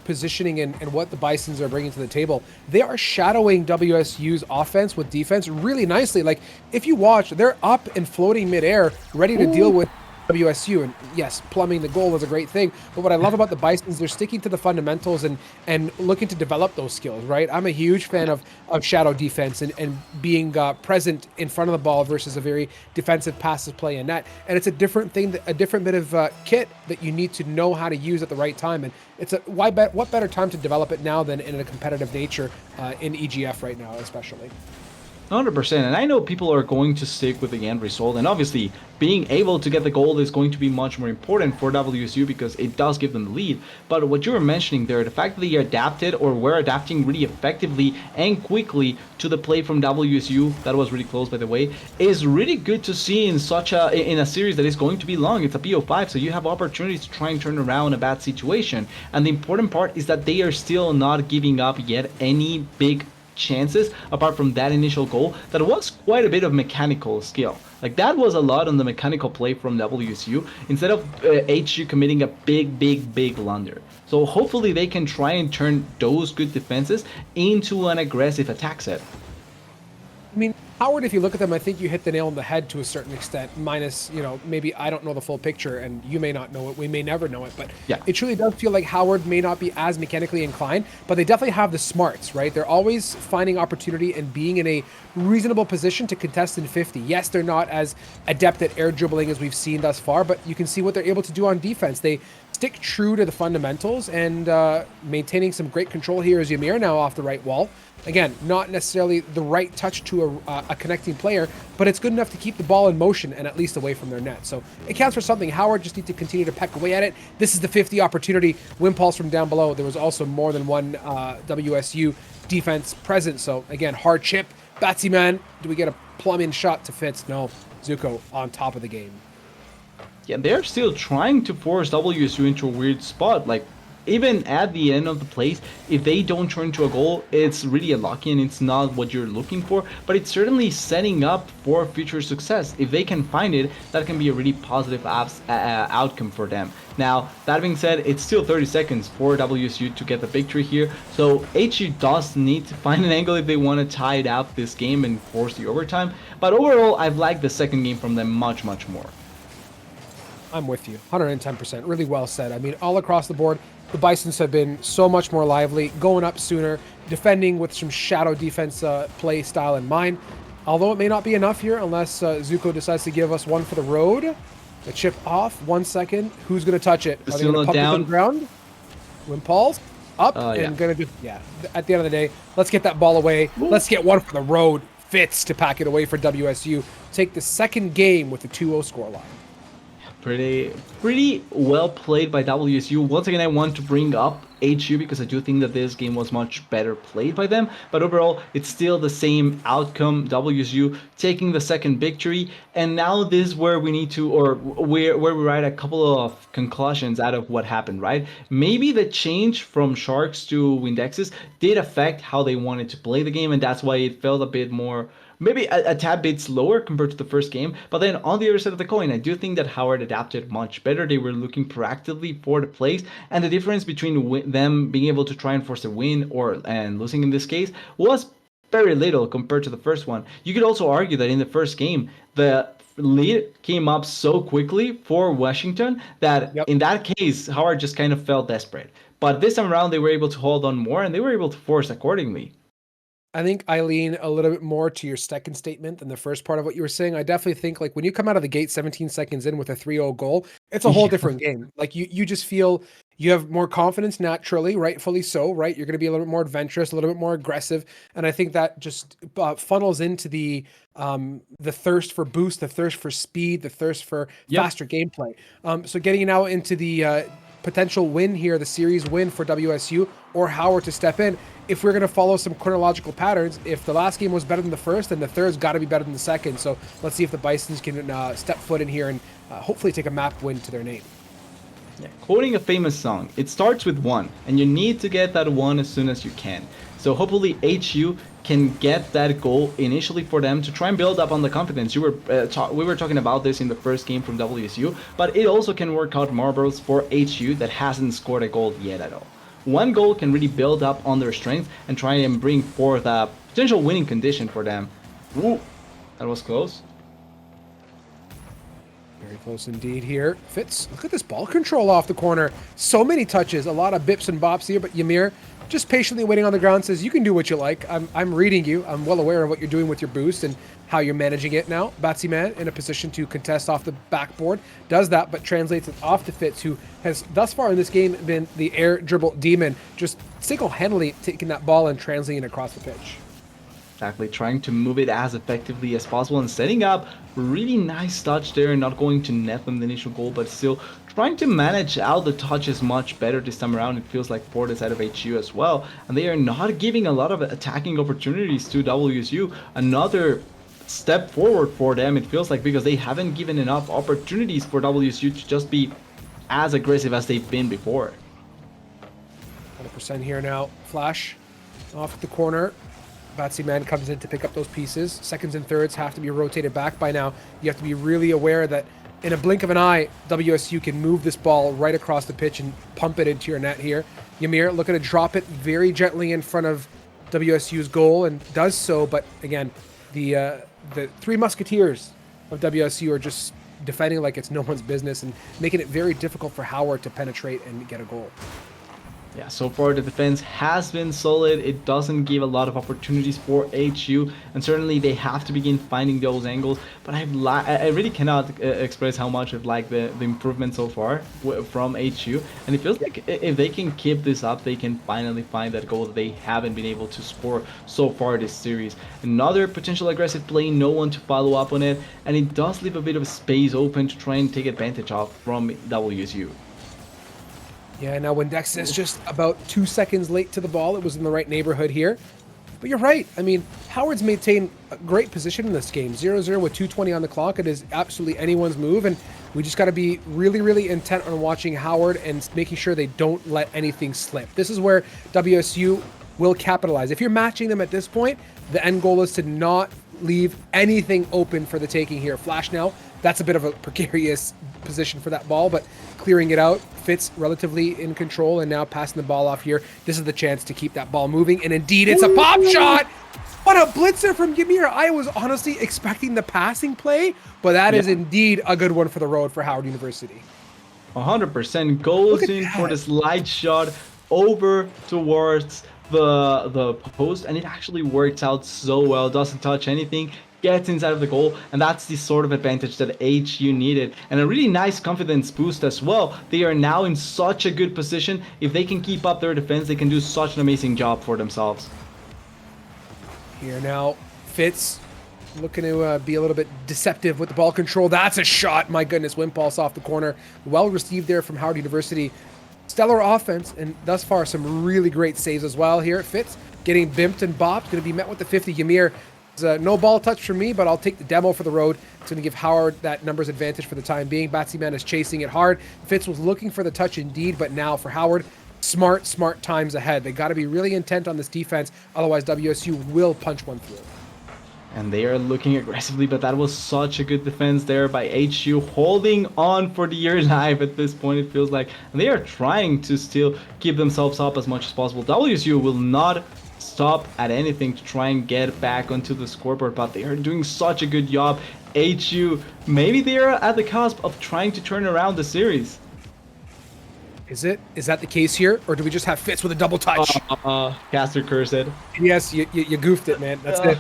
positioning and what the Bisons are bringing to the table. They are shadowing WSU's offense with defense really nicely. Like, if you watch, they're up and floating midair, ready to deal with WSU. And yes, plumbing the goal was a great thing. But what I love about the Bisons, they're sticking to the fundamentals and looking to develop those skills, right? I'm a huge fan of shadow defense and being present in front of the ball versus a very defensive passive play in net. And it's a different thing, a different bit of kit that you need to know how to use at the right time. And it's what better time to develop it now than in a competitive nature in EGF right now, especially. 100%, and I know people are going to stick with the end result, and obviously being able to get the goal is going to be much more important for WSU because it does give them the lead. But what you were mentioning there, the fact that they adapted or were adapting really effectively and quickly to the play from WSU, that was really close by the way, is really good to see in a series that is going to be long. It's a PO5, so you have opportunities to try and turn around a bad situation. And the important part is that they are still not giving up yet any big chances apart from that initial goal that was quite a bit of mechanical skill. Like, that was a lot on the mechanical play from WSU instead of HU committing a big blunder. So hopefully they can try and turn those good defenses into an aggressive attack set. I mean, Howard, if you look at them, I think you hit the nail on the head to a certain extent, minus, maybe I don't know the full picture and you may not know it. We may never know it, but Yeah. it truly does feel like Howard may not be as mechanically inclined, but they definitely have the smarts, right? They're always finding opportunity and being in a reasonable position to contest in 50. Yes, they're not as adept at air dribbling as we've seen thus far, but you can see what they're able to do on defense. They stick true to the fundamentals and maintaining some great control here as Ymir now off the right wall. Again, not necessarily the right touch to a connecting player, but it's good enough to keep the ball in motion and at least away from their net. So it counts for something. Howard just needs to continue to peck away at it. This is the 50 opportunity. Win pulse from down below. There was also more than one WSU defense present. So again, hard chip. Batsy man, do we get a plumb-in shot to Fitz? No. Zuko on top of the game. Yeah, they're still trying to force WSU into a weird spot. Like, even at the end of the plays, if they don't turn into a goal, it's really unlucky and it's not what you're looking for, but it's certainly setting up for future success. If they can find it, that can be a really positive outcome for them. Now, that being said, it's still 30 seconds for WSU to get the victory here, so HU does need to find an angle if they want to tie it out this game and force the overtime, but overall, I've liked the second game from them much, much more. I'm with you, 110%. Really well said. I mean, all across the board, the Bisons have been so much more lively, going up sooner, defending with some shadow defense play style in mind. Although it may not be enough here unless Zuko decides to give us one for the road. The chip off, 1 second. Who's going to touch it? Are they going to pump it to the ground? Wimpals up and going to do, at the end of the day, let's get that ball away. Ooh. Let's get one for the road. Fitz to pack it away for WSU. Take the second game with the 2-0 scoreline. Pretty well played by WSU. Once again, I want to bring up HU because I do think that this game was much better played by them. But overall, it's still the same outcome. WSU taking the second victory. And now this is where we need to, or where we write a couple of conclusions out of what happened, right? Maybe the change from Sharks to Windexes did affect how they wanted to play the game. And that's why it felt a bit more, maybe a tad bit slower compared to the first game. But then on the other side of the coin, I do think that Howard adapted much better. They were looking proactively for the plays. And the difference between them being able to try and force a win and losing in this case was very little compared to the first one. You could also argue that in the first game, the lead came up so quickly for Washington that in that case, Howard just kind of felt desperate. But this time around, they were able to hold on more and they were able to force accordingly. I think I lean a little bit more to your second statement than the first part of what you were saying. I definitely think like when you come out of the gate 17 seconds in with a 3-0 goal, it's a whole different game. Like you just feel you have more confidence naturally, rightfully so, right? You're going to be a little bit more adventurous, a little bit more aggressive. And I think that just funnels into the thirst for boost, the thirst for speed, the thirst for faster gameplay. So getting now into the potential win here, the series win for WSU or Howard to step in. If we're going to follow some chronological patterns, if the last game was better than the first, then the third's got to be better than the second. So let's see if the Bisons can step foot in here and hopefully take a map win to their name. Yeah. Quoting a famous song, it starts with 1, and you need to get that 1 as soon as you can. So hopefully HU can get that goal initially for them to try and build up on the confidence. We were talking about this in the first game from WSU, but it also can work out marbles for HU that hasn't scored a goal yet at all. 1 goal can really build up on their strength and try and bring forth a potential winning condition for them. Ooh, that was close. Very close indeed here. Fitz, look at this ball control off the corner. So many touches, a lot of bips and bops here, but Ymir just patiently waiting on the ground says, you can do what you like. I'm reading you. I'm well aware of what you're doing with your boost and how you're managing it now. Batsy man in a position to contest off the backboard. Does that, but translates it off to Fitz, who has thus far in this game been the air dribble demon, just single-handedly taking that ball and translating it across the pitch. Exactly, trying to move it as effectively as possible and setting up really nice touch there, not going to net them the initial goal, but still trying to manage out the touches much better this time around. It feels like for the side of HU as well, and they are not giving a lot of attacking opportunities to WSU. Another step forward for them, it feels like, because they haven't given enough opportunities for WSU to just be as aggressive as they've been before. 100% here now. Flash off at the corner. Batsy man comes in to pick up those pieces. Seconds and thirds have to be rotated back by now. You have to be really aware that in a blink of an eye, WSU can move this ball right across the pitch and pump it into your net here. Ymir looking to drop it very gently in front of WSU's goal and does so, but again, the the three musketeers of WSU are just defending like it's no one's business and making it very difficult for Howard to penetrate and get a goal. Yeah, so far the defense has been solid. It doesn't give a lot of opportunities for HU, and certainly they have to begin finding those angles. But I really cannot express how much I've liked the improvement so far from HU. And it feels like if they can keep this up, they can finally find that goal that they haven't been able to score so far this series. Another potential aggressive play, no one to follow up on it, and it does leave a bit of space open to try and take advantage of from WSU. Yeah, now Windex is just about 2 seconds late to the ball. It was in the right neighborhood here. But you're right. I mean, Howard's maintained a great position in this game. 0-0 with 2:20 on the clock. It is absolutely anyone's move, and we just got to be really, really intent on watching Howard and making sure they don't let anything slip. This is where WSU will capitalize. If you're matching them at this point, the end goal is to not leave anything open for the taking here. Flash now. That's a bit of a precarious position for that ball, but clearing it out. Fitz relatively in control and now passing the ball off here. This is the chance to keep that ball moving, and indeed it's a pop shot. What a blitzer from Xavier. I was honestly expecting the passing play, but that is indeed a good one for the road for Howard University. 100% goes in for the slide shot over towards the post, and it actually works out so well. Doesn't touch anything, gets inside of the goal, and that's the sort of advantage that HU needed, and a really nice confidence boost as well. They are now in such a good position. If they can keep up their defense, they can do such an amazing job for themselves. Here now, Fitz looking to be a little bit deceptive with the ball control. That's a shot. My goodness, Wimpulse off the corner. Well received there from Howard University. Stellar offense, and thus far some really great saves as well here. Fitz getting bimped and bopped. Going to be met with the 50. Ymir. No ball touch for me, but I'll take the demo for the road. It's going to give Howard that numbers advantage for the time being. Batsiman is chasing it hard. Fitz was looking for the touch indeed, but now for Howard, smart times ahead. They got to be really intent on this defense, otherwise WSU will punch one through. And they are looking aggressively, but that was such a good defense there by HU, holding on for dear life at this point, it feels like. And they are trying to still keep themselves up as much as possible. WSU will not stop at anything to try and get back onto the scoreboard, but they are doing such a good job. HU, maybe they are at the cusp of trying to turn around the series. Is that the case here, or do we just have Fitz with a double touch? Caster cursed. Yes, you goofed it, man. That's it.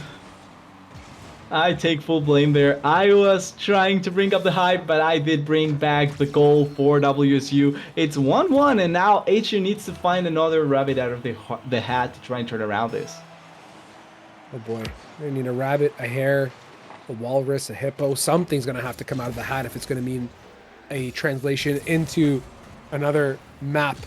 I take full blame there. I was trying to bring up the hype, but I did bring back the goal for WSU. It's 1-1, and now HU needs to find another rabbit out of the hat to try and turn around this. Oh boy, I need a rabbit, a hare, a walrus, a hippo. Something's going to have to come out of the hat if it's going to mean a translation into another map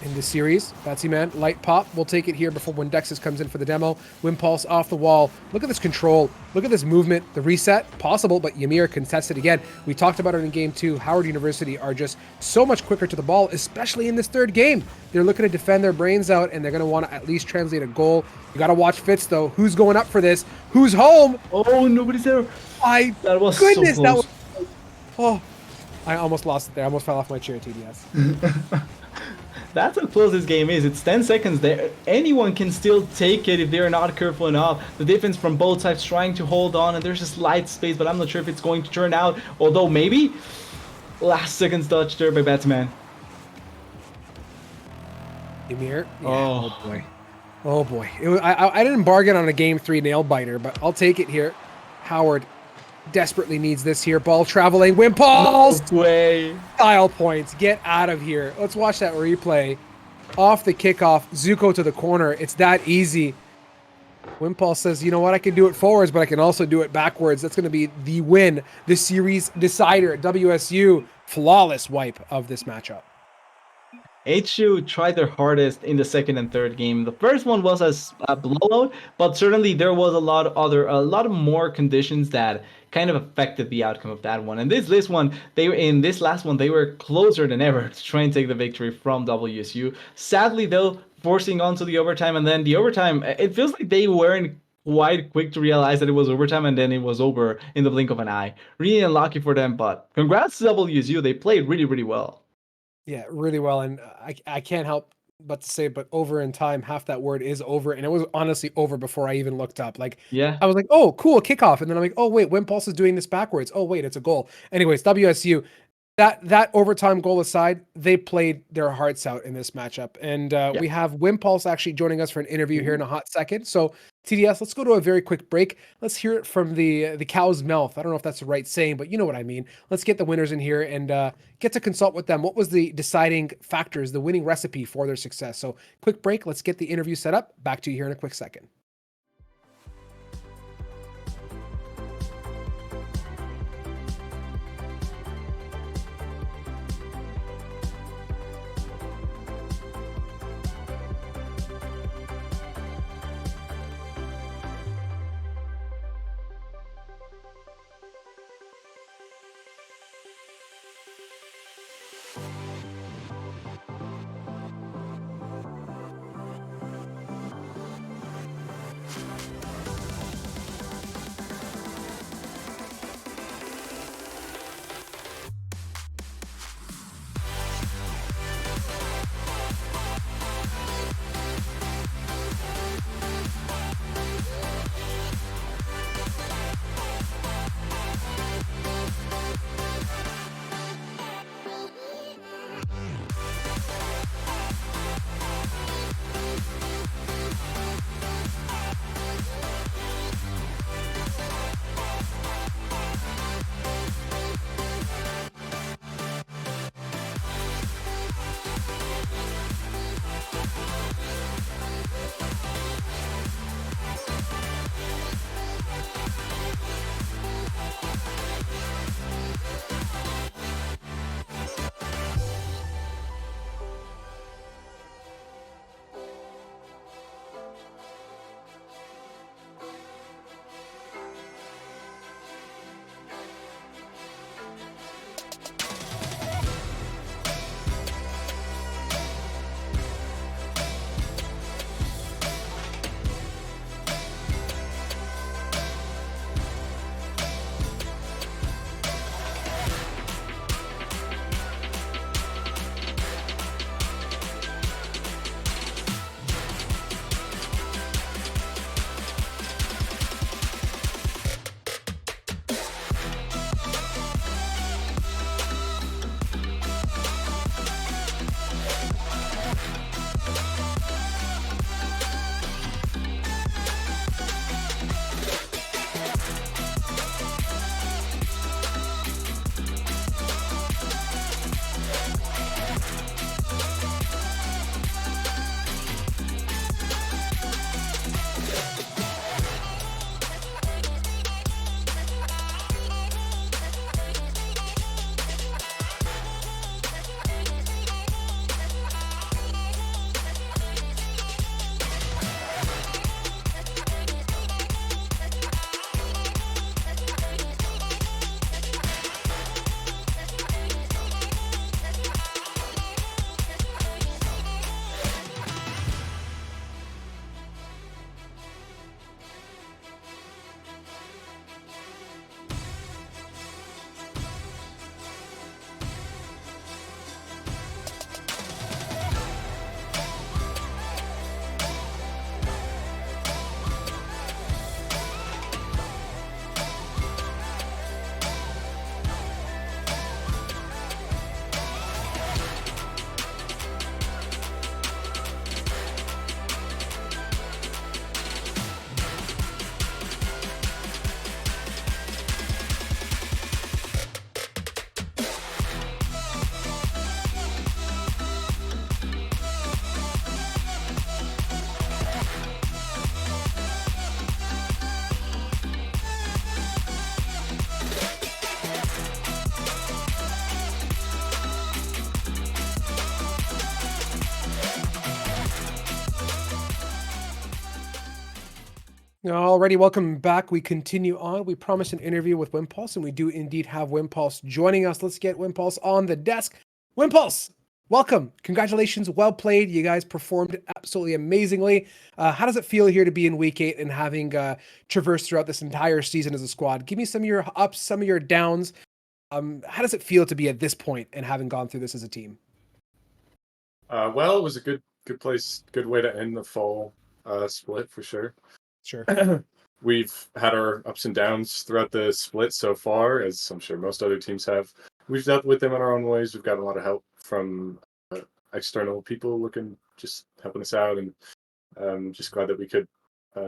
in the series. Batsy-man, light pop. We'll take it here before Windexus comes in for the demo. Wimpulse off the wall. Look at this control. Look at this movement. The reset, possible, but Ymir contested again. We talked about it in game 2. Howard University are just so much quicker to the ball, especially in this third game. They're looking to defend their brains out, and they're going to want to at least translate a goal. You got to watch Fitz, though. Who's going up for this? Who's home? Oh, nobody's there. That was goodness, so that close. was... Oh, I almost lost it there. I almost fell off my chair, TDS. That's how close this game is. It's 10 seconds there. Anyone can still take it if they're not careful enough. The defense from both sides trying to hold on, and there's just light space, but I'm not sure if it's going to turn out. Although maybe last second touch there by Batsman. Ymir? Yeah, Oh. oh boy. Oh boy. I didn't bargain on a game 3 nail biter, but I'll take it here. Howard desperately needs this here. Ball traveling. Wimpulse! No way. Style points. Get out of here. Let's watch that replay. Off the kickoff. Zuko to the corner. It's that easy. Wimpulse says, you know what? I can do it forwards, but I can also do it backwards. That's going to be the win. The series decider. WSU. Flawless wipe of this matchup. HU tried their hardest in the second and third game. The first one was a blowout, but certainly there was a lot of more conditions that kind of affected the outcome of that one. And this last one, they were closer than ever to try and take the victory from WSU. Sadly, though, forcing on to the overtime, and then the overtime, it feels like they weren't quite quick to realize that it was overtime, and then it was over in the blink of an eye. Really unlucky for them, but congrats to WSU. They played really, really well. Yeah, really well. And I can't help about to say, but over in time, half that word is over. And it was honestly over before I even looked up. Like, Yeah. I was like, oh, cool, kickoff. And then I'm like, oh, wait, Wimpulse is doing this backwards. Oh, wait, it's a goal. Anyways, WSU, that overtime goal aside, they played their hearts out in this matchup. And we have Wimpulse actually joining us for an interview here in a hot second. So TDS, let's go to a very quick break. Let's hear it from the cow's mouth. I don't know if that's the right saying, but you know what I mean. Let's get the winners in here and get to consult with them. What was the deciding factors, the winning recipe for their success? So quick break. Let's get the interview set up. Back to you here in a quick second. Alrighty, welcome back. We continue on. We promised an interview with Wimpulse, and we do indeed have Wimpulse joining us. Let's get Wimpulse on the desk. Wimpulse, welcome. Congratulations. Well played. You guys performed absolutely amazingly. How does it feel here to be in week 8 and having traversed throughout this entire season as a squad? Give me some of your ups, some of your downs. How does it feel to be at this point and having gone through this as a team? Well, it was a good good place, good way to end the fall split for sure. Sure. We've had our ups and downs throughout the split so far, as I'm sure most other teams have. We've dealt with them in our own ways. We've got a lot of help from external people just helping us out, and just glad that we could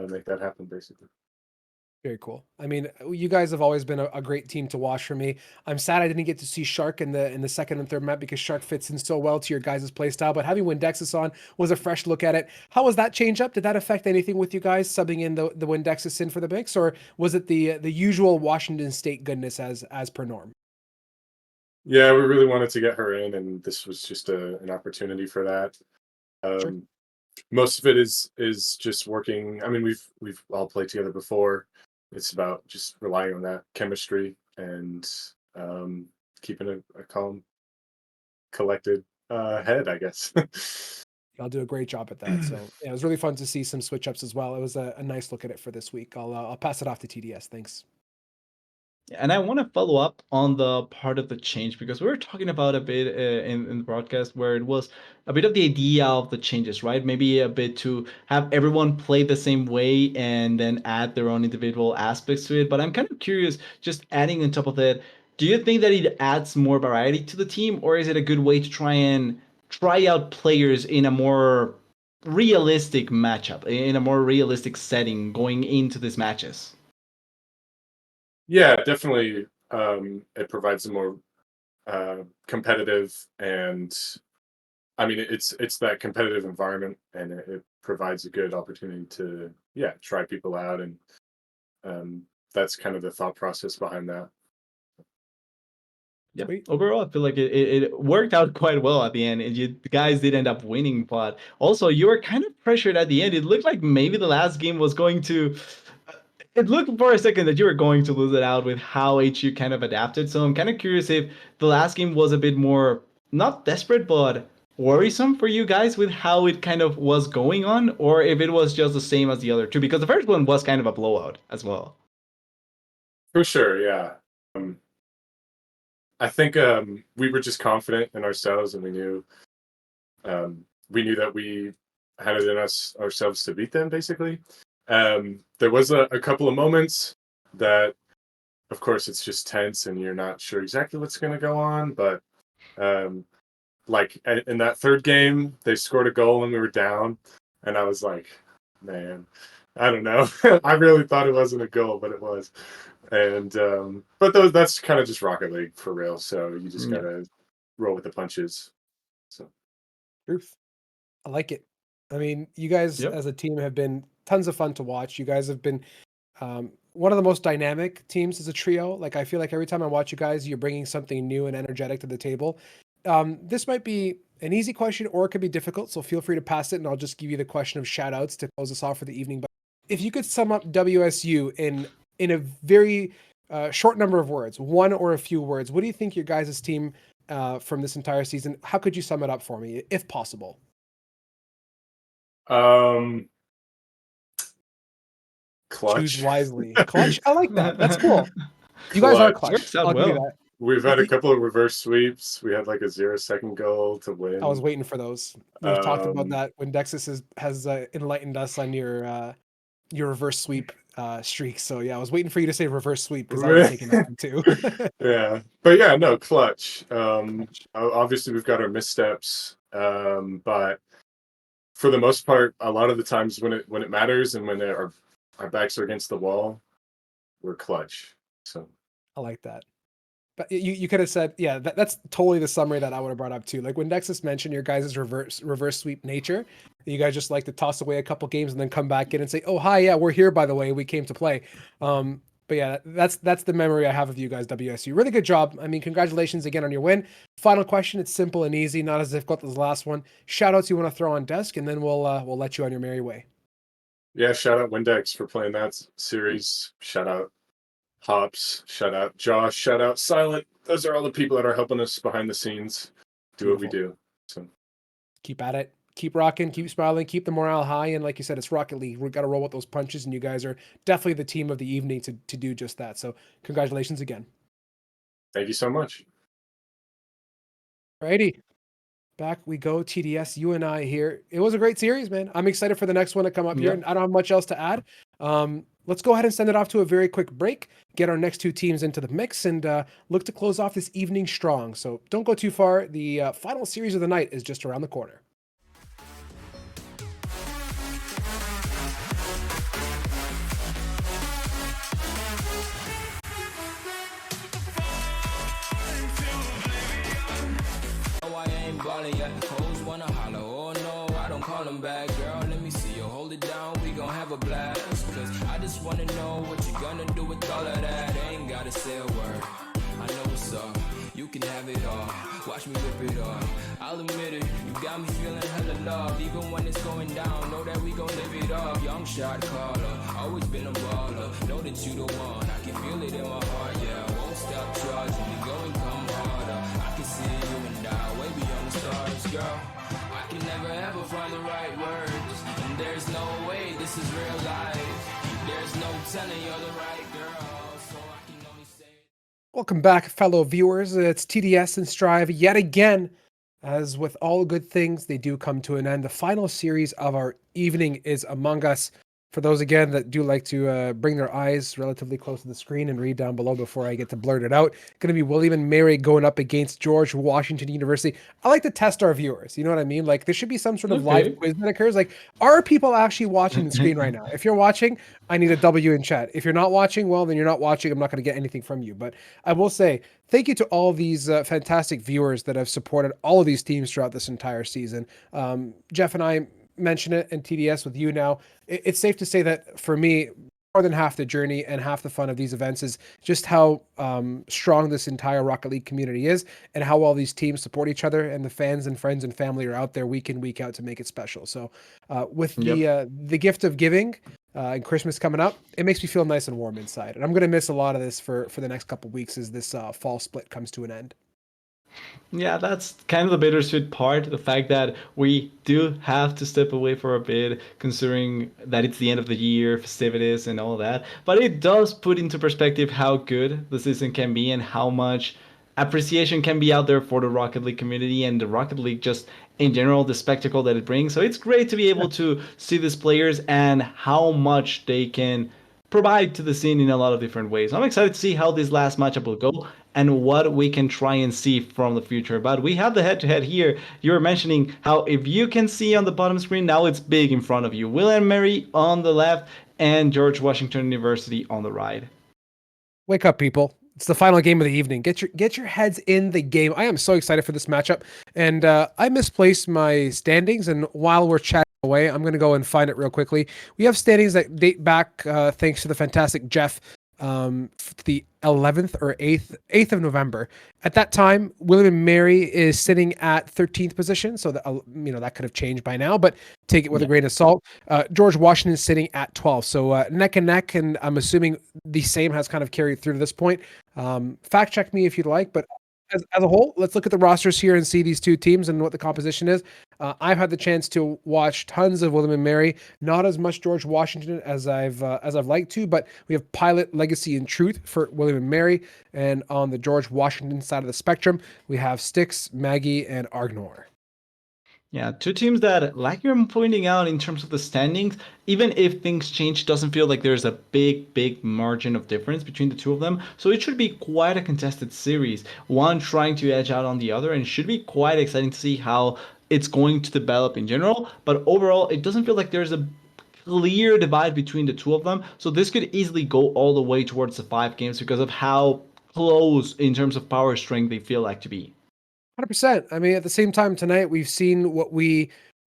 make that happen, basically. Very cool. I mean, you guys have always been a great team to watch for me. I'm sad I didn't get to see Shark in the second and third map because Shark fits in so well to your guys' play style. But having Windexus on was a fresh look at it. How was that change up? Did that affect anything with you guys subbing in the Windexus in for the mix, or was it the usual Washington State goodness as per norm? Yeah, we really wanted to get her in, and this was just an opportunity for that. Sure. Most of it is just working. I mean, we've all played together before. It's about just relying on that chemistry and keeping a calm, collected head, I guess. I'll do a great job at that. So yeah, it was really fun to see some switch ups as well. It was a nice look at it for this week. I'll pass it off to TDS. Thanks. And I want to follow up on the part of the change because we were talking about a bit in the broadcast where it was a bit of the idea of the changes, right? Maybe a bit to have everyone play the same way and then add their own individual aspects to it. But I'm kind of curious, just adding on top of that, do you think that it adds more variety to the team, or is it a good way to try out players in a more realistic matchup, in a more realistic setting going into these matches? Yeah, definitely. It provides a more competitive, and I mean, it's that competitive environment, and it provides a good opportunity to try people out, and that's kind of the thought process behind that. Yeah, Sweet. overall, I feel like it worked out quite well at the end, and the guys did end up winning. But also, you were kind of pressured at the end. It looked like maybe the last game was going to. It looked for a second that you were going to lose it out with how HU kind of adapted. So I'm kind of curious if the last game was a bit more not desperate, but worrisome for you guys with how it kind of was going on, or if it was just the same as the other two, because the first one was kind of a blowout as well. For sure, yeah. I think we were just confident in ourselves, and we knew that we had it in us ourselves to beat them. Basically, there was a couple of moments that, of course, it's just tense, and you're not sure exactly what's going to go on. But like in that third game, they scored a goal and we were down, and I was like, man, I don't know. I really thought it wasn't a goal, but it was. And but that's kind of just Rocket League for real. So you just gotta roll with the punches. So Truth. I like it. I mean, you guys as a team have been tons of fun to watch. You guys have been one of the most dynamic teams as a trio. Like, I feel like every time I watch you guys, you're bringing something new and energetic to the table. This might be an easy question or it could be difficult. So feel free to pass it and I'll just give you the question of shout outs to close us off for the evening. But if you could sum up WSU in a very short number of words, one or a few words, what do you think your guys' team from this entire season, how could you sum it up for me, if possible? clutch. Choose wisely. Clutch? I like that. That's cool. You guys are clutch. Works out I'll give you well. that. We've had a couple of reverse sweeps. We had like a 0-second goal to win. I was waiting for those. We've talked about Um, that when Dexus has enlightened us on your reverse sweep streak. So yeah, I was waiting for you to say reverse sweep because I was taking that one too. Yeah, but yeah, no, clutch. Obviously we've got our missteps, but for the most part, a lot of the times when it matters and when our backs are against the wall, we're clutch. So I like that. But you could have said, yeah, that's totally the summary that I would have brought up too. Like when Nexus mentioned your guys' reverse sweep nature, you guys just like to toss away a couple games and then come back in and say, oh, hi, yeah, we're here, by the way, we came to play. But yeah, that's the memory I have of you guys, WSU. Really good job. I mean, congratulations again on your win. Final question, it's simple and easy, not as difficult as the last one. Shout outs you want to throw on desk, and then we'll let you on your merry way. yeah, shout out Windex for playing that series. Shout out Hops. Shout out Josh. Shout out Silent. Those are all the people that are helping us behind the scenes do what we do. So Keep at it. Keep rocking, keep smiling, keep the morale high. And like you said, it's Rocket League. We've got to roll with those punches, and you guys are definitely the team of the evening to do just that. So congratulations again. thank you so much. Alrighty. Back we go, TDS, you and I here. It was a great series, man. I'm excited for the next one to come up here, Yeah. and I don't have much else to add. Let's go ahead and send it off to a very quick break, get our next two teams into the mix, and look to close off this evening strong. So don't go too far. The final series of the night is just around the corner. No, I ain't ballin' yet. Hoes wanna holler. Oh no, I don't call them back. Girl, let me see you hold it down. We gon' have a blast. Cause I just wanna know what you gonna do with all of that. Ain't gotta say a word. I know what's up. You can have it all. Watch me rip it off. I'll admit it. You got me feeling hella loved. Even when it's going down, know that we gon' live it up. Young shot caller. Always been a baller. Know that you the one. I can feel it in my heart. Yeah, I won't stop charging. We go and come harder. I can see you and I way beyond the stars, girl. I can never ever find the right words, and there's no way this is real life. There's no telling you're the right girl, so I can only say. Welcome back, fellow viewers. It's TDS and Strive yet again. As with all good things, they do come to an end. The final series of our evening is Among Us. For those, again, that do like to bring their eyes relatively close to the screen and read down below before I get to blurt it out, going to be William and Mary going up against George Washington University. I like to test our viewers. You know what I mean? Like, there should be some sort of live quiz that occurs. Like, are people actually watching the screen right now? If you're watching, I need a W in chat. If you're not watching, well, then you're not watching. I'm not going to get anything from you. But I will say, thank you to all of these fantastic viewers that have supported all of these teams throughout this entire season. Jeff and I mention it, and TDS with you now. It's safe to say that for me, more than half the journey and half the fun of these events is just how strong this entire Rocket League community is, and how all these teams support each other, and the fans and friends and family are out there week in, week out to make it special. So with the gift of giving and Christmas coming up, it makes me feel nice and warm inside. And I'm going to miss a lot of this for the next couple of weeks as this fall split comes to an end. Yeah, that's kind of the bittersweet part. The fact that we do have to step away for a bit, considering that it's the end of the year, festivities, and all that. But it does put into perspective how good the season can be and how much appreciation can be out there for the Rocket League community and the Rocket League just in general, the spectacle that it brings. So it's great to be able to see these players and how much they can provide to the scene in a lot of different ways. I'm excited to see how this last matchup will go and what we can try and see from the future. But we have the head-to-head here. You were mentioning how if you can see on the bottom screen, now it's big in front of you. Will and Mary on the left and George Washington University on the right. Wake up, people. It's the final game of the evening. Get your heads in the game. I am so excited for this matchup. And I misplaced my standings, and while we're chatting away, I'm going to go and find it real quickly. We have standings that date back, thanks to the fantastic Jeff, the 11th or 8th of November. At that time, William and Mary is sitting at 13th position, so that that could have changed by now, but take it with a grain of salt. George Washington is sitting at 12, so neck and neck, and I'm assuming the same has kind of carried through to this point. Fact check me if you'd like, but as a whole, let's look at the rosters here and see these two teams and what the composition is. I've had the chance to watch tons of William and Mary, not as much George Washington as I've liked to, but we have Pilot, Legacy, and Truth for William and Mary, and on the George Washington side of the spectrum, we have Styx, Maggie, and Argnor. Yeah, two teams that, like you're pointing out in terms of the standings, even if things change, doesn't feel like there's a big margin of difference between the two of them. So it should be quite a contested series, one trying to edge out on the other, and it should be quite exciting to see how it's going to develop in general. But overall, it doesn't feel like there's a clear divide between the two of them. So this could easily go all the way towards the 5 games because of how close in terms of power strength they feel like to be. 100%. I mean, at the same time tonight, we've seen what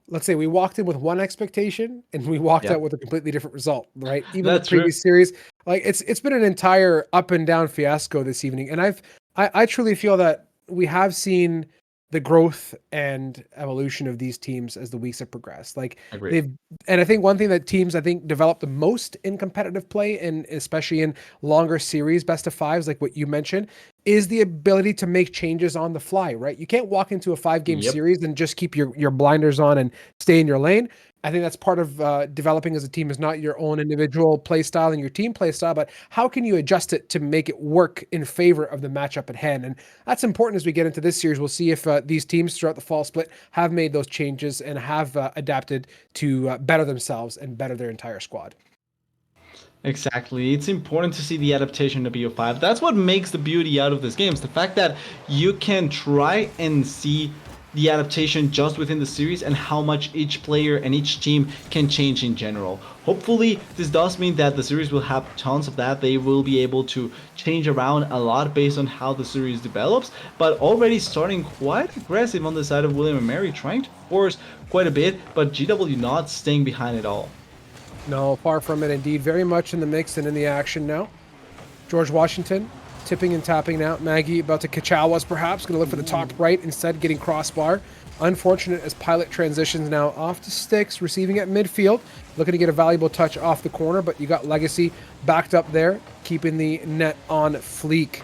let's say we walked in with one expectation and we walked out with a completely different result, right? Even That's the previous series, like it's been an entire up and down fiasco this evening. And I truly feel that we have seen the growth and evolution of these teams as the weeks have progressed. Like and I think one thing that teams develop the most in competitive play, and especially in longer series, best of 5s, like what you mentioned, is the ability to make changes on the fly, right? You can't walk into a 5-game Yep. series and just keep your blinders on and stay in your lane. I think that's part of developing as a team, is not your own individual play style and your team play style, but how can you adjust it to make it work in favor of the matchup at hand? And that's important as we get into this series. We'll see if these teams throughout the fall split have made those changes and have adapted to better themselves and better their entire squad. Exactly. It's important to see the adaptation to BO5. That's what makes the beauty out of this game. Is the fact that you can try and see the adaptation just within the series and how much each player and each team can change in general. Hopefully, this does mean that the series will have tons of that. They will be able to change around a lot based on how the series develops, but already starting quite aggressive on the side of William and Mary, trying to force quite a bit, but GW not staying behind at all. No, far from it indeed. Very much in the mix and in the action now. George Washington tipping and tapping now. Maggie about to Kachawas perhaps. Going to look for the top right, instead getting crossbar. Unfortunate as Pilot transitions now off to Sticks, receiving at midfield. Looking to get a valuable touch off the corner, but you got Legacy backed up there, keeping the net on fleek.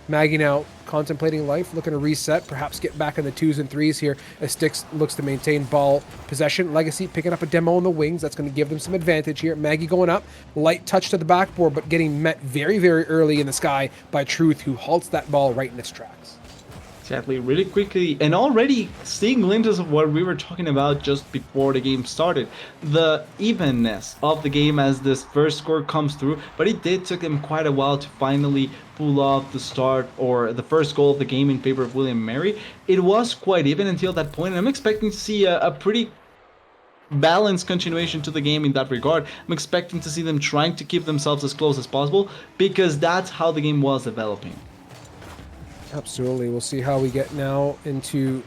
Maggie now contemplating life, looking to reset, perhaps get back in the 2s and 3s here as Sticks looks to maintain ball possession. Legacy picking up a demo on the wings. That's going to give them some advantage here. Maggie going up, light touch to the backboard, but getting met very, very early in the sky by Truth, who halts that ball right in its tracks. Exactly, really quickly, and already seeing glimpses of what we were talking about just before the game started. The evenness of the game as this first score comes through, but it did took them quite a while to finally pull off the start or the first goal of the game in favor of William and Mary. It was quite even until that point, and I'm expecting to see a pretty balanced continuation to the game in that regard. I'm expecting to see them trying to keep themselves as close as possible, because that's how the game was developing. Absolutely. We'll see how we get now into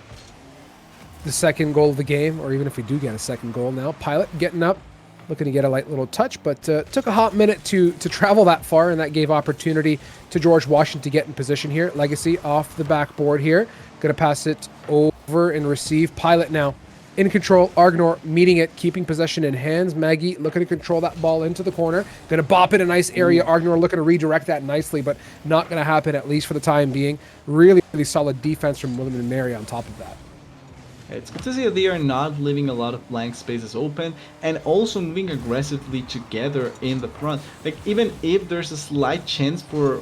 the second goal of the game, or even if we do get a second goal now. Pilot getting up, looking to get a light little touch, but took a hot minute to travel that far, and that gave opportunity to George Washington to get in position here. Legacy off the backboard here. Going to pass it over and receive. Pilot now in control. Argnor meeting it, keeping possession in hands. Maggie looking to control that ball into the corner. Going to bop it a nice area. Argnor looking to redirect that nicely, but not going to happen, at least for the time being. Really, really solid defense from William and Mary on top of that. It's good to see that they are not leaving a lot of blank spaces open and also moving aggressively together in the front. Like, even if there's a slight chance for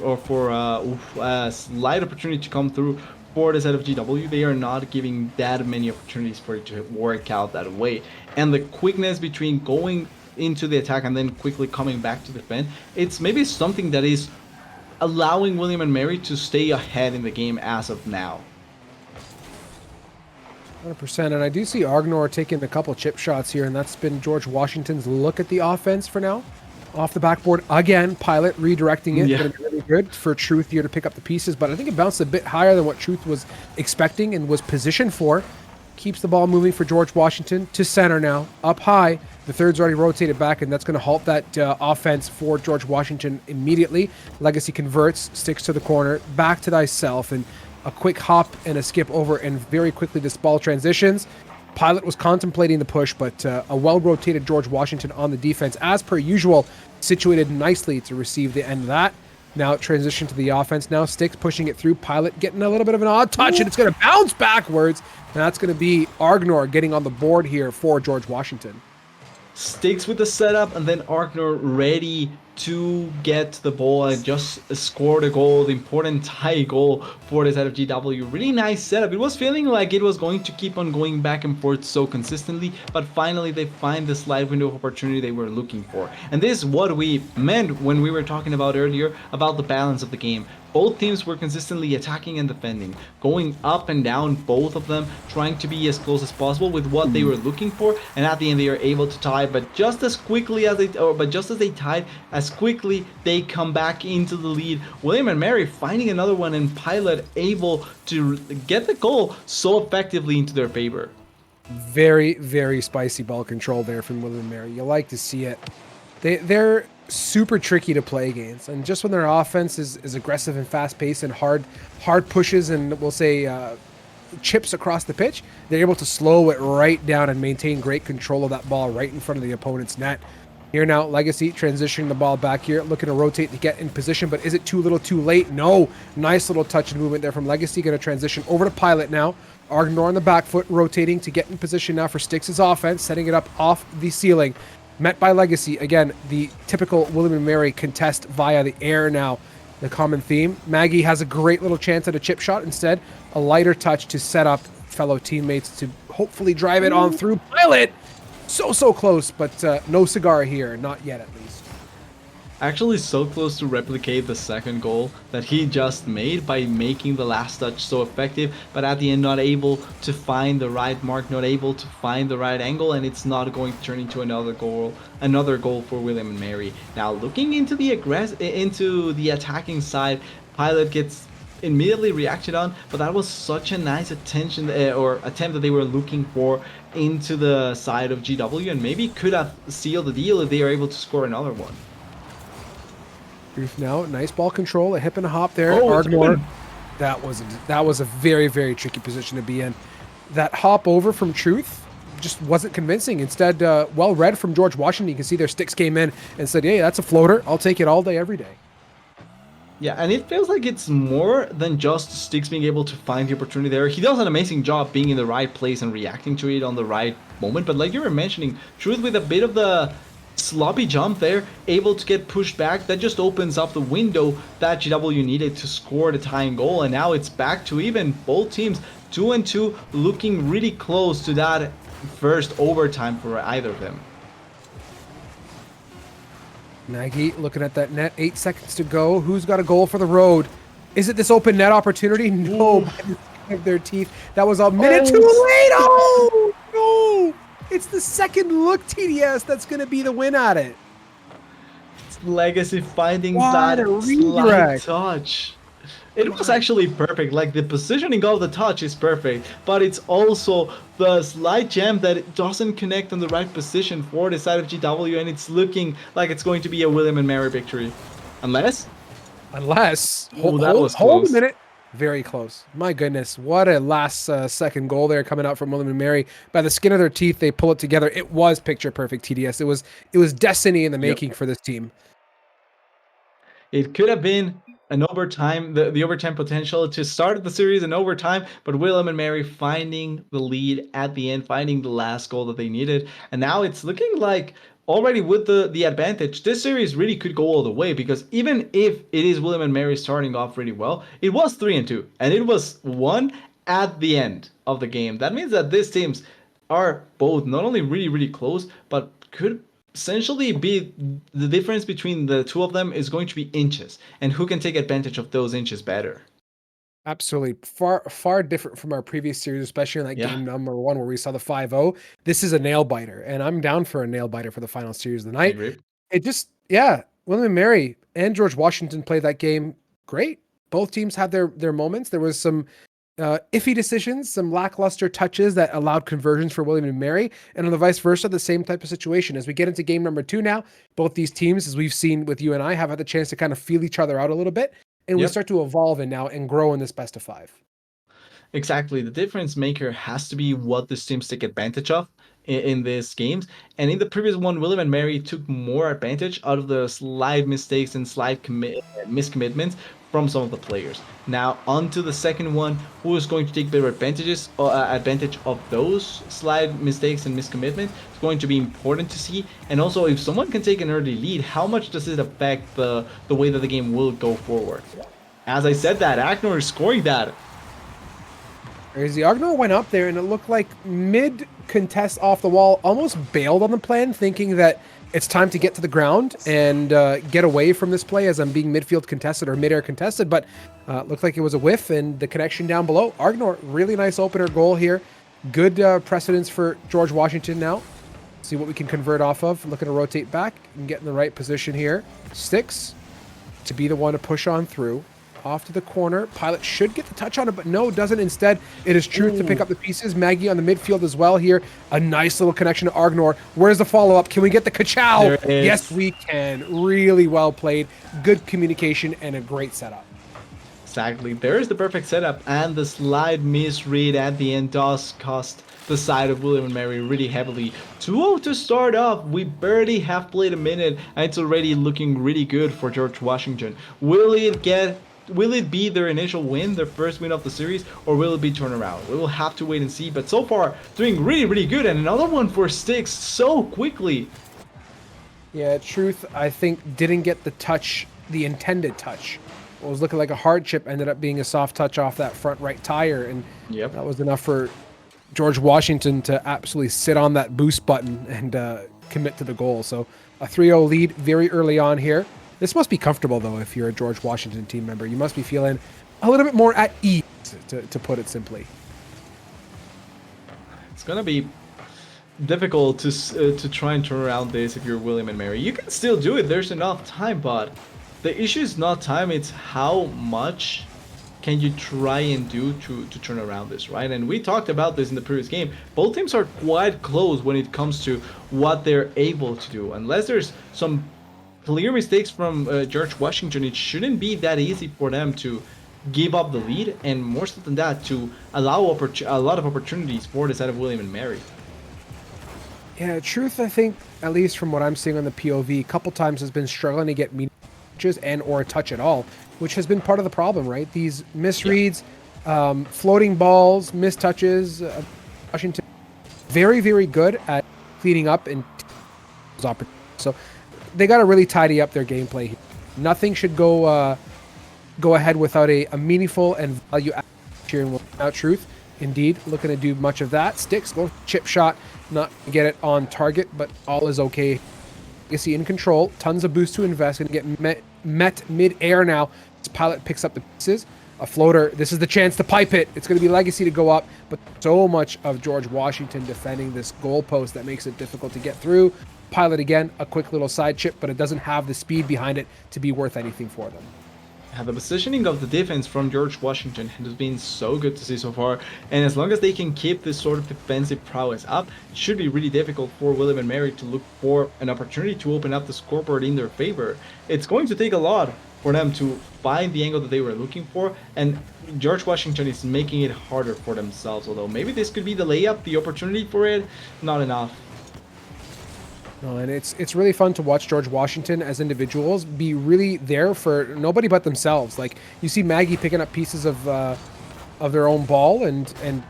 a slight opportunity to come through for the side of GW, they are not giving that many opportunities for it to work out that way. And the quickness between going into the attack and then quickly coming back to defend, it's maybe something that is allowing William and Mary to stay ahead in the game as of now. 100%, and I do see Argnor taking a couple chip shots here, and that's been George Washington's look at the offense for now. Off the backboard again, Pilot redirecting it. Yeah. Going to be really good for Truth here to pick up the pieces, but I think it bounced a bit higher than what Truth was expecting and was positioned for. Keeps the ball moving for George Washington to center now, up high. The third's already rotated back, and that's going to halt that offense for George Washington immediately. Legacy converts, sticks to the corner, back to thyself, and a quick hop and a skip over, and very quickly this ball transitions. Pilot was contemplating the push, but a well-rotated George Washington on the defense, as per usual, situated nicely to receive the end of that. Now transition to the offense. Now Sticks pushing it through. Pilot getting a little bit of an odd touch, and it's going to bounce backwards. And that's going to be Argnor getting on the board here for George Washington. Sticks with the setup, and then Argnor ready to get the ball and just score the goal, the important tie goal for the side of GW. Really nice setup. It was feeling like it was going to keep on going back and forth so consistently, but finally they find the slight window of opportunity they were looking for. And this is what we meant when we were talking about earlier about the balance of the game. Both teams were consistently attacking and defending, going up and down, both of them trying to be as close as possible with what they were looking for, and at the end they are able to tie. But just as quickly as they tied, as quickly they come back into the lead. William and Mary finding another one, and Pilot able to get the goal so effectively into their favor. Very, very spicy ball control there from William and Mary. You like to see it. They're super tricky to play against, and just when their offense is aggressive and fast-paced and hard pushes and we'll say chips across the pitch, they're able to slow it right down and maintain great control of that ball right in front of the opponent's net. Here now, Legacy transitioning the ball back here, looking to rotate to get in position, but is it too little too late? No. Nice little touch and movement there from Legacy. Going to transition over to Pilot now. Argnor on the back foot, rotating to get in position now for Styx' offense, setting it up off the ceiling. Met by Legacy. Again, the typical William & Mary contest via the air now, the common theme. Maggie has a great little chance at a chip shot. Instead, a lighter touch to set up fellow teammates to hopefully drive it on through. Pilot! So close, but no cigar here. Not yet, at least. Actually so close to replicate the second goal that he just made by making the last touch so effective, but at the end not able to find the right mark, not able to find the right angle, and it's not going to turn into another goal for William & Mary. Now looking into the attacking side, Pilot gets immediately reacted on, but that was such a nice attempt that they were looking for into the side of GW, and maybe could have sealed the deal if they are able to score another one. Brief now, nice ball control, a hip and a hop there. Oh, Argnor, that was a very, very tricky position to be in. That hop over from Truth just wasn't convincing. Instead, well read from George Washington. You can see their Sticks came in and said, hey, that's a floater. I'll take it all day, every day. Yeah, and it feels like it's more than just Styx being able to find the opportunity there. He does an amazing job being in the right place and reacting to it on the right moment. But like you were mentioning, Truth with a bit of the sloppy jump there, able to get pushed back. That just opens up the window that GW needed to score the tying goal. And now it's back to even. Both teams 2-2, looking really close to that first overtime for either of them. Nagy looking at that net, 8 seconds to go. Who's got a goal for the road? Is it this open net opportunity? No, by the skin of their teeth. That was a minute too late. Oh, no. It's the second look TDS that's going to be the win at it. It's Legacy finding What that a slight redirect. touch. It was actually perfect. Like the positioning of the touch is perfect, but it's also the slight jam that it doesn't connect on the right position for the side of GW, and it's looking like it's going to be a William & Mary victory. Unless Hold was a close. minute. Very close. My goodness, what a last second goal there coming out from William & Mary. By the skin of their teeth, they pull it together. It was picture perfect TDS. It was destiny in the making for this team. it could have been an overtime, the overtime potential to start the series in overtime, but William & Mary finding the lead at the end, finding the last goal that they needed. And now it's looking like already with the advantage, this series really could go all the way, because even if it is William & Mary starting off really well, it was 3-2, and it was 1 at the end of the game. That means that these teams are both not only really, really close, but could essentially be the difference between the two of them is going to be inches, and who can take advantage of those inches better. Absolutely. Far different from our previous series, especially in that Yeah. game number 1 where we saw the 5-0. This is a nail biter, and I'm down for a nail biter for the final series of the night. Agree. It just, yeah, William & Mary and George Washington played that game great. Both teams had their moments. There was some iffy decisions, some lackluster touches that allowed conversions for William & Mary, and on the vice versa, the same type of situation. As we get into game number 2 now, both these teams, as we've seen with you and I, have had the chance to kind of feel each other out a little bit, and we Yep. start to evolve and grow in this best of 5. Exactly. The difference maker has to be what the teams take advantage of in these games. And in the previous one, William & Mary took more advantage out of the slight mistakes and slight miscommitments from some of the players. Now, on to the second one, who is going to take better advantage of those slight mistakes and miscommitments. It's going to be important to see. And also, if someone can take an early lead, how much does it affect the way that the game will go forward? As I said that, Acknor is scoring that. Crazy. Argnor went up there and it looked like mid-contest off the wall, almost bailed on the plan, thinking that it's time to get to the ground and get away from this play as I'm being midfield contested or mid-air contested, but looked like it was a whiff and the connection down below. Argnor, really nice opener goal here. Good precedence for George Washington now. See what we can convert off of. Looking to rotate back and get in the right position here. Sticks to be the one to push on through. Off to the corner. Pilot should get the touch on it, but no, doesn't. Instead, it is Truth to pick up the pieces. Maggie on the midfield as well here. A nice little connection to Argnor. Where's the follow-up? Can we get the Kachow? There it is. Yes, we can. Really well played. Good communication and a great setup. Exactly. There is the perfect setup, and the slide misread at the end does cost the side of William and Mary really heavily. 2-0 to start off. We barely have played a minute, and it's already looking really good for George Washington. Will it be their initial win, their first win of the series, or will it be turnaround? We will have to wait and see, but so far, doing really, really good, and another one for Styx so quickly. Yeah, Truth, I think, didn't get the touch, the intended touch. What was looking like a hard chip ended up being a soft touch off that front right tire, and Yep. that was enough for George Washington to absolutely sit on that boost button and commit to the goal. So a 3-0 lead very early on here. This must be comfortable, though, if you're a George Washington team member. You must be feeling a little bit more at ease, to put it simply. It's gonna be difficult to try and turn around this if you're William and Mary. You can still do it. There's enough time, but the issue is not time. It's how much can you try and do to turn around this, right? And we talked about this in the previous game. Both teams are quite close when it comes to what they're able to do. Unless there's some clear mistakes from George Washington, it shouldn't be that easy for them to give up the lead, and more so than that, to allow a lot of opportunities for the side of William and Mary. Yeah, Truth, I think, at least from what I'm seeing on the POV, a couple times has been struggling to get media touches and or a touch at all, which has been part of the problem, right? These misreads, floating balls, missed touches. Washington, very, very good at cleaning up and opportunities. So they got to really tidy up their gameplay here. Nothing should go ahead without a meaningful and value add here in Without Truth. Indeed, looking to do much of that. Styx, go chip shot, not get it on target, but all is okay. You see in control, tons of boost to invest, gonna get met mid-air now. This pilot picks up the pieces. A floater, this is the chance to pipe it. It's gonna be Legacy to go up, but so much of George Washington defending this goalpost that makes it difficult to get through. Pilot again, a quick little side chip, but it doesn't have the speed behind it to be worth anything for them. The positioning of the defense from George Washington has been so good to see so far, and as long as they can keep this sort of defensive prowess up, it should be really difficult for William and Mary to look for an opportunity to open up the scoreboard in their favor. It's going to take a lot for them to find the angle that they were looking for, and George Washington is making it harder for themselves, although maybe this could be the layup, the opportunity for it, not enough. No, and it's really fun to watch George Washington as individuals be really there for nobody but themselves. Like you see Maggie picking up pieces of their own ball and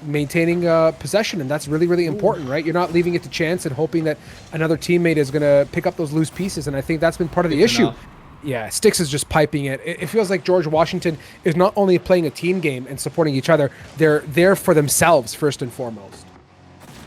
maintaining possession, and that's really, really important, right? You're not leaving it to chance and hoping that another teammate is going to pick up those loose pieces, and I think that's been part of the issue. Yeah, Styx is just piping it. It feels like George Washington is not only playing a team game and supporting each other, they're there for themselves first and foremost.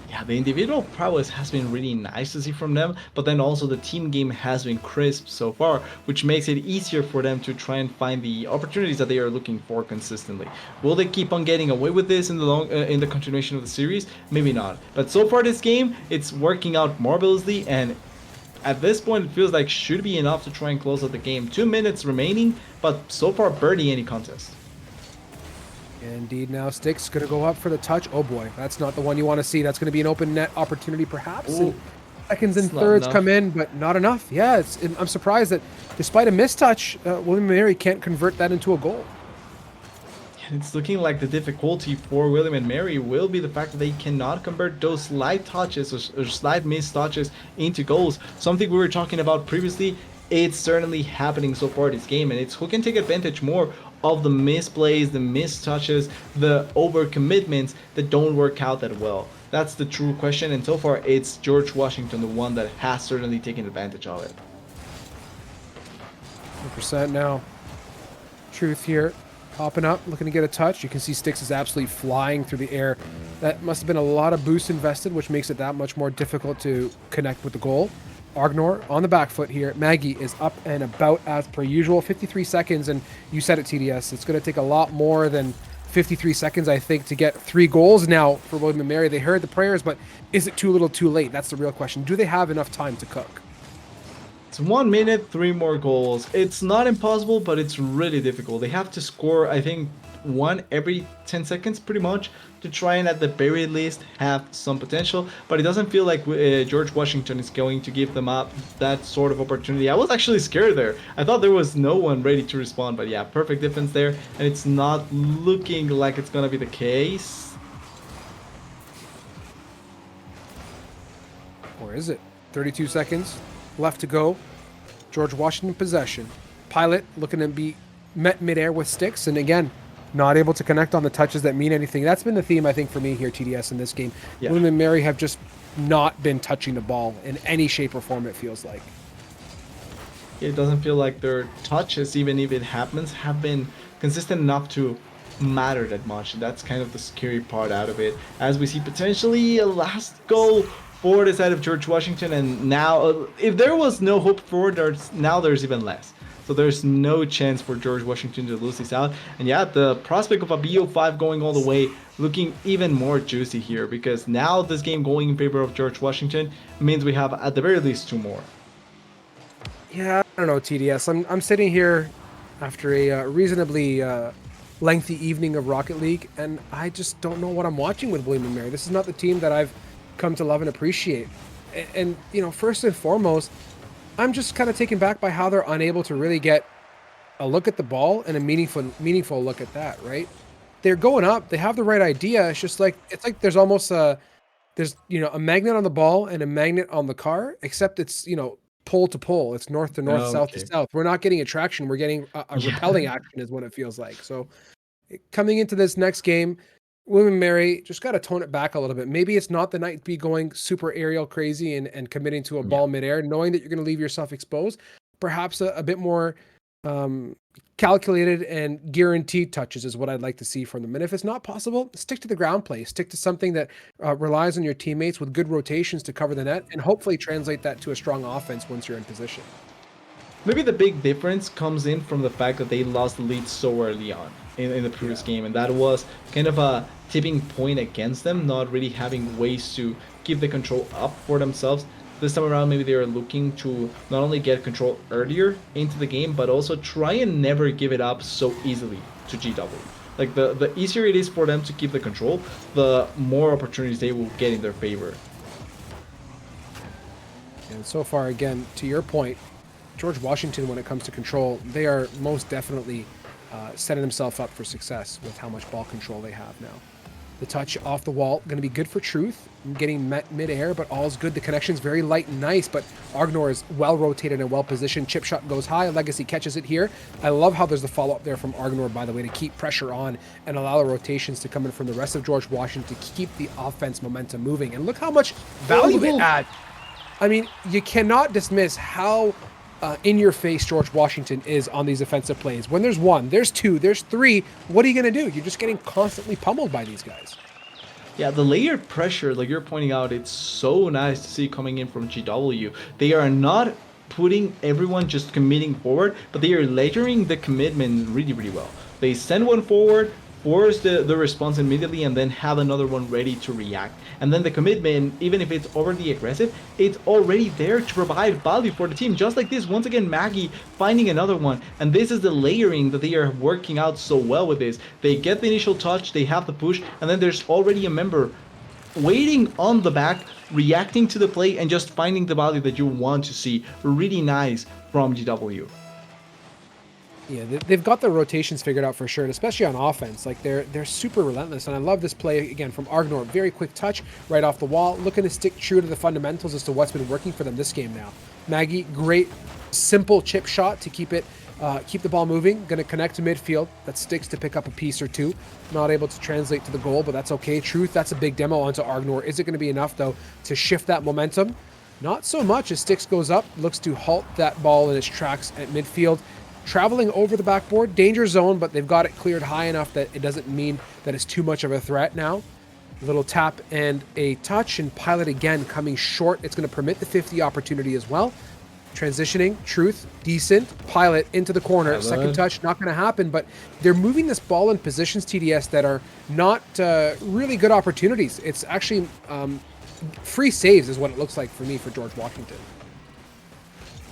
Yeah, the individual prowess has been really nice to see from them, but then also the team game has been crisp so far, which makes it easier for them to try and find the opportunities that they are looking for consistently. Will they keep on getting away with this in the continuation of the series? Maybe not. But so far this game, it's working out marvelously, and at this point it feels like should be enough to try and close out the game. 2 minutes remaining, but so far barely any contest. Indeed, now Styx going to go up for the touch. Oh boy, that's not the one you want to see. That's going to be an open net opportunity perhaps. And seconds and thirds come in, but not enough. Yeah, I'm surprised that despite a mistouch, William and Mary can't convert that into a goal. It's looking like the difficulty for William and Mary will be the fact that they cannot convert those slight touches or slight missed touches into goals. Something we were talking about previously. It's certainly happening so far this game, and it's who can take advantage more of the misplays, the missed touches, the overcommitments that don't work out that well. That's the true question, and so far it's George Washington, the one that has certainly taken advantage of it. 100% now. Truth here, popping up, looking to get a touch. You can see Styx is absolutely flying through the air. That must have been a lot of boost invested, which makes it that much more difficult to connect with the goal. Argnor on the back foot here. Maggie is up and about as per usual. 53 seconds, and you said it, TDS. It's going to take a lot more than 53 seconds, I think, to get 3 goals now for William and Mary. They heard the prayers, but is it too little too late? That's the real question. Do they have enough time to cook? It's 1 minute, 3 more goals. It's not impossible, but it's really difficult. They have to score, I think, 1 every 10 seconds pretty much to try and at the very least have some potential, but it doesn't feel like George Washington is going to give them up that sort of opportunity. I was actually scared there. I thought there was no one ready to respond, but yeah, perfect defense there, and it's not looking like it's gonna be the case. is it? 32 seconds left to go. George Washington possession. Pilot looking to be met midair with sticks, and again, not able to connect on the touches that mean anything. That's been the theme, I think, for me here, TDS, in this game. Yeah. William and Mary have just not been touching the ball in any shape or form, it feels like. It doesn't feel like their touches, even if it happens, have been consistent enough to matter that much. That's kind of the scary part out of it. As we see potentially a last goal for the side of George Washington, and now if there was no hope for there's even less. So there's no chance for George Washington to lose this out. And yeah, the prospect of a BO5 going all the way looking even more juicy here, because now this game going in favor of George Washington means we have at the very least 2 more. Yeah, I don't know, TDS. I'm sitting here after a reasonably lengthy evening of Rocket League, and I just don't know what I'm watching with William and Mary. This is not the team that I've come to love and appreciate. And you know, first and foremost, I'm just kind of taken back by how they're unable to really get a look at the ball and a meaningful look at that, right? They're going up, they have the right idea. It's like there's almost a magnet on the ball and a magnet on the car, except it's, pole to pole. It's north to north, south to south. We're not getting attraction, we're getting a repelling action is what it feels like. So coming into this next game, William and Mary just got to tone it back a little bit. Maybe it's not the night to be going super aerial crazy and committing to a ball midair, knowing that you're going to leave yourself exposed. Perhaps a bit more calculated and guaranteed touches is what I'd like to see from them. And if it's not possible, stick to the ground play. Stick to something that relies on your teammates with good rotations to cover the net, and hopefully translate that to a strong offense once you're in position. Maybe the big difference comes in from the fact that they lost the lead so early on in the previous game, and that was kind of a tipping point against them, not really having ways to keep the control up for themselves. This time around, maybe they are looking to not only get control earlier into the game, but also try and never give it up so easily to GW. Like, the easier it is for them to keep the control, the more opportunities they will get in their favor. And so far, again, to your point, George Washington, when it comes to control, they are most definitely setting themselves up for success with how much ball control they have now. The touch off the wall, going to be good for Truth. Getting met mid-air, but all's good. The connection's very light and nice, but Argnor is well rotated and well positioned. Chip shot goes high. Legacy catches it here. I love how there's the follow-up there from Argnor, by the way, to keep pressure on and allow the rotations to come in from the rest of George Washington to keep the offense momentum moving. And look how much value it adds. I mean, you cannot dismiss how in your face George Washington is on these offensive plays. When there's 1, there's 2, there's 3, what are you going to do? You're just getting constantly pummeled by these guys. Yeah, the layered pressure, like you're pointing out, it's so nice to see coming in from GW. They are not putting everyone just committing forward, but they are layering the commitment really, really well. They send one forward, force the response immediately, and then have another one ready to react. And then the commitment, even if it's overly aggressive, it's already there to provide value for the team. Just like this, once again, Maggie finding another one. And this is the layering that they are working out so well with this. They get the initial touch, they have the push, and then there's already a member waiting on the back, reacting to the play, and just finding the value that you want to see. Really nice from GW. Yeah, they've got their rotations figured out for sure, and especially on offense. Like, they're super relentless, and I love this play again from Argnor. Very quick touch right off the wall, looking to stick true to the fundamentals as to what's been working for them this game now. Maggie, great simple chip shot to keep the ball moving. Going to connect to midfield. That sticks to pick up a piece or two. Not able to translate to the goal, but that's okay. Truth, that's a big demo onto Argnor. Is it going to be enough though to shift that momentum? Not so much as Sticks goes up, looks to halt that ball in its tracks at midfield. Traveling over the backboard, danger zone, but they've got it cleared high enough that it doesn't mean that it's too much of a threat now. A little tap and a touch, and Pilot again coming short. It's going to permit the 50 opportunity as well. Transitioning, Truth, decent. Pilot into the corner, second touch, not going to happen, but they're moving this ball in positions, TDS, that are not really good opportunities. It's actually free saves is what it looks like for me for George Washington.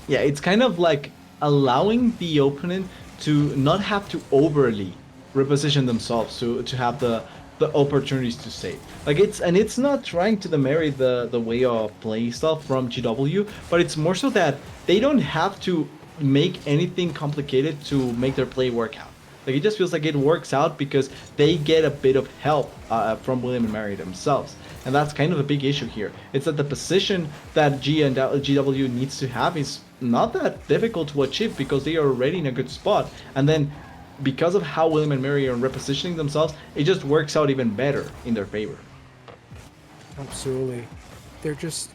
Yeah, it's kind of like allowing the opponent to not have to overly reposition themselves to have the opportunities to save. Like, it's not trying to marry the way of play stuff from GW, but it's more so that they don't have to make anything complicated to make their play work out. Like, it just feels like it works out because they get a bit of help from William and Mary themselves. And that's kind of a big issue here. It's that the position that GW needs to have is not that difficult to achieve because they are already in a good spot. And then because of how William and Mary are repositioning themselves, it just works out even better in their favor. Absolutely. They're just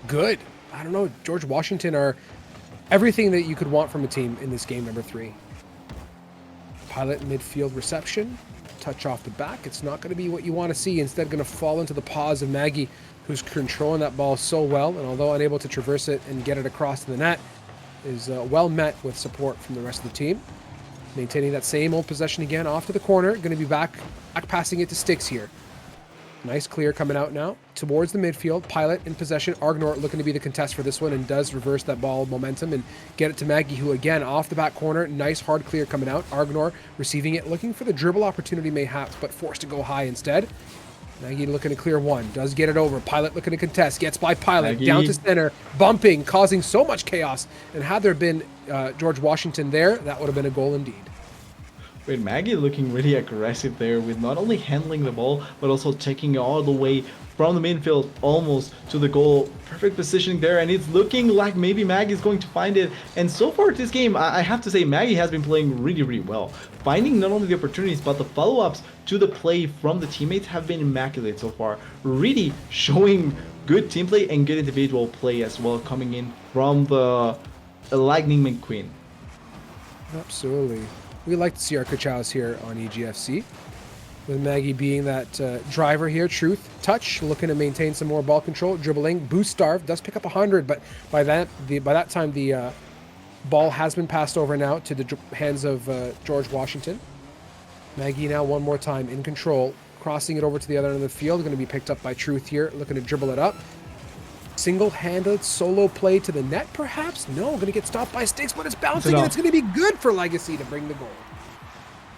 good. I don't know. George Washington are everything that you could want from a team in this game number 3. Pilot midfield reception. Touch off the back. It's not going to be what you want to see. Instead, going to fall into the paws of Maggie, who's controlling that ball so well, and although unable to traverse it and get it across the net, is well met with support from the rest of the team. Maintaining that same old possession again off to the corner. Going to be back passing it to Sticks here. Nice clear coming out now towards the midfield. Pilot in possession. Argnor looking to be the contest for this one and does reverse that ball momentum and get it to Maggie, who again off the back corner. Nice hard clear coming out. Argnor receiving it, looking for the dribble opportunity mayhaps, but forced to go high instead. Maggie looking to clear one. Does get it over. Pilot looking to contest. Gets by Pilot. Maggie. Down to center. Bumping. Causing so much chaos. And had there been George Washington there, that would have been a goal indeed. Wait, Maggie looking really aggressive there with not only handling the ball, but also taking it all the way from the midfield almost to the goal. Perfect positioning there, and it's looking like maybe Maggie's going to find it. And so far this game, I have to say Maggie has been playing really, really well. Finding not only the opportunities, but the follow-ups to the play from the teammates have been immaculate so far. Really showing good team play and good individual play as well, coming in from the Lightning McQueen. Absolutely. We like to see our Kachows here on EGFC. With Maggie being that driver here. Truth, touch, looking to maintain some more ball control. Dribbling, boost starve, does pick up 100, but by that time the ball has been passed over now to the hands of George Washington. Maggie now one more time in control, crossing it over to the other end of the field. Going to be picked up by Truth here, looking to dribble it up. Single-handed solo play to the net, perhaps? No, going to get stopped by Sticks, but it's bouncing, and it's going to be good for Legacy to bring the goal.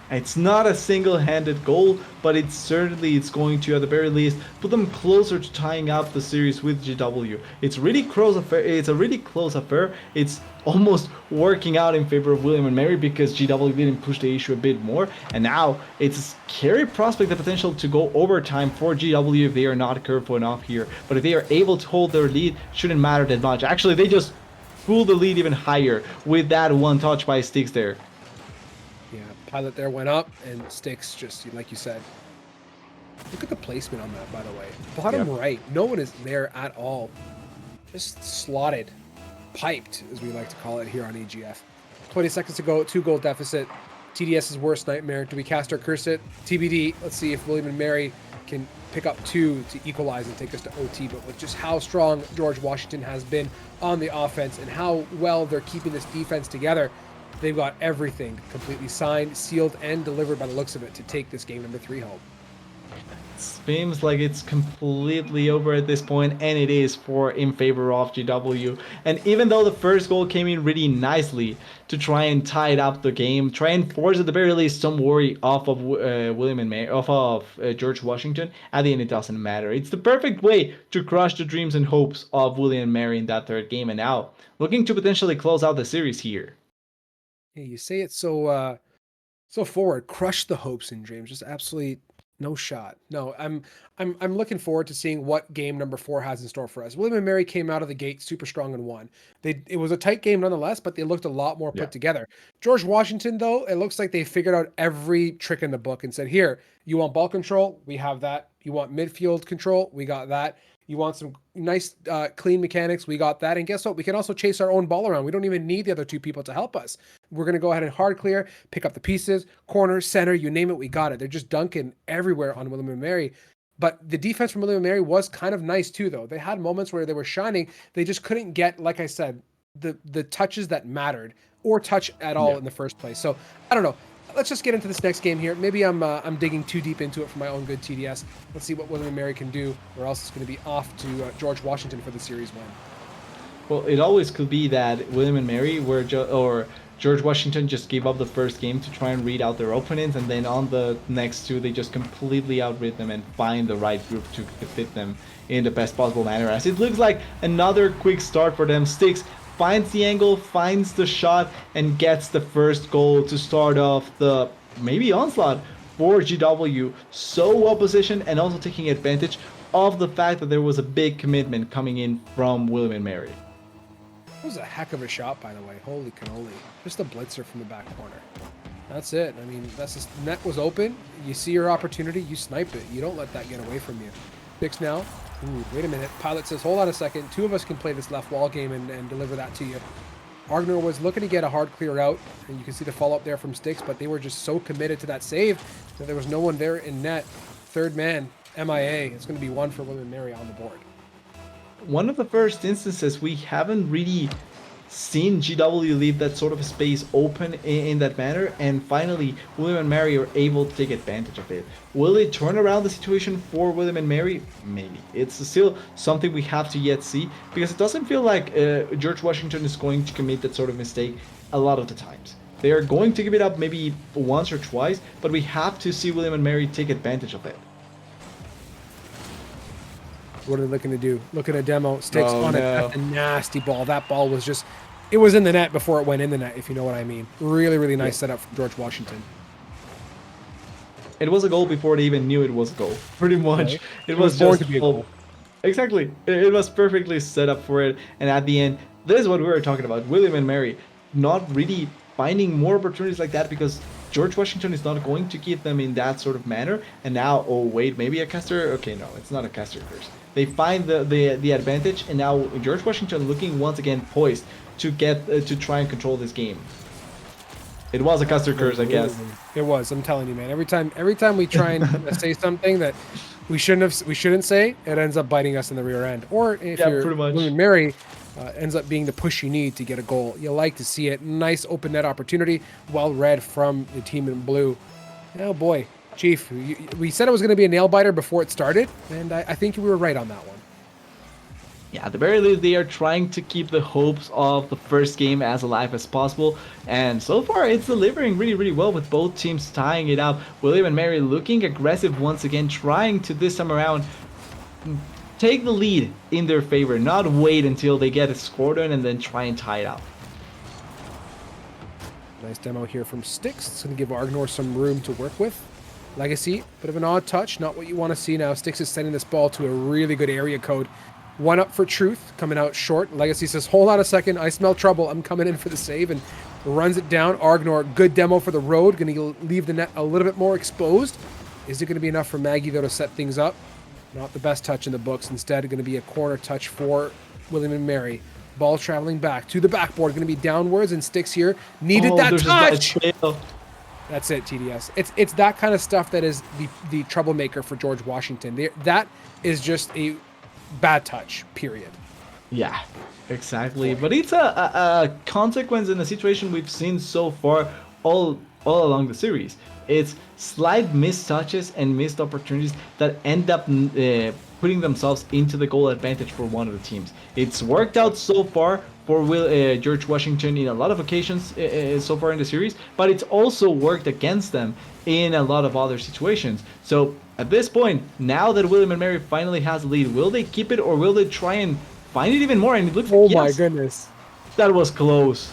It's not a single-handed goal, but it's going to, at the very least, put them closer to tying up the series with GW. It's really close affair. It's a really close affair. It's almost working out in favor of William and Mary because GW didn't push the issue a bit more, and now it's a scary prospect, the potential to go overtime for GW if they are not careful enough here. But if they are able to hold their lead, shouldn't matter that much. Actually, they just pull the lead even higher with that one touch by Sticks there. Yeah, Pilot there went up, and Sticks just, like you said. Look at the placement on that, by the way. Bottom right, no one is there at all. Just slotted, piped, as we like to call it here on EGF. 20 seconds to go, 2-goal deficit. TDS's worst nightmare. Do we cast our curse it? TBD. Let's see if William and Mary can pick up 2 to equalize and take us to OT. But with just how strong George Washington has been on the offense and how well they're keeping this defense together, they've got everything completely signed, sealed, and delivered by the looks of it to take this game number 3 home. Seems like it's completely over at this point, and it is in favor of GW. And even though the first goal came in really nicely to try and tie it up the game, try and force at the very least some worry off of William and Mary, off of George Washington, at the end it doesn't matter. It's the perfect way to crush the dreams and hopes of William and Mary in that third game, and now looking to potentially close out the series here. Yeah, you say it so forward. Crush the hopes and dreams. Just absolutely no shot. No, I'm looking forward to seeing what game number 4 has in store for us. William and Mary came out of the gate super strong and won. It was a tight game nonetheless, but they looked a lot more put together. George Washington, though, it looks like they figured out every trick in the book and said, here, you want ball control? We have that. You want midfield control? We got that. You want some nice, clean mechanics? We got that. And guess what? We can also chase our own ball around. We don't even need the other 2 people to help us. We're going to go ahead and hard clear, pick up the pieces, corner, center, you name it, we got it. They're just dunking everywhere on William and Mary. But the defense from William and Mary was kind of nice too, though. They had moments where they were shining. They just couldn't get, like I said, the touches that mattered or touch at all in the first place. So I don't know. Let's just get into this next game here. Maybe I'm digging too deep into it for my own good TDS. Let's see what William and Mary can do, or else it's going to be off to George Washington for the series win. Well, it always could be that William and Mary or George Washington just gave up the first game to try and read out their opponents, and then on the next 2 they just completely outrid them and find the right group to fit them in the best possible manner. As it looks like another quick start for them. Sticks finds the angle, finds the shot, and gets the first goal to start off the maybe onslaught for GW. So well positioned, and also taking advantage of the fact that there was a big commitment coming in from William and Mary. That was a heck of a shot, by the way. Holy cannoli. Just a blitzer from the back corner. That's it. I mean, that's just, net was open. You see your opportunity, you snipe it. You don't let that get away from you. Six now. Ooh, wait a minute. Pilot says, hold on a second. Two of us can play this left wall game and deliver that to you. Argnor was looking to get a hard clear out, and you can see the follow-up there from Sticks, but they were just so committed to that save that there was no one there in net. Third man, MIA. It's going to be one for William and Mary on the board. One of the first instances we haven't really seen GW leave that sort of space open in that manner, and finally William and Mary are able to take advantage of it. Will it turn around the situation for William and Mary? Maybe. It's still something we have to yet see, because it doesn't feel like George Washington is going to commit that sort of mistake a lot of the times. They are going to give it up maybe once or twice, but we have to see William and Mary take advantage of it. What are they looking to do? Look at a demo. Sticks Oh, on it. no. That's a nasty ball. That ball was just, it was in the net before it went in the net, if you know what I mean. Really, really nice setup from George Washington. It was a goal before they even knew it was a goal. Pretty much. Right. It was born just to be a goal. Exactly. It was perfectly set up for it. And at the end, this is what we were talking about. William and Mary not really finding more opportunities like that, because George Washington is not going to give them in that sort of manner. And now, oh wait, maybe a caster? Okay, no, it's not a caster curse. They find the advantage, and now George Washington looking once again poised to get to try and control this game. It was a caster curse, I guess. It was. I'm telling you, man. Every time we try and say something that we shouldn't say, it ends up biting us in the rear end. Or if Yeah, you're pretty much. William Mary, ends up being the push you need to get a goal. You like to see it. Nice open net opportunity, well read from the team in blue. Oh boy, Chief, we said it was going to be a nail biter before it started, and I think we were right on that one. Yeah, at the very least, they are trying to keep the hopes of the first game as alive as possible. And so far, it's delivering really, really well, with both teams tying it up. William and Mary looking aggressive once again, trying to this time around take the lead in their favor, not wait until they get it scored on and then try and tie it up. Nice demo here from Sticks. It's going to give Argnor some room to work with. Legacy, bit of an odd touch, not what you want to see now. Sticks is sending this ball to a really good area code. One up for Truth, coming out short. Legacy says, hold on a second, I smell trouble. I'm coming in for the save, and runs it down. Argnor, good demo for the road. Going to leave the net a little bit more exposed. Is it going to be enough for Maggie, though, to set things up? Not the best touch in the books. Instead, going to be a corner touch for William and Mary. Ball traveling back to the backboard. Going to be downwards, and Sticks here needed that there's touch. a fail. That's it, TDS. It's that kind of stuff that is the troublemaker for George Washington. That is just a bad touch, period. Yeah, exactly. But it's a consequence in the situation we've seen so far all along the series. It's slight missed touches and missed opportunities that end up putting themselves into the goal advantage for one of the teams. It's worked out so far for George Washington in a lot of occasions so far in the series, but it's also worked against them in a lot of other situations. So at this point, now that William and Mary finally has the lead, will they keep it, or will they try and find it even more? And it looks Oh like, my yes, goodness. that was close.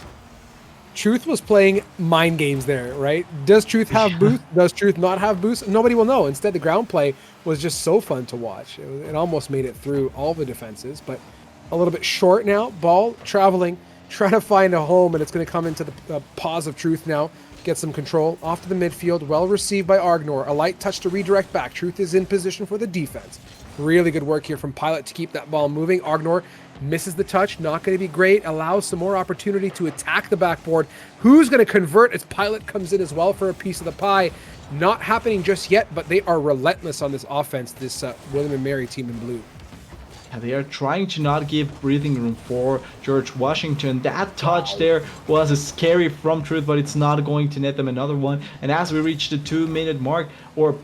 Truth was playing mind games there, right? Does Truth have boost? Does Truth not have boost? Nobody will know. Instead, the ground play was just so fun to watch. It almost made it through all the defenses, but a little bit short now. Ball traveling, trying to find a home, and it's going to come into the paws of Truth now. Get some control off to the midfield. Well received by Argnor. A light touch to redirect back. Truth is in position for the defense. Really good work here from Pilot to keep that ball moving. Argnor misses the touch. Not going to be great. Allows some more opportunity to attack the backboard. Who's going to convert as Pilot comes in as well for a piece of the pie? Not happening just yet, but they are relentless on this offense, this William and Mary team in blue. They are trying to not give breathing room for George Washington. That touch there was a scary from Truth, but it's not going to net them another one. And as we reach the 2-minute mark, or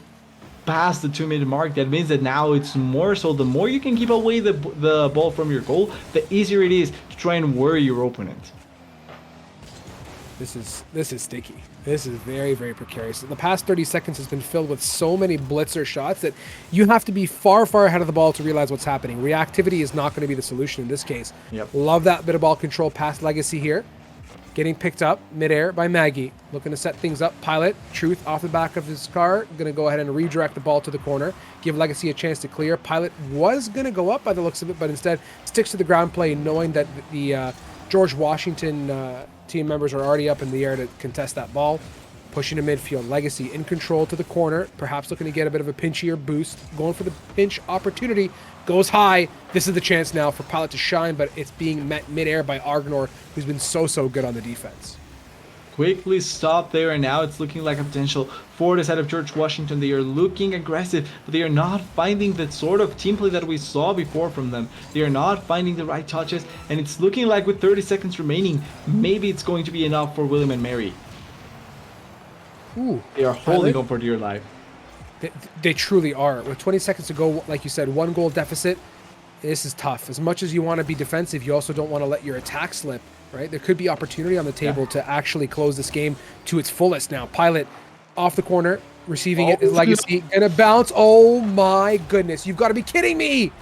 past the 2-minute mark, that means that now it's more so the more you can keep away the ball from your goal, the easier it is to try and worry your opponent. This is sticky. This is very, very precarious. The past 30 seconds has been filled with so many blitzer shots that you have to be far, far ahead of the ball to realize what's happening. Reactivity is not going to be the solution in this case. Yep. Love that bit of ball control past Legacy here. Getting picked up midair by Maggie. Looking to set things up. Pilot, Truth off the back of his car. Going to go ahead and redirect the ball to the corner. Give Legacy a chance to clear. Pilot was going to go up by the looks of it, but instead sticks to the ground play, knowing that the George Washington team members are already up in the air to contest that ball. Pushing to midfield. Legacy in control to the corner. Perhaps looking to get a bit of a pinchier boost. Going for the pinch opportunity. Goes high. This is the chance now for Pilot to shine, but it's being met midair by Argnor, who's been so good on the defense. Quickly stop there, and now it's looking like a potential for the side of George Washington. They are looking aggressive, but they are not finding the sort of team play that we saw before from them. They are not finding the right touches, and it's looking like with 30 seconds remaining, maybe it's going to be enough for William and Mary. Ooh, They are holding on for dear life. They truly are. With 20 seconds to go, like you said, 1 goal deficit, this is tough. As much as you want to be defensive, you also don't want to let your attack slip, right? There could be opportunity on the table to actually close this game to its fullest now. Pilot off the corner, receiving it is Legacy. And a bounce. Oh my goodness. You've got to be kidding me.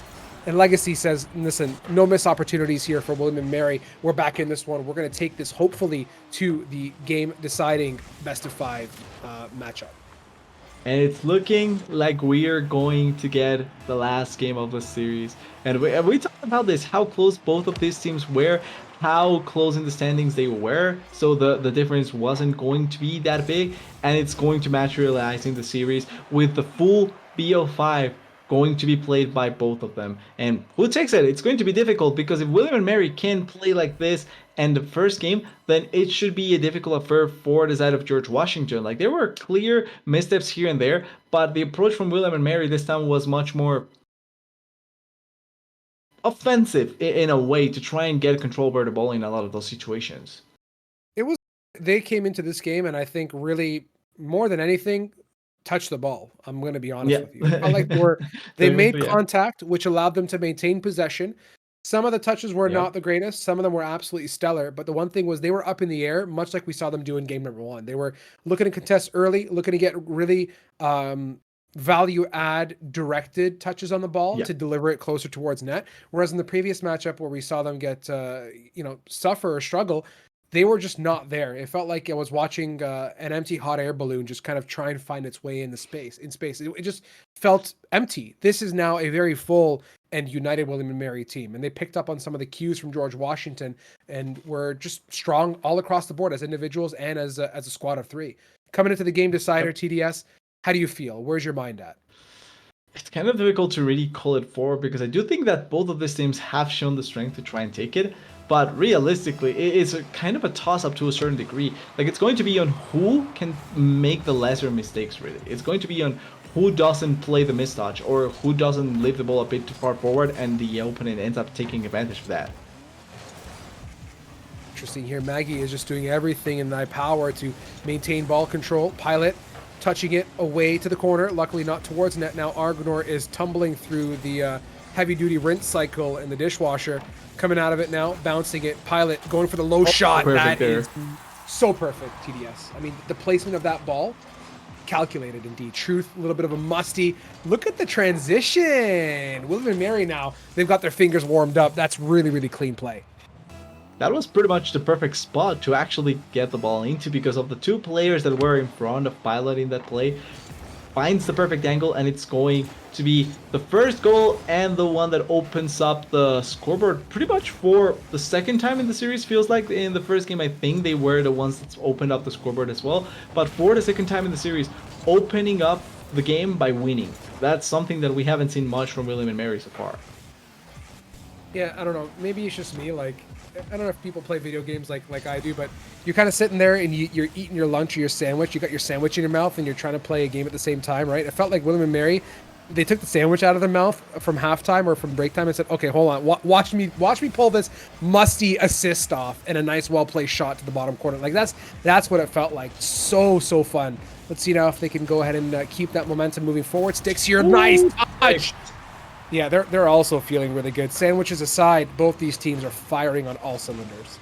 And Legacy says, listen, no missed opportunities here for William and Mary. We're back in this one. We're going to take this hopefully to the game-deciding best-of-5 matchup. And it's looking like we are going to get the last game of the series. And we talked about this, how close both of these teams were, how close in the standings they were. So the difference wasn't going to be that big. And it's going to materialize in the series with the full BO5 going to be played by both of them. And who takes it? It's going to be difficult, because if William and Mary can play like this and the first game, then it should be a difficult affair for the side of George Washington. Like, there were clear missteps here and there, but the approach from William and Mary this time was much more offensive in a way to try and get control over the ball in a lot of those situations. They came into this game, and I think really more than anything, touch the ball. I'm going to be honest with you. I like they made contact, which allowed them to maintain possession. Some of the touches were not the greatest. Some of them were absolutely stellar. But the one thing was they were up in the air, much like we saw them do in game number 1. They were looking to contest early, looking to get really value add directed touches on the ball to deliver it closer towards net. Whereas in the previous matchup where we saw them get, suffer or struggle, they were just not there. It felt like I was watching an empty hot air balloon just kind of try and find its way in space. It just felt empty. This is now a very full and united William and Mary team. And they picked up on some of the cues from George Washington and were just strong all across the board as individuals and as a squad of 3. Coming into the game decider, TDS, how do you feel? Where's your mind at? It's kind of difficult to really call it forward, because I do think that both of these teams have shown the strength to try and take it. But realistically, it's a kind of a toss-up to a certain degree. Like, it's going to be on who can make the lesser mistakes, really. It's going to be on who doesn't play the misdodge, or who doesn't leave the ball a bit too far forward, and the opponent ends up taking advantage of that. Interesting here. Maggie is just doing everything in thy power to maintain ball control. Pilot touching it away to the corner. Luckily not towards net. Now Argnor is tumbling through the heavy-duty rinse cycle in the dishwasher. Coming out of it now, bouncing it. Pilot going for the low shot. That is so perfect, TDS. I mean, the placement of that ball, calculated indeed. Truth, a little bit of a musty. Look at the transition. William and Mary now, they've got their fingers warmed up. That's really, really clean play. That was pretty much the perfect spot to actually get the ball into, because of the 2 players that were in front of Pilot in that play. Finds the perfect angle, and it's going to be the first goal and the one that opens up the scoreboard pretty much for the second time in the series. Feels like in the first game, I think they were the ones that opened up the scoreboard as well. But for the second time in the series, opening up the game by winning. That's something that we haven't seen much from William and Mary so far. Yeah, I don't know. Maybe it's just me. Like, I don't know if people play video games like I do, but you're kind of sitting there and you're eating your lunch or your sandwich. You got your sandwich in your mouth and you're trying to play a game at the same time, right? It felt like William and Mary, they took the sandwich out of their mouth from halftime or from break time and said, okay, hold on, watch me pull this musty assist off and a nice well-placed shot to the bottom corner. Like, that's what it felt like. So fun. Let's see now if they can go ahead and keep that momentum moving forward. Sticks here, nice touch. Yeah, they're also feeling really good. Sandwiches aside, both these teams are firing on all cylinders.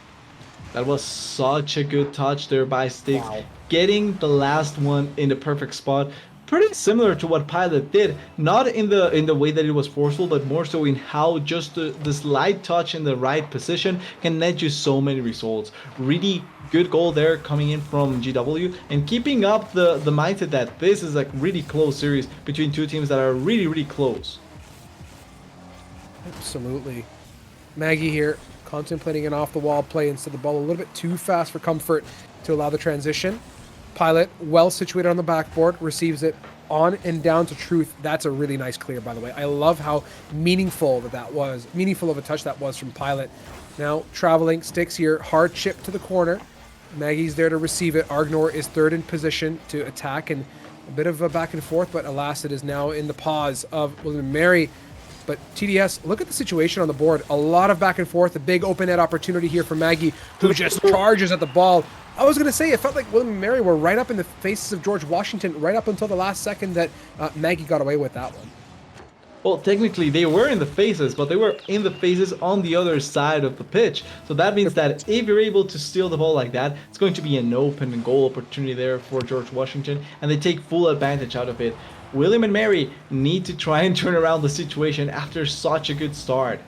That was such a good touch there by Sticks. Wow. Getting the last one in the perfect spot. Pretty similar to what Pilot did, not in the way that it was forceful, but more so in how just the slight touch in the right position can net you so many results. Really good goal there coming in from GW, and keeping up the mindset that this is like really close series between two teams that are really close. Absolutely. Maggie here, contemplating an off-the-wall play instead of the ball a little bit too fast for comfort to allow the transition. Pilot, well situated on the backboard, receives it on and down to Truth. That's a really nice clear, by the way. I love how meaningful that was. Meaningful of a touch that was from Pilot. Now traveling, Sticks here, hard chip to the corner. Maggie's there to receive it. Argnor is third in position to attack, and a bit of a back and forth, but alas, it is now in the paws of William & Mary. But TDS, look at the situation on the board. A lot of back and forth, a big open net opportunity here for Maggie, who just charges at the ball. I was going to say, it felt like William & Mary were right up in the faces of George Washington right up until the last second that Maggie got away with that one. Well, technically they were in the faces, but they were in the faces on the other side of the pitch. So that means that if you're able to steal the ball like that, it's going to be an open goal opportunity there for George Washington, and they take full advantage out of it. William and Mary need to try and turn around the situation after such a good start.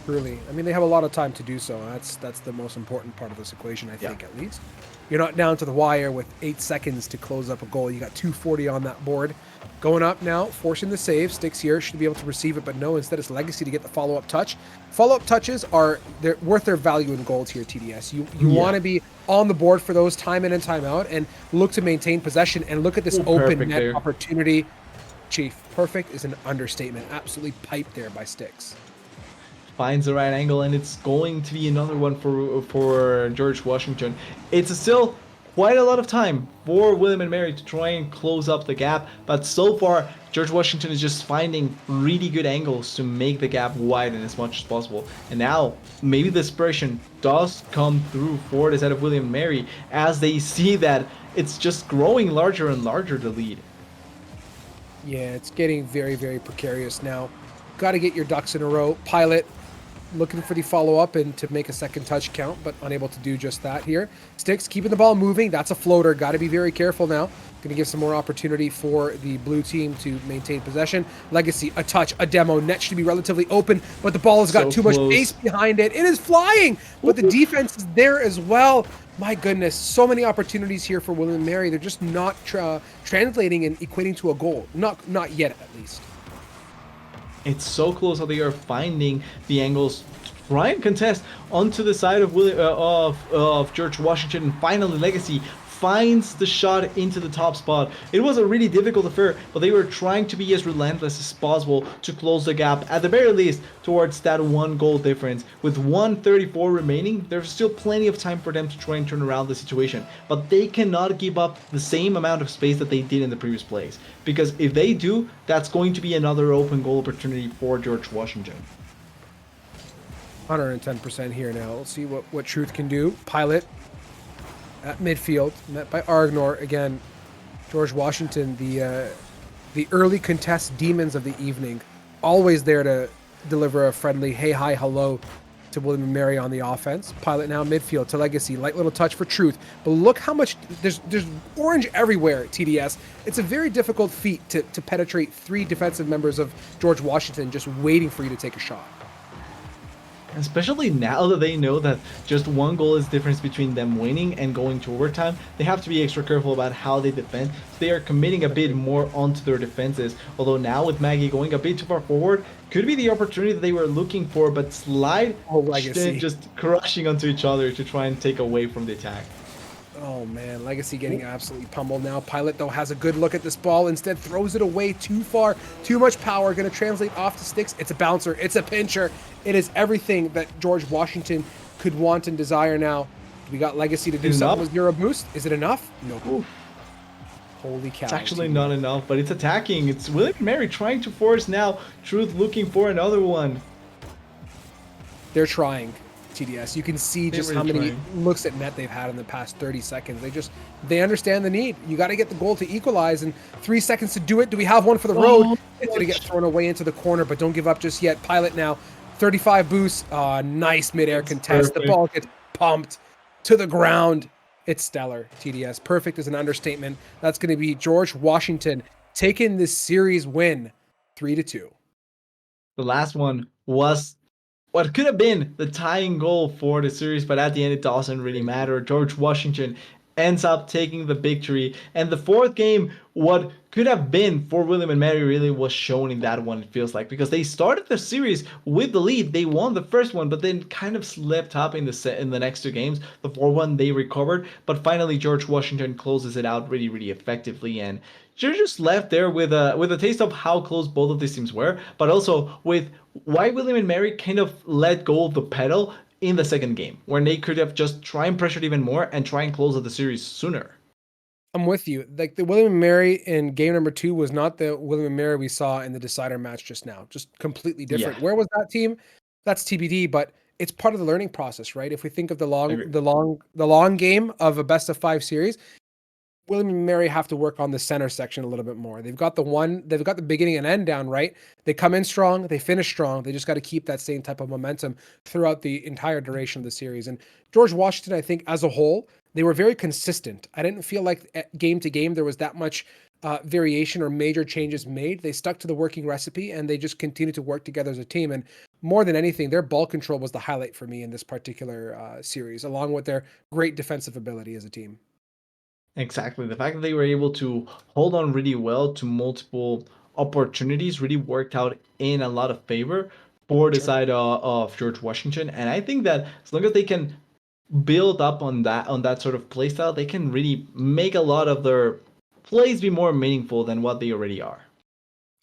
Truly. I mean, they have a lot of time to do so. That's the most important part of this equation, I think, at least. You're not down to the wire with 8 seconds to close up a goal. You got 2:40 on that board. Going up now, forcing the save. Sticks here, should be able to receive it, but no, instead it's Legacy to get the follow-up touch. Follow-up touches they're worth their value in goals here, TDS. You want to be on the board for those time in and time out and look to maintain possession, and look at this open net opportunity. Chief, perfect is an understatement. Absolutely piped there by Sticks. Finds the right angle, and it's going to be another one for George Washington. It's still quite a lot of time for William and Mary to try and close up the gap, but so far George Washington is just finding really good angles to make the gap widen as much as possible. And now maybe the desperation does come through for the side of William and Mary as they see that it's just growing larger and larger, the lead. Yeah, it's getting very precarious now. Got to get your ducks in a row. Pilot looking for the follow-up and to make a second touch count, but unable to do just that here. Sticks keeping the ball moving. That's a floater. Got to be very careful now. Going to give some more opportunity for the blue team to maintain possession. Legacy, a touch, a demo. Net should be relatively open, but the ball has got too much space behind it. It is flying, but the defense is there as well. My goodness, so many opportunities here for William and Mary. They're just not translating and equating to a goal. Not yet, at least. It's so close how they are finding the angles to try and contest onto the side of George Washington, and finally Legacy finds the shot into the top spot. It was a really difficult affair, but they were trying to be as relentless as possible to close the gap, at the very least, towards that 1 goal difference. With 1:34 remaining, there's still plenty of time for them to try and turn around the situation, but they cannot give up the same amount of space that they did in the previous plays, because if they do, that's going to be another open goal opportunity for George Washington. 110% here now. Let's see what Truth can do. Pilot at midfield, met by Argnor. Again, George Washington, the early contest demons of the evening, always there to deliver a friendly hey, hi, hello to William and Mary on the offense. Pilot now midfield to Legacy, light little touch for Truth. But look how much, there's orange everywhere, TDS. It's a very difficult feat to penetrate 3 defensive members of George Washington just waiting for you to take a shot. Especially now that they know that just 1 goal is the difference between them winning and going to overtime, they have to be extra careful about how they defend. They are committing a bit more onto their defenses, although now with Maggie going a bit too far forward, could be the opportunity that they were looking for, but Slide just crushing onto each other to try and take away from the attack. Oh man, Legacy getting absolutely pummeled now. Pilot though has a good look at this ball, instead throws it away too far, too much power, going to translate off to Sticks. It's a bouncer, it's a pincher. It is everything that George Washington could want and desire now. We got Legacy to do something with 0 boost. Is it enough? No. Nope. Holy cow. It's actually not enough, but it's attacking. It's William and Mary trying to force now. Truth looking for another one. They're trying. TDS. You can see just how many looks at net they've had in the past 30 seconds. They understand the need. You got to get the goal to equalize, and 3 seconds to do it. Do we have one for the road? It's going to get thrown away into the corner, but don't give up just yet. Pilot now 35 boosts. Nice midair It's contest. The perfect. ball gets pumped to the ground. It's stellar, TDS. Perfect is an understatement. That's going to be George Washington taking this series win 3-2. The last one was what could have been the tying goal for the series, but at the end, it doesn't really matter. George Washington ends up taking the victory. And the fourth game, what could have been for William and Mary really was shown in that one, it feels like, because they started the series with the lead. They won the first one, but then kind of slipped up in the next two games. The fourth one, they recovered, but finally George Washington closes it out really, really effectively. And you're just left there with a taste of how close both of these teams were, but also with why William and Mary kind of let go of the pedal in the second game, when they could have just try and pressure it even more and try and close out the series sooner. I'm with you. Like the William and Mary in game number 2 was not the William and Mary we saw in the decider match just now. Just completely different. Yeah. Where was that team? That's TBD, but it's part of the learning process, right? If we think of the Agree. long game of a best of 5 series, William and Mary have to work on the center section a little bit more. They've got the beginning and end down, right? They come in strong, they finish strong. They just got to keep that same type of momentum throughout the entire duration of the series. And George Washington, I think as a whole, they were very consistent. I didn't feel like game to game there was that much variation or major changes made. They stuck to the working recipe and they just continued to work together as a team. And more than anything, their ball control was the highlight for me in this particular series, along with their great defensive ability as a team. Exactly. The fact that they were able to hold on really well to multiple opportunities really worked out in a lot of favor for the side of George Washington. And I think that as long as they can build up on that sort of play style, they can really make a lot of their plays be more meaningful than what they already are.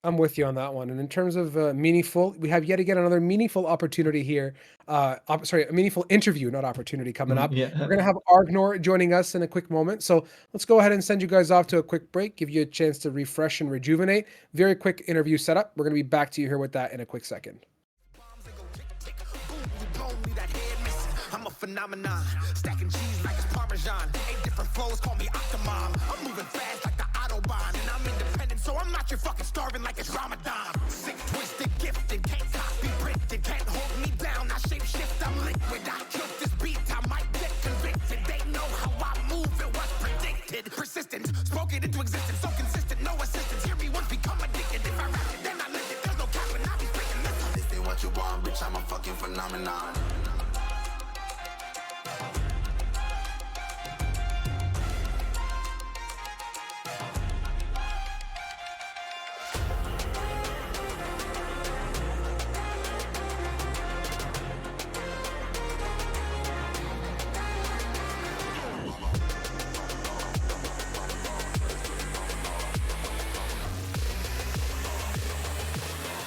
I'm with you on that one. And in terms of meaningful, we have yet again another meaningful opportunity here. A meaningful interview, not opportunity, coming up. Yeah. We're going to have Argnor joining us in a quick moment. So let's go ahead and send you guys off to a quick break, give you a chance to refresh and rejuvenate. Very quick interview setup. We're going to be back to you here with that in a quick second. I'm a phenomenon, stacking cheese like it's Parmesan. 8 different flows, call me Octomom. I'm moving fast like the Autobahn, and I'm independent, so I'm not your fucking starving like it's Ramadan. Sick, twisted, gifted, can't copy, printed, can't hold me down. I shape shift, I'm liquid. I killed this beat, I might get convicted. They know how I move, it was predicted. Persistent, spoke it into existence, so consistent, no assistance. Hear me once, become addicted. If I rap it, then I live it. There's no cap when I be speaking. Listen, This ain't what you want, bitch. I'm a fucking phenomenon.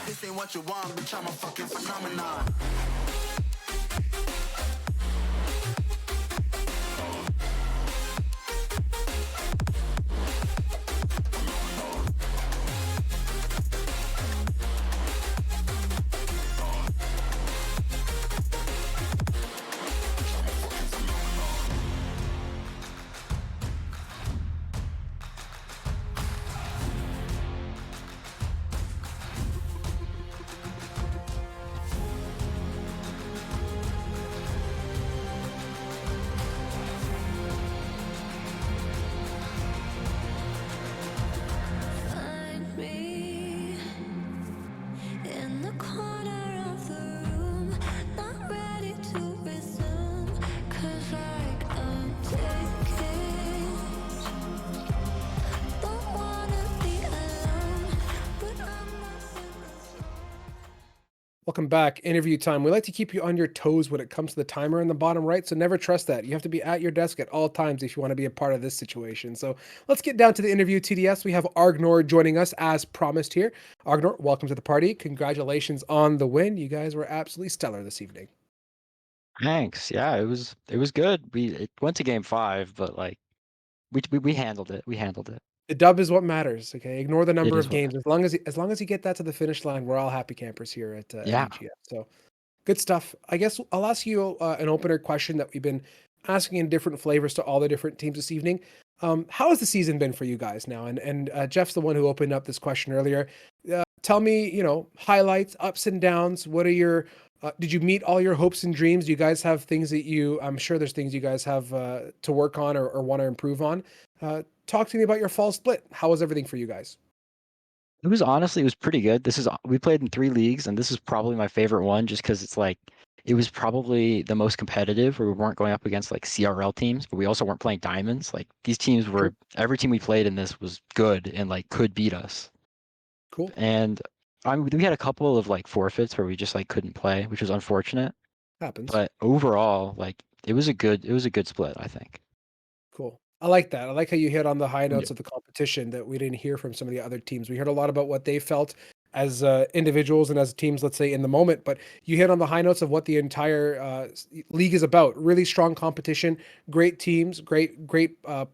This ain't what you want, bitch. I'm a fucking phenomenon. Find me in the corner of the room, not ready to resume, 'cause like I'm taking, don't wanna be alone, but I'm not feeling. Welcome back. Interview time. We like to keep you on your toes when it comes to the timer in the bottom right, so never trust that. You have to be at your desk at all times if you want to be a part of this situation. So let's get down to the interview, TDS. We have Argnor joining us as promised here. Argnor, welcome to the party. Congratulations on the win. You guys were absolutely stellar this evening. Thanks. Yeah, it was good. It went to game 5, but like we handled it. We handled it. The dub is what matters. Okay, ignore the number is of what games. As long as you get that to the finish line, we're all happy campers here at Yeah. EGF. So good stuff. I guess I'll ask you an opener question that we've been asking in different flavors to all the different teams this evening. How has the season been for you guys now? And Jeff's the one who opened up this question earlier. Tell me, highlights, ups and downs. What are your Did you meet all your hopes and dreams? Do you guys have things that I'm sure there's things you guys have to work on or want to improve on. Talk to me about your fall split. How was everything for you guys? It was honestly, it was pretty good. We played in 3 leagues, and this is probably my favorite one just because it's like, it was probably the most competitive where we weren't going up against like CRL teams, but we also weren't playing diamonds. Like these teams were, every team we played in this was good and like could beat us. Cool. And we had a couple of like forfeits where we just like couldn't play, which was unfortunate. Happens. But overall, like it was a good split, I think. Cool. I like that. I like how you hit on the high notes of the competition that we didn't hear from some of the other teams. We heard a lot about what they felt as individuals and as teams, let's say in the moment, but you hit on the high notes of what the entire league is about. Really strong competition, great teams, great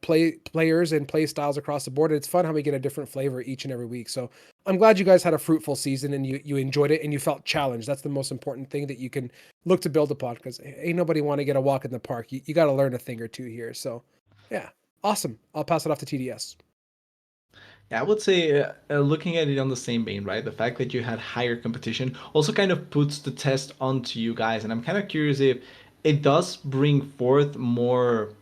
players and play styles across the board. And it's fun how we get a different flavor each and every week. So I'm glad you guys had a fruitful season and you enjoyed it and you felt challenged. That's the most important thing that you can look to build upon, because ain't nobody want to get a walk in the park. You got to learn a thing or two here. So yeah, awesome. I'll pass it off to TDS. Yeah, I would say looking at it on the same vein, right? The fact that you had higher competition also kind of puts the test onto you guys. And I'm kind of curious if it does bring forth more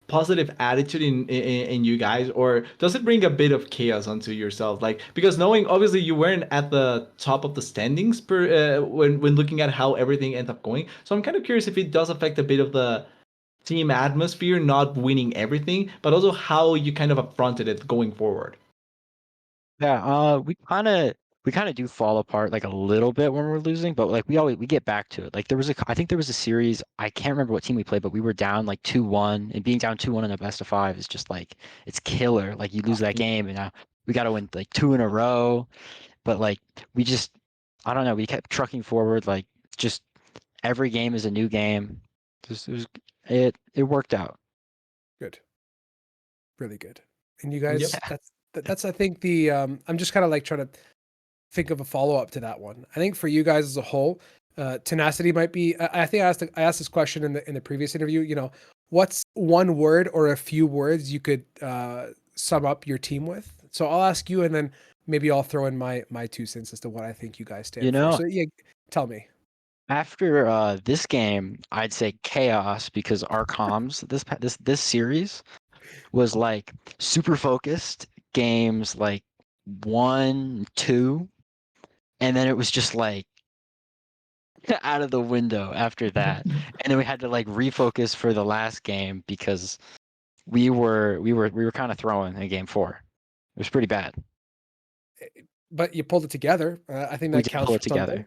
positive attitude in you guys, or does it bring a bit of chaos onto yourself? Like, because knowing obviously you weren't at the top of the standings when looking at how everything ended up going. So I'm kind of curious if it does affect a bit of the team atmosphere, not winning everything, but also how you kind of affronted it going forward. Yeah, we kind of do fall apart like a little bit when we're losing, but like we get back to it. Like I think there was a series, I can't remember what team we played, but we were down like 2-1, and being down 2-1 in a best of 5 is just like, it's killer. Like you lose that game and now we got to win like 2 in a row, but like we just, I don't know, we kept trucking forward. Like just every game is a new game. It worked out. Good. Really good. And you guys, Yep. that's I think the I'm just kind of like trying to think of a follow-up to that one. I think for you guys as a whole, tenacity might be, I think I asked this question in the previous interview, you know, what's one word or a few words you could sum up your team with? So I'll ask you and then maybe I'll throw in my 2 cents as to what I think you guys stand You for. know, So yeah, tell me. after this game, I'd say chaos, because our comms this series was like super focused games like 1, 2, and then it was just like out of the window after that. And then we had to like refocus for the last game because we were kind of throwing in game 4. It was pretty bad. But you pulled it together. I think We that did counts pull for it together. something.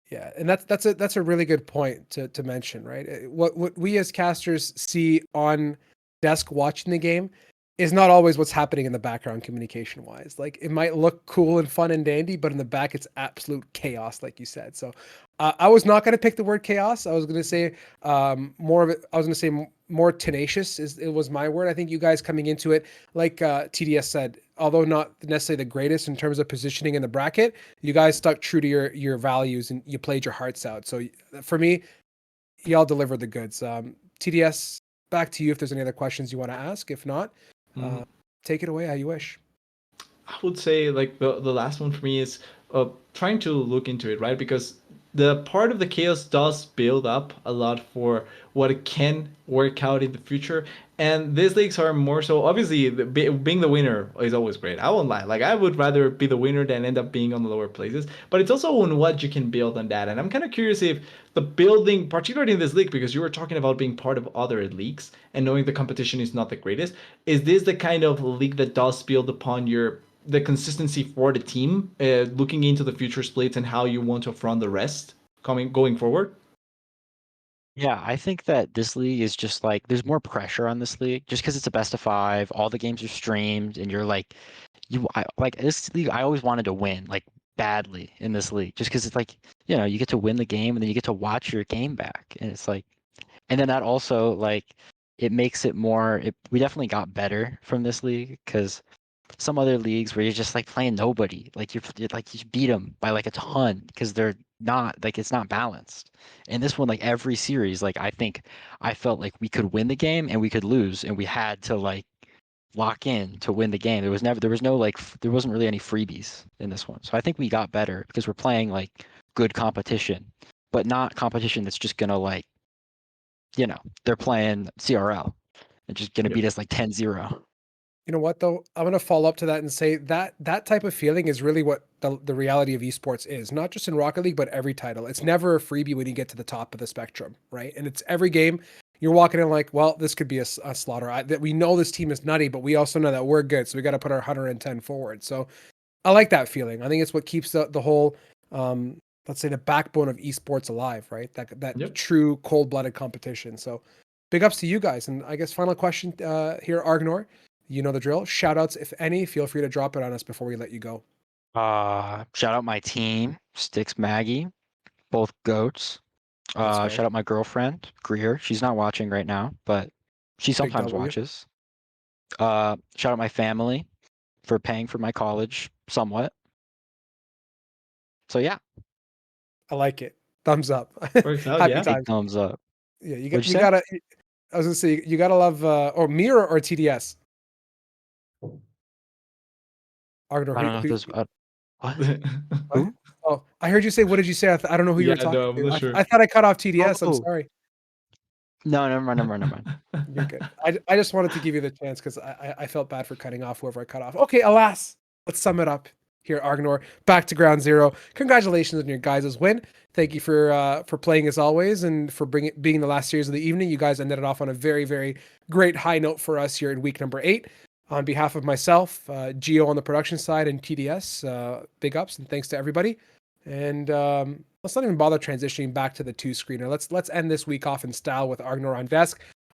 Yeah, and that's a really good point to mention, right? What we as casters see on desk watching the game is not always what's happening in the background communication wise. Like it might look cool and fun and dandy, but in the back it's absolute chaos, like you said. So I was not going to pick the word chaos. I was going to say more of it. I was going to say more tenacious. It was my word. I think you guys coming into it, like TDS said, although not necessarily the greatest in terms of positioning in the bracket, you guys stuck true to your values and you played your hearts out. So for me, y'all delivered the goods. TDS, back to you if there's any other questions you want to ask. If not, take it away how you wish. I would say like the last one for me is trying to look into it, right? Because the part of the chaos does build up a lot for what it can work out in the future. And these leagues are more so obviously being the winner is always great. I won't lie. Like I would rather be the winner than end up being on the lower places. But it's also on what you can build on that. And I'm kind of curious if the building, particularly in this league, because you were talking about being part of other leagues and knowing the competition is not the greatest, is this the kind of league that does build upon the consistency for the team, looking into the future splits and how you want to front the rest going forward? Yeah, I think that this league is just like, there's more pressure on this league just because it's a best of 5. All the games are streamed, and you're like, like this league. I always wanted to win like badly in this league just because it's like, you get to win the game and then you get to watch your game back, and it's like, and then that also like it makes it more. We definitely got better from this league because some other leagues where you're just like playing nobody, like you're like you beat them by like a ton because they're not like, it's not balanced. And this one, like every series, like I felt like we could win the game and we could lose, and we had to like lock in to win the game. There was no like there wasn't really any freebies in this one. So I think we got better because we're playing like good competition. but not competition that's just gonna like, they're playing CRL and just gonna Yep. beat us like 10-0. You know what though? I'm gonna follow up to that and say that that type of feeling is really what the reality of esports is. Not just in Rocket League, but every title. It's never a freebie when you get to the top of the spectrum, right? And it's every game you're walking in like, well, this could be a slaughter. That we know this team is nutty, but we also know that we're good, so we got to put our 110 forward. So I like that feeling. I think it's what keeps the whole, let's say, the backbone of esports alive, right? That Yep. true cold blooded competition. So big ups to you guys. And I guess final question here, Argnor. You know the drill. Shout outs, if any, feel free to drop it on us before we let you go. Shout out my team, Sticks Maggie, both goats. Let's go. Shout out my girlfriend, Greer. She's not watching right now, but she sometimes W. watches. Shout out my family for paying for my college somewhat. So yeah, I like it. Thumbs up. Works out, Happy yeah. big time. thumbs up. Yeah, What'd you say? gotta. I was gonna say you gotta love or me or TDS. Argnor, I don't know if who, this. What? what? Who? Oh, I heard you say. What did you say? I don't know who you Yeah, were talking no, I'm to. not sure. I thought I cut off TDS. I'm Oh. sorry. No, never mind. You're good. I just wanted to give you the chance because I felt bad for cutting off whoever I cut off. Okay, alas. Let's sum it up here, Argnor. Back to ground zero. Congratulations on your guys' win. Thank you for playing as always and for being the last series of the evening. You guys ended it off on a very, very great high note for us here in week number 8. On behalf of myself, Gio on the production side, and TDS, big ups and thanks to everybody. And let's not even bother transitioning back to the 2 screener. Let's end this week off in style with Argnor on desk.